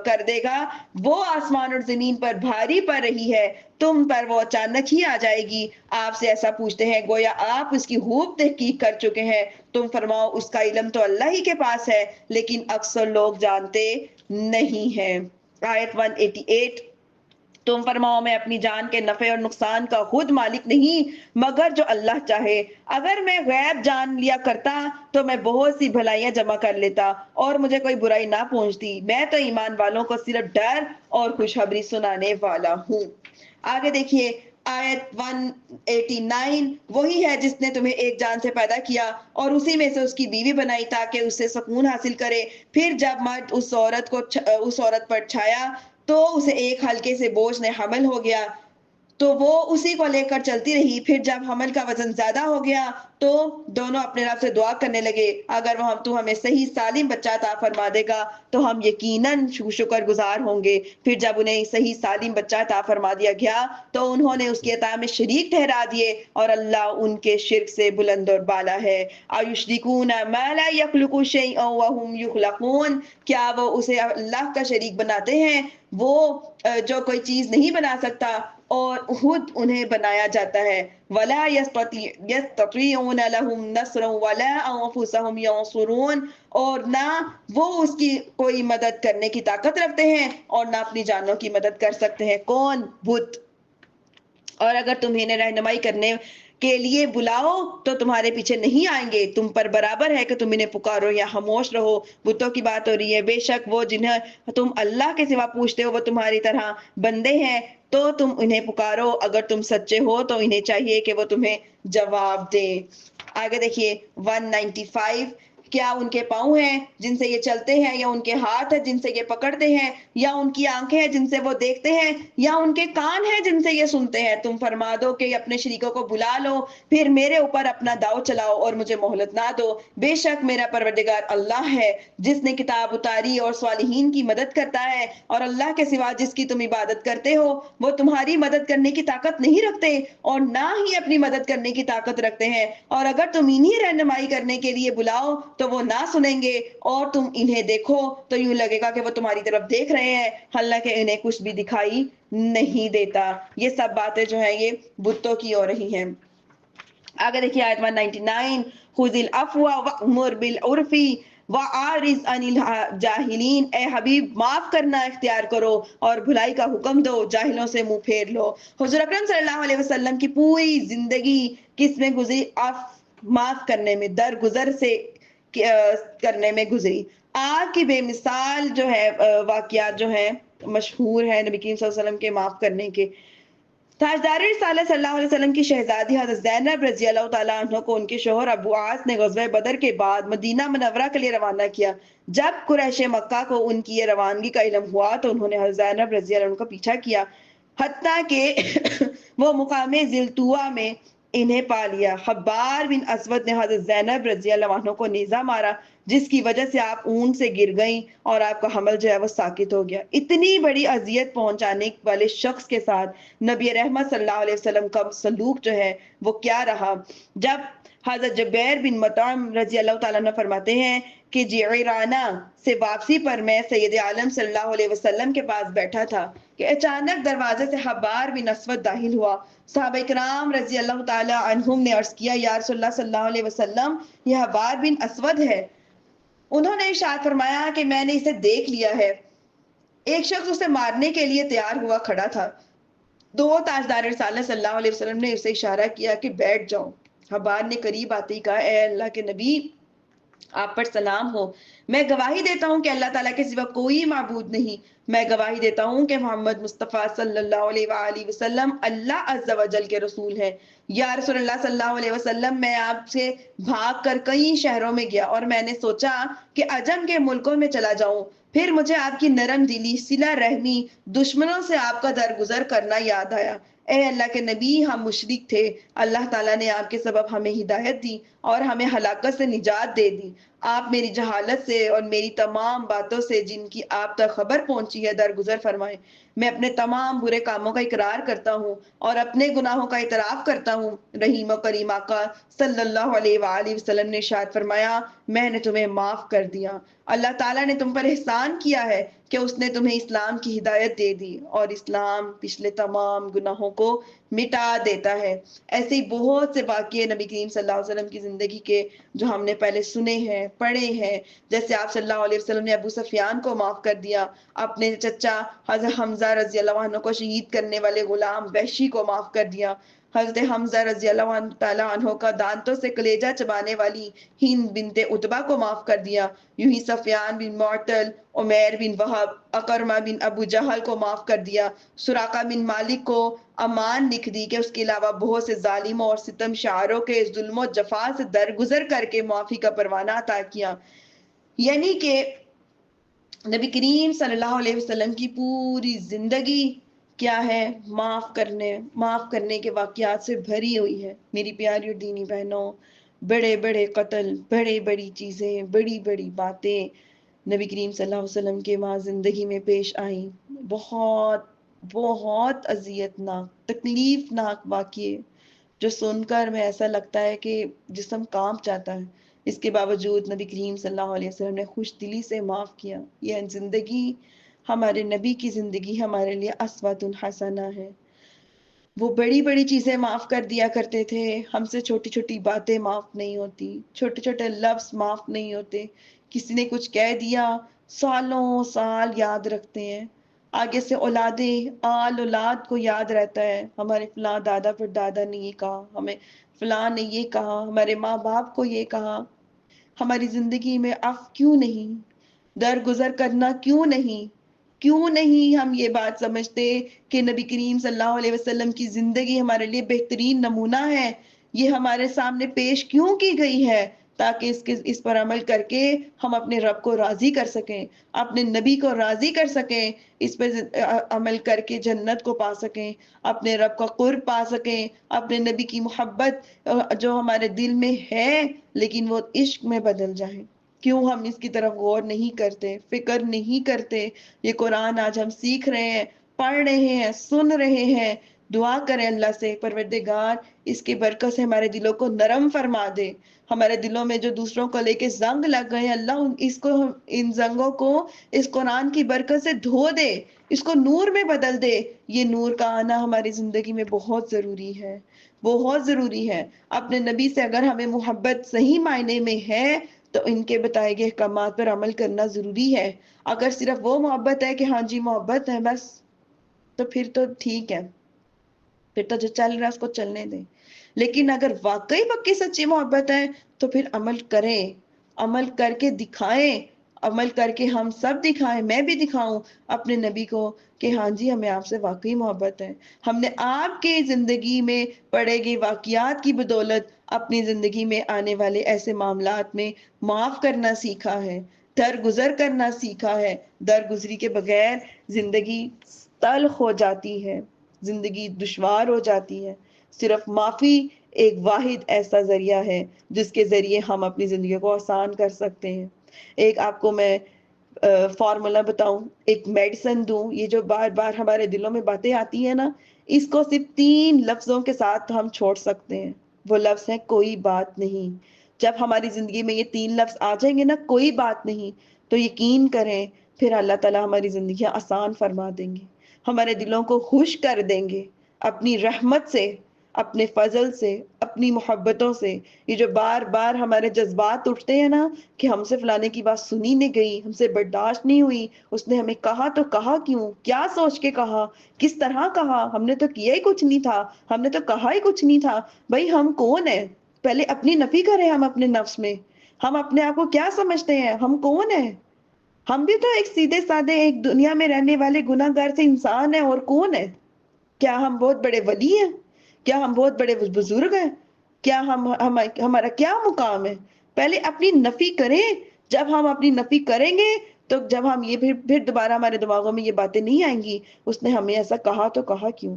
A: کر دے گا۔ وہ آسمان اور زمین پر بھاری پڑ رہی ہے، تم پر وہ اچانک ہی آ جائے گی۔ آپ سے ایسا پوچھتے ہیں گویا آپ اس کی خوب تحقیق کر چکے ہیں۔ تم فرماؤ اس کا علم تو اللہ ہی کے پاس ہے، لیکن اکثر لوگ جانتے نہیں ہیں۔ آیت 188 تم فرماؤ میں اپنی جان کے نفع اور نقصان کا خود مالک نہیں مگر جو اللہ چاہے۔ اگر میں غیب جان لیا کرتا تو میں بہت سی بھلائیاں جمع کر لیتا اور مجھے کوئی برائی نہ پہنچتی۔ میں تو ایمان والوں کو صرف ڈر اور خوشخبری سنانے والا ہوں۔ آگے دیکھیے آیت 189 وہی ہے جس نے تمہیں ایک جان سے پیدا کیا اور اسی میں سے اس کی بیوی بنائی تاکہ اس سے سکون حاصل کرے۔ پھر جب مرد اس عورت پر چھایا تو اسے ایک ہلکے سے بوجھ نے حمل ہو گیا تو وہ اسی کو لے کر چلتی رہی۔ پھر جب حمل کا وزن زیادہ ہو گیا تو دونوں اپنے رب سے دعا کرنے لگے، اگر وہ تو ہمیں صحیح سالم بچہ عطا فرما دے گا تو ہم یقیناً شکر گزار ہوں گے۔ پھر جب انہیں صحیح سالم بچہ عطا فرما دیا گیا تو انہوں نے اس کی عطا میں شریک ٹھہرا دیے اور اللہ ان کے شرک سے بلند اور بالا ہے۔ ایشرکون ما لا یخلق شیئا وهم یخلقون کیا وہ اسے اللہ کا شریک بناتے ہیں، وہ جو کوئی چیز نہیں بنا سکتا اور خود انہیں بنایا جاتا ہے۔ وَلَا يَسْتَطِيعُونَ لَهُمْ نَصْرًا وَلَا أَنفُسَهُمْ يَنصُرُونَ اور نہ وہ اس کی کوئی مدد کرنے کی طاقت رکھتے ہیں اور نہ اپنی جانوں کی مدد کر سکتے ہیں۔ کون؟ بت۔ اور اگر تم انہیں رہنمائی کرنے کے لیے بلاؤ تو تمہارے پیچھے نہیں آئیں گے، تم پر برابر ہے کہ تم انہیں پکارو یا خاموش رہو۔ بتوں کی بات ہو رہی ہے، بے شک وہ جنہیں تم اللہ کے سوا پوچھتے ہو وہ تمہاری طرح بندے ہیں، تو تم انہیں پکارو، اگر تم سچے ہو تو انہیں چاہیے کہ وہ تمہیں جواب دیں۔ آگے دیکھیے 195 کیا ان کے پاؤں ہیں جن سے یہ چلتے ہیں، یا ان کے ہاتھ ہیں جن سے یہ پکڑتے ہیں، یا ان کی آنکھیں ہیں جن سے وہ دیکھتے ہیں، یا ان کے کان ہیں جن سے یہ سنتے ہیں؟ تم فرما دو کہ اپنے شریکوں کو بلا لو، پھر میرے اوپر اپنا داؤ چلاؤ اور مجھے مہلت نہ دو۔ بے شک میرا پروردگار اللہ ہے جس نے کتاب اتاری اور صالحین کی مدد کرتا ہے، اور اللہ کے سوا جس کی تم عبادت کرتے ہو وہ تمہاری مدد کرنے کی طاقت نہیں رکھتے اور نہ ہی اپنی مدد کرنے کی طاقت رکھتے ہیں، اور اگر تم انہیں رہنمائی کرنے کے لیے بلاؤ تو وہ نہ سنیں گے، اور تم انہیں دیکھو تو یوں لگے گا کہ وہ تمہاری طرف دیکھ رہے ہیں حالانکہ انہیں کچھ بھی دکھائی نہیں دیتا۔ یہ سب باتیں جو ہیں یہ بتوں کی ہو رہی ہیں۔ آگے دیکھیے آیت 199 خذ العفو وأمر بالعرف وأعرض عن الجاہلین اے حبیب معاف کرنا اختیار کرو اور بھلائی کا حکم دو، جاہلوں سے منہ پھیر لو۔ حضور اکرم صلی اللہ علیہ وسلم کی پوری زندگی کس میں گزری؟ معاف کرنے میں، درگزر سے کرنے میں گزری۔ آج کی بے مثال جو ہے واقعات جو ہیں مشہور ہیں نبی کریم صلی اللہ علیہ وسلم کے معاف کرنے کے۔ تاجدار رسالت صلی اللہ علیہ وسلم کی شہزادی حضرت زینب رضی اللہ تعالیٰ عنہ کو ان کے شوہر ابو عاص نے غزوہ بدر کے بعد مدینہ منورہ کے لیے روانہ کیا۔ جب قریش مکہ کو ان کی یہ روانگی کا علم ہوا تو انہوں نے حضرت زینب رضی اللہ عنہ کا پیچھا کیا، حتیٰ کہ وہ مقام ذی الطویٰ میں انہیں پا لیا۔ حبار بن اسود نے حضرت زینب رضی اللہ عنہ کو نیزہ مارا، جس کی وجہ سے آپ اونٹ سے گر گئیں اور آپ کا حمل جو ہے وہ ساکت ہو گیا۔ اتنی بڑی اذیت پہنچانے والے شخص کے ساتھ نبی رحمت صلی اللہ علیہ وسلم کا سلوک جو ہے وہ کیا رہا۔ جب حضرت جبیر بن مطعم رضی اللہ تعالیٰ عنہ فرماتے ہیں کہ جعرانہ سے واپسی پر میں سید عالم صلی اللہ علیہ وسلم کے پاس بیٹھا تھا کہ اچانک دروازے سے حبار بن اسود داخل ہوا۔ صحابہ کرام رضی اللہ تعالیٰ عنہم نے عرض کیا، یا رسول اللہ صلی اللہ علیہ وسلم، یہ حبار بن اسود ہے۔ انہوں نے ارشاد فرمایا کہ میں نے اسے دیکھ لیا ہے۔ ایک شخص اسے مارنے کے لیے تیار ہوا کھڑا تھا۔ دو تاجدار رسالت صلی اللہ علیہ وسلم نے اسے اشارہ کیا کہ بیٹھ جاؤ۔ حبار نے قریب آتے ہی کہا، اے اللہ کے نبی، آپ پر سلام ہو، میں گواہی دیتا ہوں کہ اللہ تعالیٰ کے سوا کوئی معبود نہیں۔ میں گواہی دیتا ہوں کہ محمد مصطفیٰ صلی اللہ علیہ وآلہ وسلم اللہ عز و جل کے رسول ہیں۔ یا رسول اللہ صلی اللہ علیہ وسلم، میں آپ سے بھاگ کر کئی شہروں میں گیا اور میں نے سوچا کہ عجم کے ملکوں میں چلا جاؤں، پھر مجھے آپ کی نرم دلی، صلہ رحمی، دشمنوں سے آپ کا درگزر کرنا یاد آیا۔ اے اللہ کے نبی، ہم مشرک تھے، اللہ تعالیٰ نے آپ کے سبب ہمیں ہدایت دی اور ہمیں ہلاکت سے نجات دے دی۔ آپ میری جہالت سے اور میری تمام باتوں سے جن کی آپ تک خبر پہنچی ہے درگزر فرمائیں۔ میں اپنے تمام برے کاموں کا اقرار کرتا ہوں اور اپنے گناہوں کا اعتراف کرتا ہوں۔ رحیم و کریم آقا صلی اللہ علیہ وآلہ وسلم نے ارشاد فرمایا، میں نے تمہیں معاف کر دیا۔ اللہ تعالیٰ نے تم پر احسان کیا ہے کہ اس نے تمہیں اسلام کی ہدایت دے دی، اور اسلام پچھلے تمام گناہوں کو مٹا دیتا ہے۔ ایسے ہی بہت سے واقعے نبی کریم صلی اللہ علیہ وسلم کی زندگی کے جو ہم نے پہلے سنے ہیں، پڑھے ہیں، جیسے آپ صلی اللہ علیہ وسلم نے ابو سفیان کو معاف کر دیا، اپنے چچا حضرت حمزہ رضی اللہ عنہ کو شہید کرنے والے غلام وحشی کو معاف کر دیا، حضرت حمزہ رضی اللہ تعالیٰ عنہ کا دانتوں سے کلیجہ چبانے والی ہند بنت عتبہ کو معاف کر دیا، یوں ہی سفیان بن معطل، عمیر بن وہب، اکرمہ بن ابو جہل کو معاف کر دیا، سراقہ بن مالک کو امان لکھ دی کہ اس کے علاوہ بہت سے ظالموں اور ستم شعاروں کے ظلم و جفا سے درگزر کر کے معافی کا پروانہ عطا کیا۔ یعنی کہ نبی کریم صلی اللہ علیہ وسلم کی پوری زندگی کیا ہے؟ معاف کرنے کے واقعات سے بھری ہوئی ہے۔ میری پیاری اور دینی بہنوں، بڑے بڑے قتل، بڑی بڑی چیزیں، بڑی بڑی باتیں نبی کریم صلی اللہ علیہ وسلم کے ماں زندگی میں پیش آئیں۔ بہت بہت اذیت ناک، تکلیف ناک واقعے جو سن کر میں ایسا لگتا ہے کہ جسم کانپ جاتا ہے۔ اس کے باوجود نبی کریم صلی اللہ علیہ وسلم نے خوش دلی سے معاف کیا۔ یہ زندگی، ہمارے نبی کی زندگی ہمارے لیے اسوۃ حسنہ ہے۔ وہ بڑی بڑی چیزیں معاف کر دیا کرتے تھے، ہم سے چھوٹی چھوٹی باتیں معاف نہیں ہوتی، چھوٹے چھوٹے لفظ معاف نہیں ہوتے۔ کسی نے کچھ کہہ دیا، سالوں سال یاد رکھتے ہیں، آگے سے اولادیں آل اولاد کو یاد رہتا ہے، ہمارے فلاں دادا پر دادا نے یہ کہا، ہمیں فلاں نے یہ کہا، ہمارے ماں باپ کو یہ کہا۔ ہماری زندگی میں عفو کیوں نہیں؟ درگزر کرنا کیوں نہیں؟ کیوں نہیں ہم یہ بات سمجھتے کہ نبی کریم صلی اللہ علیہ وسلم کی زندگی ہمارے لیے بہترین نمونہ ہے؟ یہ ہمارے سامنے پیش کیوں کی گئی ہے؟ تاکہ اس پر عمل کر کے ہم اپنے رب کو راضی کر سکیں، اپنے نبی کو راضی کر سکیں، اس پر عمل کر کے جنت کو پا سکیں، اپنے رب کا قرب پا سکیں، اپنے نبی کی محبت جو ہمارے دل میں ہے لیکن وہ عشق میں بدل جائے۔ کیوں ہم اس کی طرف غور نہیں کرتے، فکر نہیں کرتے؟ یہ قرآن آج ہم سیکھ رہے ہیں، پڑھ رہے ہیں، سن رہے ہیں۔ دعا کریں اللہ سے، پروردگار اس کی برکت سے ہمارے دلوں کو نرم فرما دے، ہمارے دلوں میں جو دوسروں کو لے کے زنگ لگ گئے، اللہ ان زنگوں کو اس قرآن کی برکت سے دھو دے، اس کو نور میں بدل دے۔ یہ نور کا آنا ہماری زندگی میں بہت ضروری ہے، بہت ضروری ہے۔ اپنے نبی سے اگر ہمیں محبت صحیح معنی میں ہے تو ان کے بتائے گئے احکامات پر عمل کرنا ضروری ہے۔ اگر صرف وہ محبت ہے کہ ہاں جی محبت ہے بس، تو پھر تو ٹھیک ہے، پھر تو جو چل رہا ہے اس کو چلنے دیں۔ لیکن اگر واقعی پکی سچی محبت ہے تو پھر عمل کریں، عمل کر کے دکھائیں، عمل کر کے ہم سب دکھائیں، میں بھی دکھاؤں اپنے نبی کو کہ ہاں جی ہمیں آپ سے واقعی محبت ہے۔ ہم نے آپ کے زندگی میں پڑے گئے واقعات کی بدولت اپنی زندگی میں آنے والے ایسے معاملات میں معاف کرنا سیکھا ہے، درگزر کرنا سیکھا ہے۔ درگزری کے بغیر زندگی تلخ ہو جاتی ہے، زندگی دشوار ہو جاتی ہے۔ صرف معافی ایک واحد ایسا ذریعہ ہے جس کے ذریعے ہم اپنی زندگی کو آسان کر سکتے ہیں۔ ایک آپ کو میں فارمولا بتاؤں، ایک میڈیسن دوں، یہ جو بار بار ہمارے دلوں میں باتیں آتی ہیں نا، اس کو صرف 3 لفظوں کے ساتھ ہم چھوڑ سکتے ہیں۔ وہ لفظ ہے کوئی بات نہیں۔ جب ہماری زندگی میں یہ 3 لفظ آ جائیں گے نا، کوئی بات نہیں، تو یقین کریں پھر اللہ تعالیٰ ہماری زندگیاں آسان فرما دیں گے، ہمارے دلوں کو خوش کر دیں گے اپنی رحمت سے، اپنے فضل سے، اپنی محبتوں سے۔ یہ جو بار بار ہمارے جذبات اٹھتے ہیں نا کہ ہم سے فلانے کی بات سنی نہیں گئی، ہم سے برداشت نہیں ہوئی، اس نے ہمیں کہا تو کہا کیوں، کیا سوچ کے کہا، کس طرح کہا، ہم نے تو کیا ہی کچھ نہیں تھا، ہم نے تو کہا ہی کچھ نہیں تھا۔ بھائی ہم کون ہیں؟ پہلے اپنی نفی کریں ہم اپنے نفس میں، ہم اپنے آپ کو کیا سمجھتے ہیں، ہم کون ہیں؟ ہم بھی تو ایک سیدھے سادے ایک دنیا میں رہنے والے گناہ گار سے انسان ہیں، اور کون ہے؟ کیا ہم بہت بڑے ولی ہیں؟ کیا ہم بہت بڑے بزرگ ہیں؟ کیا ہمارا کیا مقام ہے؟ پہلے اپنی نفی کریں۔ جب ہم اپنی نفی کریں گے تو جب ہم یہ پھر دوبارہ ہمارے دماغوں میں یہ باتیں نہیں آئیں گی، اس نے ہمیں ایسا کہا تو کہا کیوں۔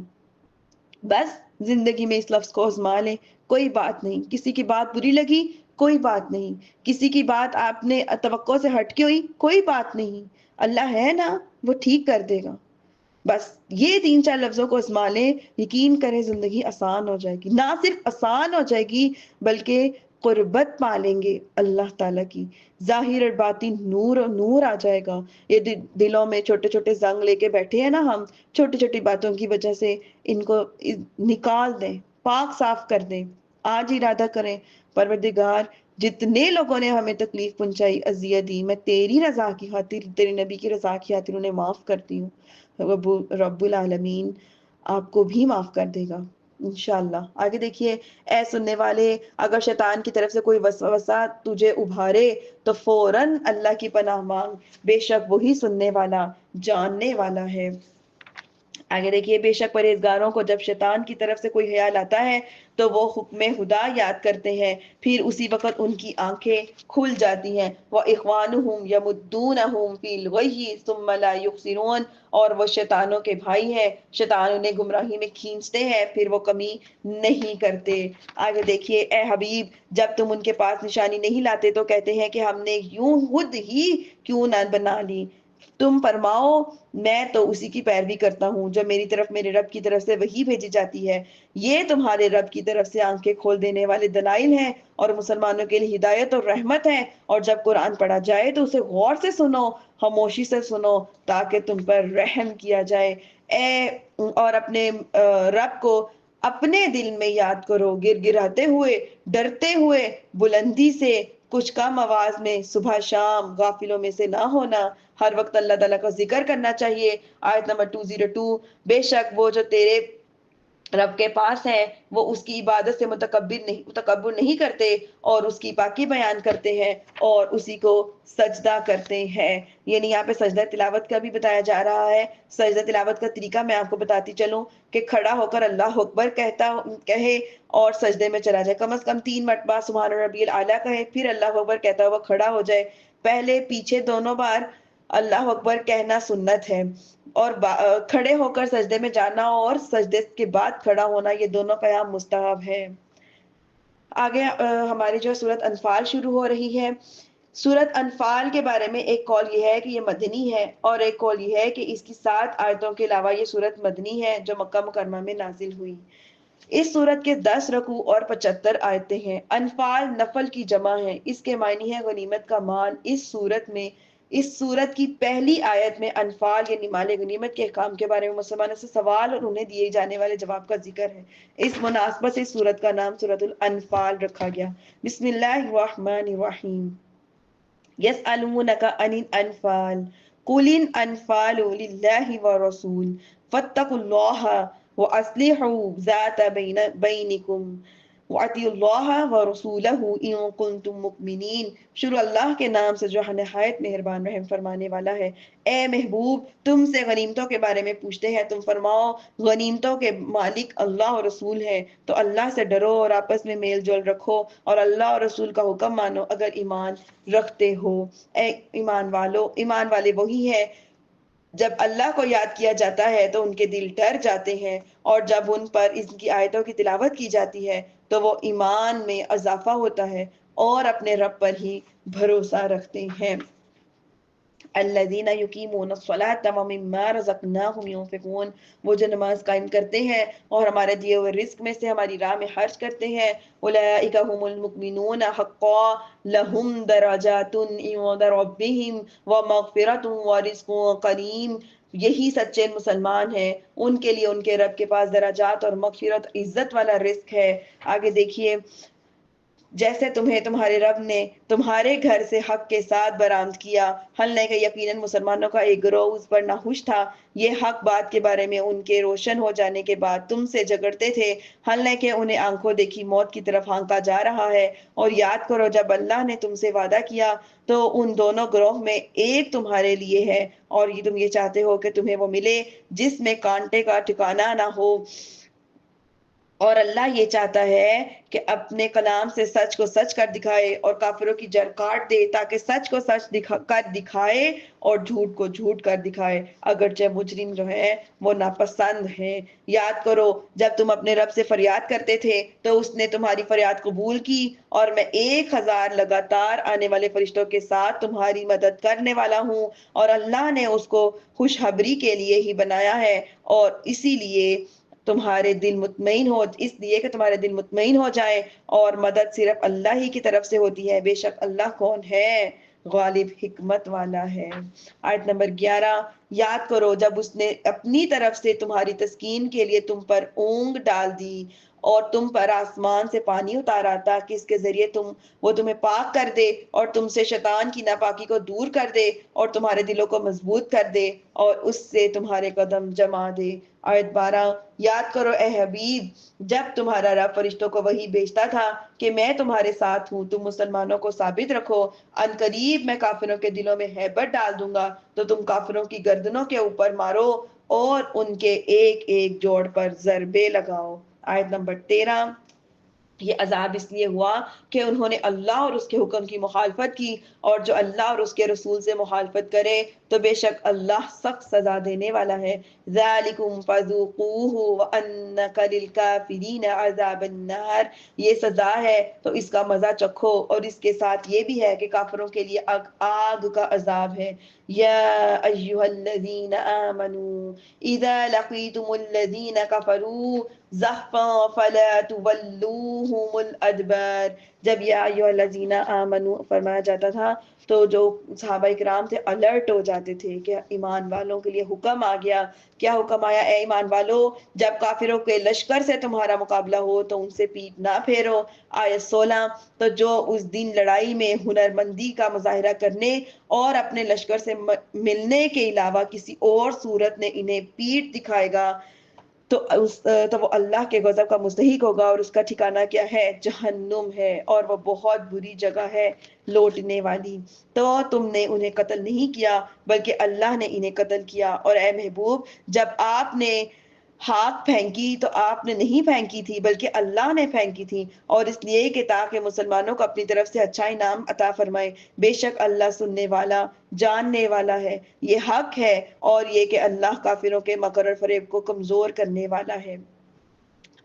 A: بس زندگی میں اس لفظ کو آزما لیں، کوئی بات نہیں، کسی کی بات بری لگی کوئی بات نہیں، کسی کی بات آپ نے توقع سے ہٹ کے ہوئی کوئی بات نہیں، اللہ ہے نا، وہ ٹھیک کر دے گا۔ بس یہ 3 4 لفظوں کو آزما لیں، یقین کریں زندگی آسان ہو جائے گی، نہ صرف آسان ہو جائے گی بلکہ قربت پالیں گے اللہ تعالیٰ کی، ظاہر اور باطن نور اور نور آ جائے گا۔ یہ دلوں میں چھوٹے چھوٹے زنگ لے کے بیٹھے ہیں نا ہم، چھوٹی چھوٹی باتوں کی وجہ سے، ان کو نکال دیں، پاک صاف کر دیں۔ آج ارادہ کریں، پروردگار جتنے لوگوں نے ہمیں تکلیف پہنچائی، اذیت دی، میں تیری رضا کی خاطر، تیرے نبی کی رضا کی خاطر انہیں معاف کرتی ہوں۔ رب العالمین آپ کو بھی معاف کر دے گا انشاءاللہ۔ آگے دیکھیے، اے سننے والے، اگر شیطان کی طرف سے کوئی وسوسہ تجھے ابھارے تو فوراً اللہ کی پناہ مانگ، بے شک وہی سننے والا جاننے والا ہے۔ آگے دیکھیے، بے شک پرہیزگاروں کو جب شیطان کی طرف سے کوئی خیال آتا ہے تو وہ حکم خدا یاد کرتے ہیں، پھر اسی وقت ان کی آنکھیں کھل جاتی ہیں۔ وَإِخْوَانُهُمْ يَمُدُّونَهُمْ فِي الْغَيِّ ثُمَّ لَا يُقْصِرُونَ، اور وہ شیطانوں کے بھائی ہیں، شیطان انہیں گمراہی میں کھینچتے ہیں پھر وہ کمی نہیں کرتے۔ آگے دیکھیے، اے حبیب جب تم ان کے پاس نشانی نہیں لاتے تو کہتے ہیں کہ ہم نے یوں خود ہی کیوں نہ بنا لی، تم فرماؤ میں تو اسی کی پیروی کرتا ہوں جو میری طرف میرے رب کی طرف سے وحی بھیجی جاتی ہے۔ یہ تمہارے رب کی طرف سے آنکھیں کھول دینے والے دلائل ہیں اور مسلمانوں کے لیے ہدایت اور رحمت ہے۔ اور جب قرآن پڑھا جائے تو اسے غور سے سنو، خاموشی سے سنو، تاکہ تم پر رحم کیا جائے۔ اور اپنے رب کو اپنے دل میں یاد کرو، گر گراتے ہوئے، ڈرتے ہوئے، بلندی سے، کچھ کم آواز میں، صبح شام، غافلوں میں سے نہ ہونا۔ ہر وقت اللہ تعالیٰ کا ذکر کرنا چاہیے۔ آیت نمبر 202، بے شک وہ جو تیرے رب کے پاس ہیں وہ اس کی عبادت سے تکبر نہیں کرتے، اور اس کی پاکی بیان کرتے ہیں اور اسی کو سجدہ کرتے ہیں۔ یعنی یہاں پہ سجدہ تلاوت کا بھی بتایا جا رہا ہے۔ سجدہ تلاوت کا طریقہ میں آپ کو بتاتی چلوں کہ کھڑا ہو کر اللہ اکبر کہے اور سجدے میں چلا جائے، کم از کم 3 مرتبہ سبحان ربی الاعلیٰ کہے، پھر اللہ اکبر کہتا ہوا کھڑا ہو جائے۔ پہلے پیچھے دونوں بار اللہ اکبر کہنا سنت ہے، اور کھڑے ہو کر سجدے میں جانا اور سجدے کے بعد کھڑا ہونا، یہ دونوں قیام مستحب ہے۔ آگے ہماری جو سورت انفال شروع ہو رہی ہے، سورت انفال کے بارے میں ایک قول یہ ہے کہ یہ مدنی ہے، اور ایک قول یہ ہے کہ اس کی 7 آیتوں کے علاوہ یہ سورت مدنی ہے جو مکہ مکرمہ میں نازل ہوئی۔ اس سورت کے 10 رکوع اور 75 آیتیں ہیں۔ انفال نفل کی جمع ہے، اس کے معنی ہے غنیمت کا مال۔ اس سورت کی پہلی آیت میں انفال یعنی مال غنیمت کے احکام کے بارے میں مسلمانوں سے سوال اور انہیں دیے جانے والے جواب کا ذکر ہے۔ اس مناسبت سے اس سورت کا نام سورت الانفال رکھا گیا۔ بسم اللہ الرحمن الرحیم۔ يسألونك عن الأنفال قل الأنفال لله ورسول فاتقوا الله وأصلحوا ذات بينكم وَأَطِيعُوا اللَّهَ وَرَسُولَهُ إِن كُنتُم مُؤْمِنِينَ۔ شروع اللہ کے نام سے جو نہایت مہربان رحم فرمانے والا ہے۔ اے محبوب تم سے غنیمتوں کے بارے میں پوچھتے ہیں، تم فرماؤ غنیمتوں کے مالک اللہ اور رسول ہے، تو اللہ سے ڈرو اور آپس میں میل جول رکھو اور اللہ اور رسول کا حکم مانو اگر ایمان رکھتے ہو۔ اے ایمان والے وہی ہے جب اللہ کو یاد کیا جاتا ہے تو ان کے دل ڈر جاتے ہیں، اور جب ان پر ان کی آیتوں کی تلاوت کی جاتی ہے تو وہ ایمان میں اضافہ ہوتا ہے اور اپنے رب پر ہی بھروسہ رکھتے ہیں۔ الذین یقیمون الصلاۃ ومما رزقناہم ينفقون، وہ جو نماز قائم کرتے ہیں اور ہمارے دیے ہوئے رزق میں سے ہماری راہ میں خرچ کرتے ہیں۔ اولئک هم المؤمنون حقا لهم درجات عند ربهم ومغفرۃ ورزق کریم، یہی سچے مسلمان ہیں، ان کے لیے ان کے رب کے پاس درجات اور مغفرت، عزت والا رزق ہے۔ آگے دیکھیے، جیسے تمہیں تمہارے رب نے تمہارے گھر سے حق کے ساتھ برآمد کیا، حالانکہ کہ یقیناً مسلمانوں کا ایک گروہ اس پر ناخوش تھا، یہ حق بات کے بارے میں ان کے روشن ہو جانے کے بعد تم سے جھگڑتے تھے، حالانکہ کہ انہیں آنکھوں دیکھی موت کی طرف ہانکا جا رہا ہے۔ اور یاد کرو جب اللہ نے تم سے وعدہ کیا تو ان دونوں گروہ میں ایک تمہارے لیے ہے، اور تم یہ چاہتے ہو کہ تمہیں وہ ملے جس میں کانٹے کا ٹھکانہ نہ ہو، اور اللہ یہ چاہتا ہے کہ اپنے کلام سے سچ کو سچ کر دکھائے اور کافروں کی جڑ کاٹ دے، تاکہ سچ کو سچ کر دکھائے اور جھوٹ کو جھوٹ کر دکھائے، اگرچہ مجرم جو ہیں وہ ناپسند ہیں۔ یاد کرو جب تم اپنے رب سے فریاد کرتے تھے تو اس نے تمہاری فریاد قبول کی، اور میں 1000 لگاتار آنے والے فرشتوں کے ساتھ تمہاری مدد کرنے والا ہوں، اور اللہ نے اس کو خوشخبری کے لیے ہی بنایا ہے، اور اسی لیے تمہارے دل مطمئن ہو، اس لیے کہ تمہارے دل مطمئن ہو جائے، اور مدد صرف اللہ ہی کی طرف سے ہوتی ہے، بے شک اللہ کون ہے؟ غالب حکمت والا ہے۔ آیت نمبر 11، یاد کرو جب اس نے اپنی طرف سے تمہاری تسکین کے لیے تم پر اونگ ڈال دی اور تم پر آسمان سے پانی اتارا تاکہ اس کے ذریعے وہ تمہیں پاک کر دے اور تم سے شیطان کی ناپاکی کو دور کر دے اور تمہارے دلوں کو مضبوط کر دے اور اس سے تمہارے قدم جما دے۔ آیت 12، یاد کرو اے حبیب جب تمہارا رب فرشتوں کو وحی بھیجتا تھا کہ میں تمہارے ساتھ ہوں، تم مسلمانوں کو ثابت رکھو، ان قریب میں کافروں کے دلوں میں ہیبت ڈال دوں گا، تو تم کافروں کی گردنوں کے اوپر مارو اور ان کے ایک ایک جوڑ پر ضربے لگاؤ۔ آیت نمبر 13، یہ عذاب اس لیے ہوا کہ انہوں نے اللہ اور اس کے حکم کی مخالفت کی، اور جو اللہ اور اس کے رسول سے مخالفت کرے تو بے شک اللہ سخت سزا دینے والا ہے۔ ذَلِكُمْ فَذُوقُوهُ وَأَنَّ لِلْكَافِرِينَ عَذَابَ النَّارِ، یہ سزا ہے تو اس کا مزہ چکھو، اور اس کے ساتھ یہ بھی ہے کہ کافروں کے لیے آگ کا عذاب ہے۔ یا ایھا الذین آمنوا اذا لقیتم الذین کفروا زحفا فلا تولوهم الادبار، جب یا ایھا الذین آمنوا فرمایا جاتا تھا تو جو صحابہ کرام تھے الرٹ ہو جاتے تھے کہ ایمان والوں کے لیے حکم آ گیا۔ کیا حکم آیا؟ اے ایمان والو جب کافروں کے لشکر سے تمہارا مقابلہ ہو تو ان سے پیٹ نہ پھیرو۔ آیت 16، تو جو اس دن لڑائی میں ہنرمندی کا مظاہرہ کرنے اور اپنے لشکر سے ملنے کے علاوہ کسی اور صورت میں انہیں پیٹ دکھائے گا تو وہ اللہ کے غضب کا مستحق ہوگا، اور اس کا ٹھکانہ کیا ہے؟ جہنم ہے، اور وہ بہت بری جگہ ہے لوٹنے والی۔ تو تم نے انہیں قتل نہیں کیا بلکہ اللہ نے انہیں قتل کیا، اور اے محبوب جب آپ نے ہاتھ پھینکی تو آپ نے نہیں پھینکی تھی بلکہ اللہ نے پھینکی تھی، اور اس لیے کہ تاکہ مسلمانوں کو اپنی طرف سے اچھا انعام عطا فرمائے، بے شک اللہ سننے والا جاننے والا ہے۔ یہ حق ہے، اور یہ کہ اللہ کافروں کے مکر اور فریب کو کمزور کرنے والا ہے۔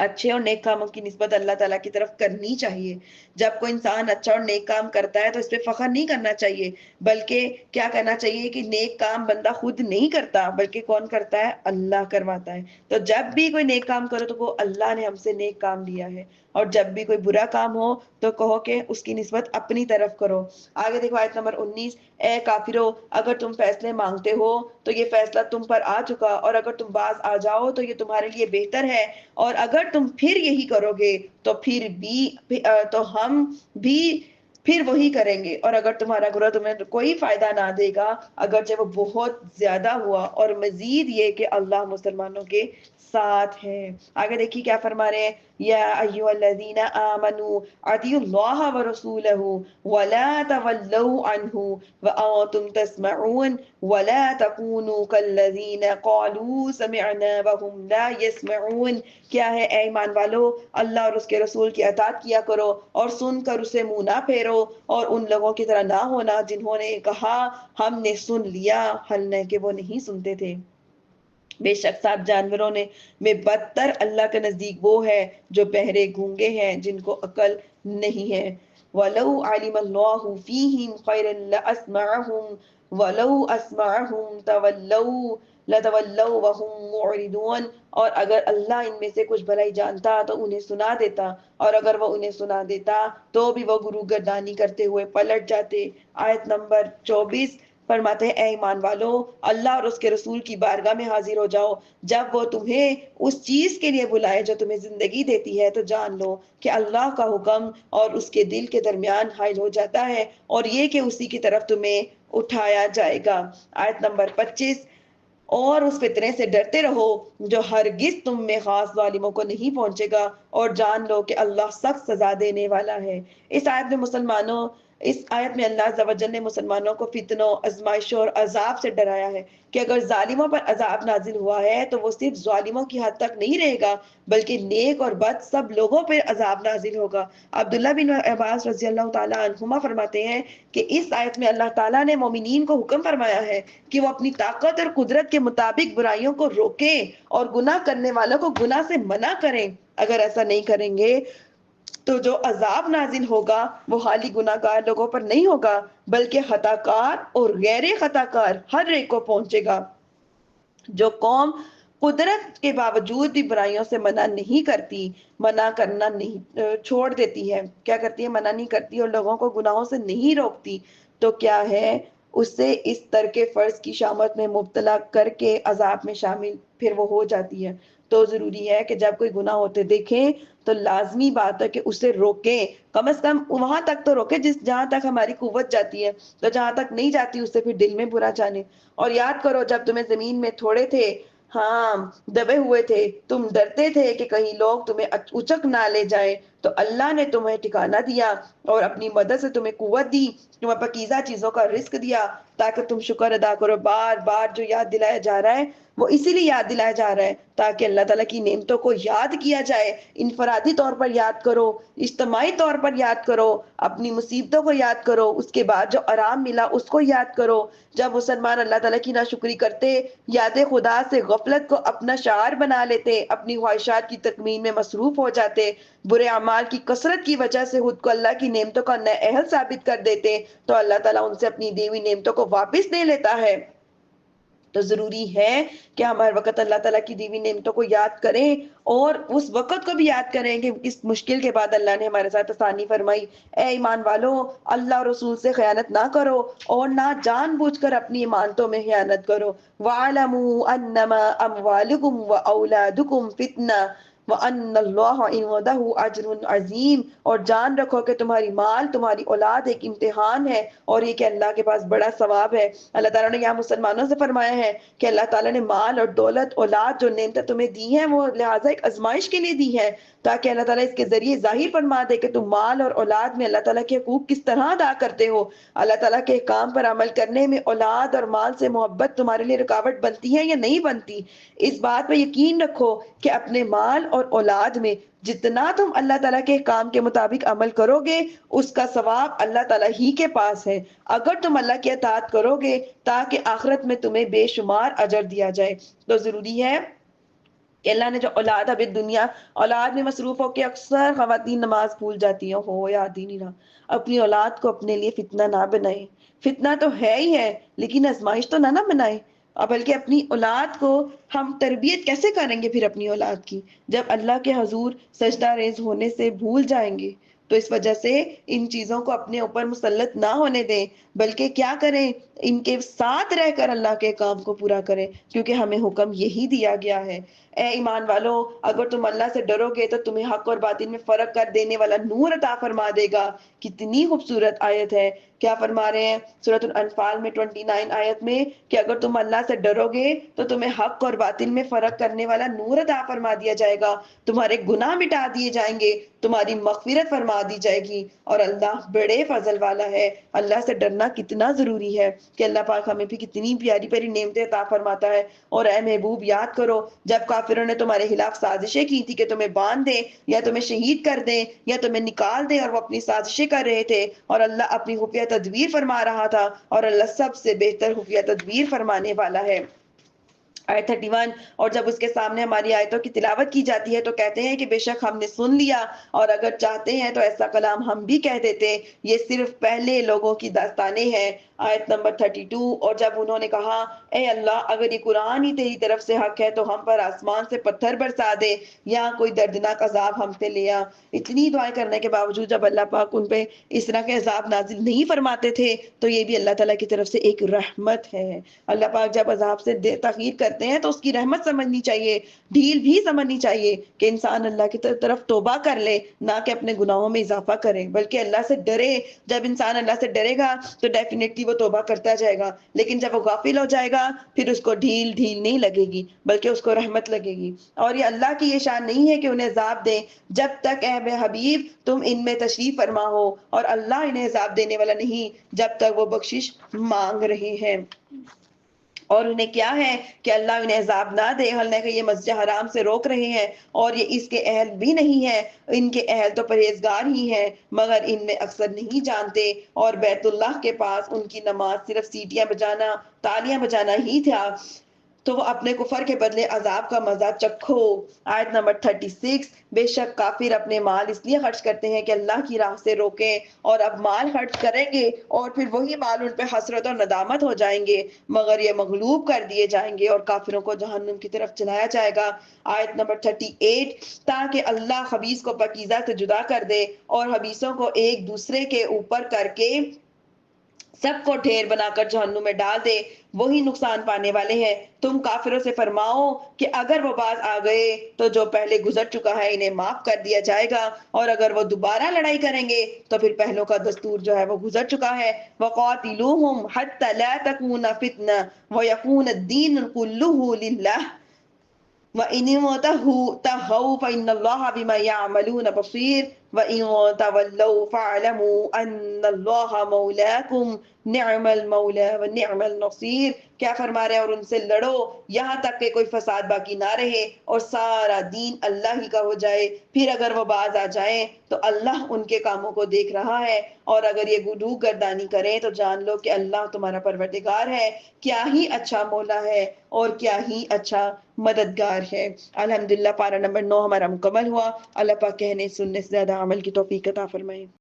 A: اچھے اور نیک کاموں کی نسبت اللہ تعالیٰ کی طرف کرنی چاہیے۔ جب کوئی انسان اچھا اور نیک کام کرتا ہے تو اس پہ فخر نہیں کرنا چاہیے، بلکہ کیا کرنا چاہیے کہ نیک کام بندہ خود نہیں کرتا بلکہ کون کرتا ہے؟ اللہ کرواتا ہے۔ تو جب بھی کوئی نیک کام کرو تو وہ اللہ نے ہم سے نیک کام لیا ہے، اور جب بھی کوئی برا کام ہو تو کہو کہ اس کی نسبت اپنی طرف کرو۔ آگے دیکھو آیت نمبر 19، اے کافرو اگر تم فیصلے مانگتے ہو تو یہ فیصلہ تم پر آ چکا، اور اگر تم باز آ جاؤ تو یہ تمہارے لیے بہتر ہے، اور اگر تم پھر یہی کرو گے تو ہم بھی پھر وہی کریں گے، اور اگر تمہارا گروہ تمہیں کوئی فائدہ نہ دے گا اگرچہ وہ بہت زیادہ ہوا، اور مزید یہ کہ اللہ مسلمانوں کے ساتھ ہے۔ آگے دیکھیے کیا فرما رہے ہیں، یا ایھا الذین آمنوا اطیعوا اللہ ورسولہ ولا تولوا عنہ وانتم تسمعون ولا تکونوا کالذین قالوا سمعنا وهم لا يسمعون، کیا ہے اے ایمان والو اللہ اور اس کے رسول کی اطاعت کیا کرو اور سن کر اسے منہ نہ پھیرو، اور ان لوگوں کی طرح نہ ہونا جنہوں نے کہا ہم نے سن لیا حالانکہ وہ نہیں سنتے تھے۔ بے شک صاحب جانوروں میں بدتر اللہ کے نزدیک وہ ہے جو بہرے گونگے ہیں، جن کو عقل نہیں ہے۔ وَلَوْ عَلِمَ اللَّهُ فِيهِمْ خَيْرًا لَأَسْمَعَهُمْ وَلَوْ أَسْمَعَهُمْ لَتَوَلَّوْا وَهُمْ مُعْرِضُونَ، اور اگر اللہ ان میں سے کچھ بھلائی جانتا تو انہیں سنا دیتا، اور اگر وہ انہیں سنا دیتا تو بھی وہ گرو گردانی کرتے ہوئے پلٹ جاتے۔ آیت نمبر 24 فرماتے ہیں اے ایمان والو، اللہ اور اس کے رسول کی بارگاہ میں حاضر ہو جاؤ جب وہ تمہیں اس چیز کے لیے بلائے جو تمہیں زندگی دیتی ہے، تو جان لو کہ اللہ کا حکم اور اس کے دل کے درمیان حائل ہو جاتا ہے، اور یہ کہ اسی کی طرف تمہیں اٹھایا جائے گا۔ آیت نمبر 25 اور اس فتنے سے ڈرتے رہو جو ہرگز تم میں خاص ظالموں کو نہیں پہنچے گا، اور جان لو کہ اللہ سخت سزا دینے والا ہے۔ اس آیت میں اللہ عز و جل نے مسلمانوں کو فتنوں، آزمائشوں اور عذاب سے ڈرایا ہے کہ اگر ظالموں پر عذاب نازل ہوا ہے تو وہ صرف ظالموں کی حد تک نہیں رہے گا، بلکہ نیک اور بد سب لوگوں پر عذاب نازل ہوگا۔ عبداللہ بن عباس رضی اللہ تعالیٰ عنہما فرماتے ہیں کہ اس آیت میں اللہ تعالیٰ نے مومنین کو حکم فرمایا ہے کہ وہ اپنی طاقت اور قدرت کے مطابق برائیوں کو روکیں اور گناہ کرنے والوں کو گناہ سے منع کریں۔ اگر ایسا نہیں کریں گے تو جو عذاب نازل ہوگا وہ خالی گناہ گار لوگوں پر نہیں ہوگا، بلکہ خطا کار اور غیر خطا کار ہر ایک کو پہنچے گا۔ جو قوم قدرت کے باوجود بھی برائیوں سے منع نہیں کرتی، منع کرنا نہیں چھوڑ دیتی ہے، کیا کرتی ہے؟ منع نہیں کرتی اور لوگوں کو گناہوں سے نہیں روکتی، تو کیا ہے؟ اسے اس ترک فرض کی شامت میں مبتلا کر کے عذاب میں شامل پھر وہ ہو جاتی ہے۔ تو ضروری ہے کہ جب کوئی گناہ ہوتے دیکھیں تو لازمی بات ہے کہ اسے روکیں، کم از کم وہاں تک تو روکیں جہاں تک ہماری قوت جاتی ہے، تو جہاں تک نہیں جاتی اسے پھر دل میں برا جانے۔ اور یاد کرو جب تمہیں زمین میں تھوڑے تھے، ہاں دبے ہوئے تھے، تم ڈرتے تھے کہ کہیں لوگ تمہیں اچک نہ لے جائیں، تو اللہ نے تمہیں ٹھکانہ دیا اور اپنی مدد سے تمہیں قوت دی، تمہیں پاکیزہ چیزوں کا رزق دیا تاکہ تم شکر ادا کرو۔ بار بار جو یاد دلایا جا رہا ہے وہ اسی لیے یاد دلایا جا رہا ہے تاکہ اللہ تعالیٰ کی نعمتوں کو یاد کیا جائے، انفرادی طور پر یاد کرو، اجتماعی طور پر یاد کرو، اپنی مصیبتوں کو یاد کرو، اس کے بعد جو آرام ملا اس کو یاد کرو۔ جب مسلمان اللہ تعالیٰ کی ناشکری کرتے، یاد خدا سے غفلت کو اپنا شعار بنا لیتے، اپنی خواہشات کی تکمیل میں مصروف ہو جاتے، برے اعمال کی کثرت کی وجہ سے خود کو اللہ کی نعمتوں کا نااہل ثابت کر دیتے، تو اللہ تعالیٰ ان سے اپنی دی ہوئی نعمتوں کو واپس لے لیتا ہے۔ تو ضروری ہے کہ ہم ہر وقت اللہ تعالیٰ کی دی ہوئی نعمتوں کو یاد کریں، اور اس وقت کو بھی یاد کریں کہ اس مشکل کے بعد اللہ نے ہمارے ساتھ آسانی فرمائی۔ اے ایمان والو، اللہ اور رسول سے خیانت نہ کرو اور نہ جان بوجھ کر اپنی امانتوں میں خیانت کرو۔ وَاعْلَمُوا أَنَّمَا أَمْوَالُكُمْ وَأَوْلَادُكُمْ فِتْنَةٌ وَأَنَّ اللَّهَ عِندَهُ أَجْرٌ عَظِيمٌ، اور جان رکھو کہ تمہاری مال، تمہاری اولاد ایک امتحان ہے، اور یہ کہ اللہ کے پاس بڑا ثواب ہے۔ اللہ تعالیٰ نے یہاں مسلمانوں سے فرمایا ہے کہ اللہ تعالیٰ نے مال اور دولت، اولاد، جو نعمتیں تمہیں دی ہیں وہ لہٰذا ایک آزمائش کے لیے دی ہے، تاکہ اللہ تعالیٰ اس کے ذریعے ظاہر فرما دے کہ تم مال اور اولاد میں اللہ تعالیٰ کے حقوق کس طرح ادا کرتے ہو۔ اللہ تعالیٰ کے احکام پر عمل کرنے میں اولاد اور مال سے محبت تمہارے لیے رکاوٹ بنتی ہے یا نہیں بنتی؟ اس بات پہ یقین رکھو کہ اپنے مال اور اولاد میں جتنا تم اللہ تعالیٰ کے احکام کے مطابق عمل کرو گے اس کا ثواب اللہ تعالیٰ ہی کے پاس ہے، اگر تم اللہ کی اطاعت کرو گے، تاکہ آخرت میں تمہیں بے شمار اجر دیا جائے۔ تو ضروری ہے کہ اللہ نے جو اولاد ابھی دنیا اولاد میں مصروف ہو کے اکثر خواتین نماز بھول جاتی ہیں، ہو یاد ہی نہیں رہا۔ اپنی اولاد کو اپنے لیے فتنہ نہ بنائیں، فتنہ تو ہے ہی ہے لیکن آزمائش تو نہ بنائیں، بلکہ اپنی اولاد کو ہم تربیت کیسے کریں گے پھر اپنی اولاد کی، جب اللہ کے حضور سجدہ ریز ہونے سے بھول جائیں گے؟ تو اس وجہ سے ان چیزوں کو اپنے اوپر مسلط نہ ہونے دیں، بلکہ کیا کریں؟ ان کے ساتھ رہ کر اللہ کے کام کو پورا کریں، کیونکہ ہمیں حکم یہی دیا گیا ہے۔ اے ایمان والو، اگر تم اللہ سے ڈرو گے تو تمہیں حق اور باطل میں فرق کر دینے والا نور عطا فرما دے گا۔ کتنی خوبصورت آیت ہے! کیا فرما رہے ہیں سورۃ الانفال میں 29 آیت میں کہ اگر تم اللہ سے ڈرو گے تو تمہیں حق اور باطل میں فرق کرنے والا نور عطا فرما دیا جائے گا، تمہارے گناہ مٹا دیے جائیں گے، تمہاری مغفرت فرما دی جائے گی، اور اللہ بڑے فضل والا ہے۔ اللہ سے ڈرنا کتنا ضروری ہے کہ اللہ پاک ہمیں بھی کتنی پیاری پیاری نعمتیں عطا فرماتا ہے۔ اور اے محبوب یاد کرو جب کافروں نے تمہارے خلاف سازشیں کی تھی کہ تمہیں باندھ دیں یا تمہیں شہید کر دیں یا تمہیں نکال دیں، اور وہ اپنی سازشیں کر رہے تھے اور اللہ اپنی خفیہ تدبیر فرما رہا تھا، اور اللہ سب سے بہتر خفیہ تدبیر فرمانے والا ہے۔ آیت 31 اور جب اس کے سامنے ہماری آیتوں کی تلاوت کی جاتی ہے تو کہتے ہیں کہ بے شک ہم نے سن لیا اور اگر چاہتے ہیں تو ایسا کلام ہم بھی کہہ دیتے، یہ صرف پہلے لوگوں کی داستانیں ہیں۔ آیت نمبر 32 اور جب انہوں نے کہا اے اللہ اگر یہ قرآن ہی تیری طرف سے حق ہے تو ہم پر آسمان سے پتھر برسا دے یا کوئی دردناک عذاب ہم سے لے آ۔ اتنی دعائیں کرنے کے باوجود جب اللہ پاک ان پہ اس طرح کے عذاب نازل نہیں فرماتے تھے تو یہ بھی اللہ تعالیٰ کی طرف سے ایک رحمت ہے۔ اللہ پاک جب عذاب سے تاخیر کرتے ہیں تو اس کی رحمت سمجھنی چاہیے، ڈھیل بھی سمجھنی چاہیے کہ انسان اللہ کی طرف توبہ کر لے، نہ کہ اپنے گناہوں میں اضافہ کرے، بلکہ اللہ سے ڈرے۔ جب انسان اللہ سے ڈرے گا تو ڈیفینیٹلی وہ توبہ کرتا جائے گا، لیکن جب وہ غافل ہو جائے گا پھر اس کو ڈھیل نہیں لگے گی بلکہ اس کو رحمت لگے گی۔ اور یہ اللہ کی یہ شان نہیں ہے کہ انہیں عذاب دیں جب تک اے حبیب تم ان میں تشریف فرما ہو، اور اللہ انہیں عذاب دینے والا نہیں جب تک وہ بخشش مانگ رہے ہیں۔ اور انہیں کیا ہے کہ اللہ انہیں عذاب نہ دے، حالانکہ کہ یہ مسجد حرام سے روک رہے ہیں اور یہ اس کے اہل بھی نہیں ہے، ان کے اہل تو پرہیزگار ہی ہیں مگر ان میں اکثر نہیں جانتے۔ اور بیت اللہ کے پاس ان کی نماز صرف سیٹیاں بجانا، تالیاں بجانا ہی تھا، تو وہ اپنے کفر کے بدلے عذاب کا مزہ چکھو۔ آیت نمبر 36 بے شک کافر اپنے مال اس لیے خرچ کرتے ہیں کہ اللہ کی راہ سے روکیں، اور اب مال خرچ کریں گے اور پھر وہی مال ان پہ حسرت اور ندامت ہو جائیں گے، مگر یہ مغلوب کر دیے جائیں گے اور کافروں کو جہنم کی طرف چلایا جائے گا۔ آیت نمبر 38 تاکہ اللہ خبیث کو پاکیزہ سے جدا کر دے اور خبیثوں کو ایک دوسرے کے اوپر کر کے سب کو ڈھیر بنا کر جہنم میں ڈال دے، وہی نقصان پانے والے ہیں۔ تم کافروں سے فرماؤ کہ اگر وہ باز آ گئے تو جو پہلے گزر چکا ہے انہیں معاف کر دیا جائے گا، اور اگر وہ دوبارہ لڑائی کریں گے تو پھر پہلوں کا دستور جو ہے وہ گزر چکا ہے۔ وَقَاتِلُوهُمْ حَتَّى لَا تَكُونَ فِتْنَةٌ وَيَكُونَ الدِّينُ كُلُّهُ لِلَّهِ وَإِنِ انتهوا فَإِنَّ اللَّهَ بِمَا يَعْمَلُونَ بَصِيرٌ وَإِن تَوَلَّوْا فَاعْلَمُوا أَنَّ اللَّهَ مَوْلَاكُمْ نِعْمَ الْمَوْلَى وَنِعْمَ النَّصِيرُ۔ کیا فرما رہے ہیں؟ اور ان سے لڑو یہاں تک کہ کوئی فساد باقی نہ رہے اور سارا دین اللہ ہی کا ہو جائے، پھر اگر وہ باز آ جائیں تو اللہ ان کے کاموں کو دیکھ رہا ہے، اور اگر یہ گڈو گردانی کریں تو جان لو کہ اللہ تمہارا پروردگار ہے، کیا ہی اچھا مولا ہے اور کیا ہی اچھا مددگار ہے۔ الحمدللہ پارہ نمبر 9 ہمارا مکمل ہوا۔ اللہ پاک کہنے سننے سے زیادہ عمل کی توفیق عطا فرمائے۔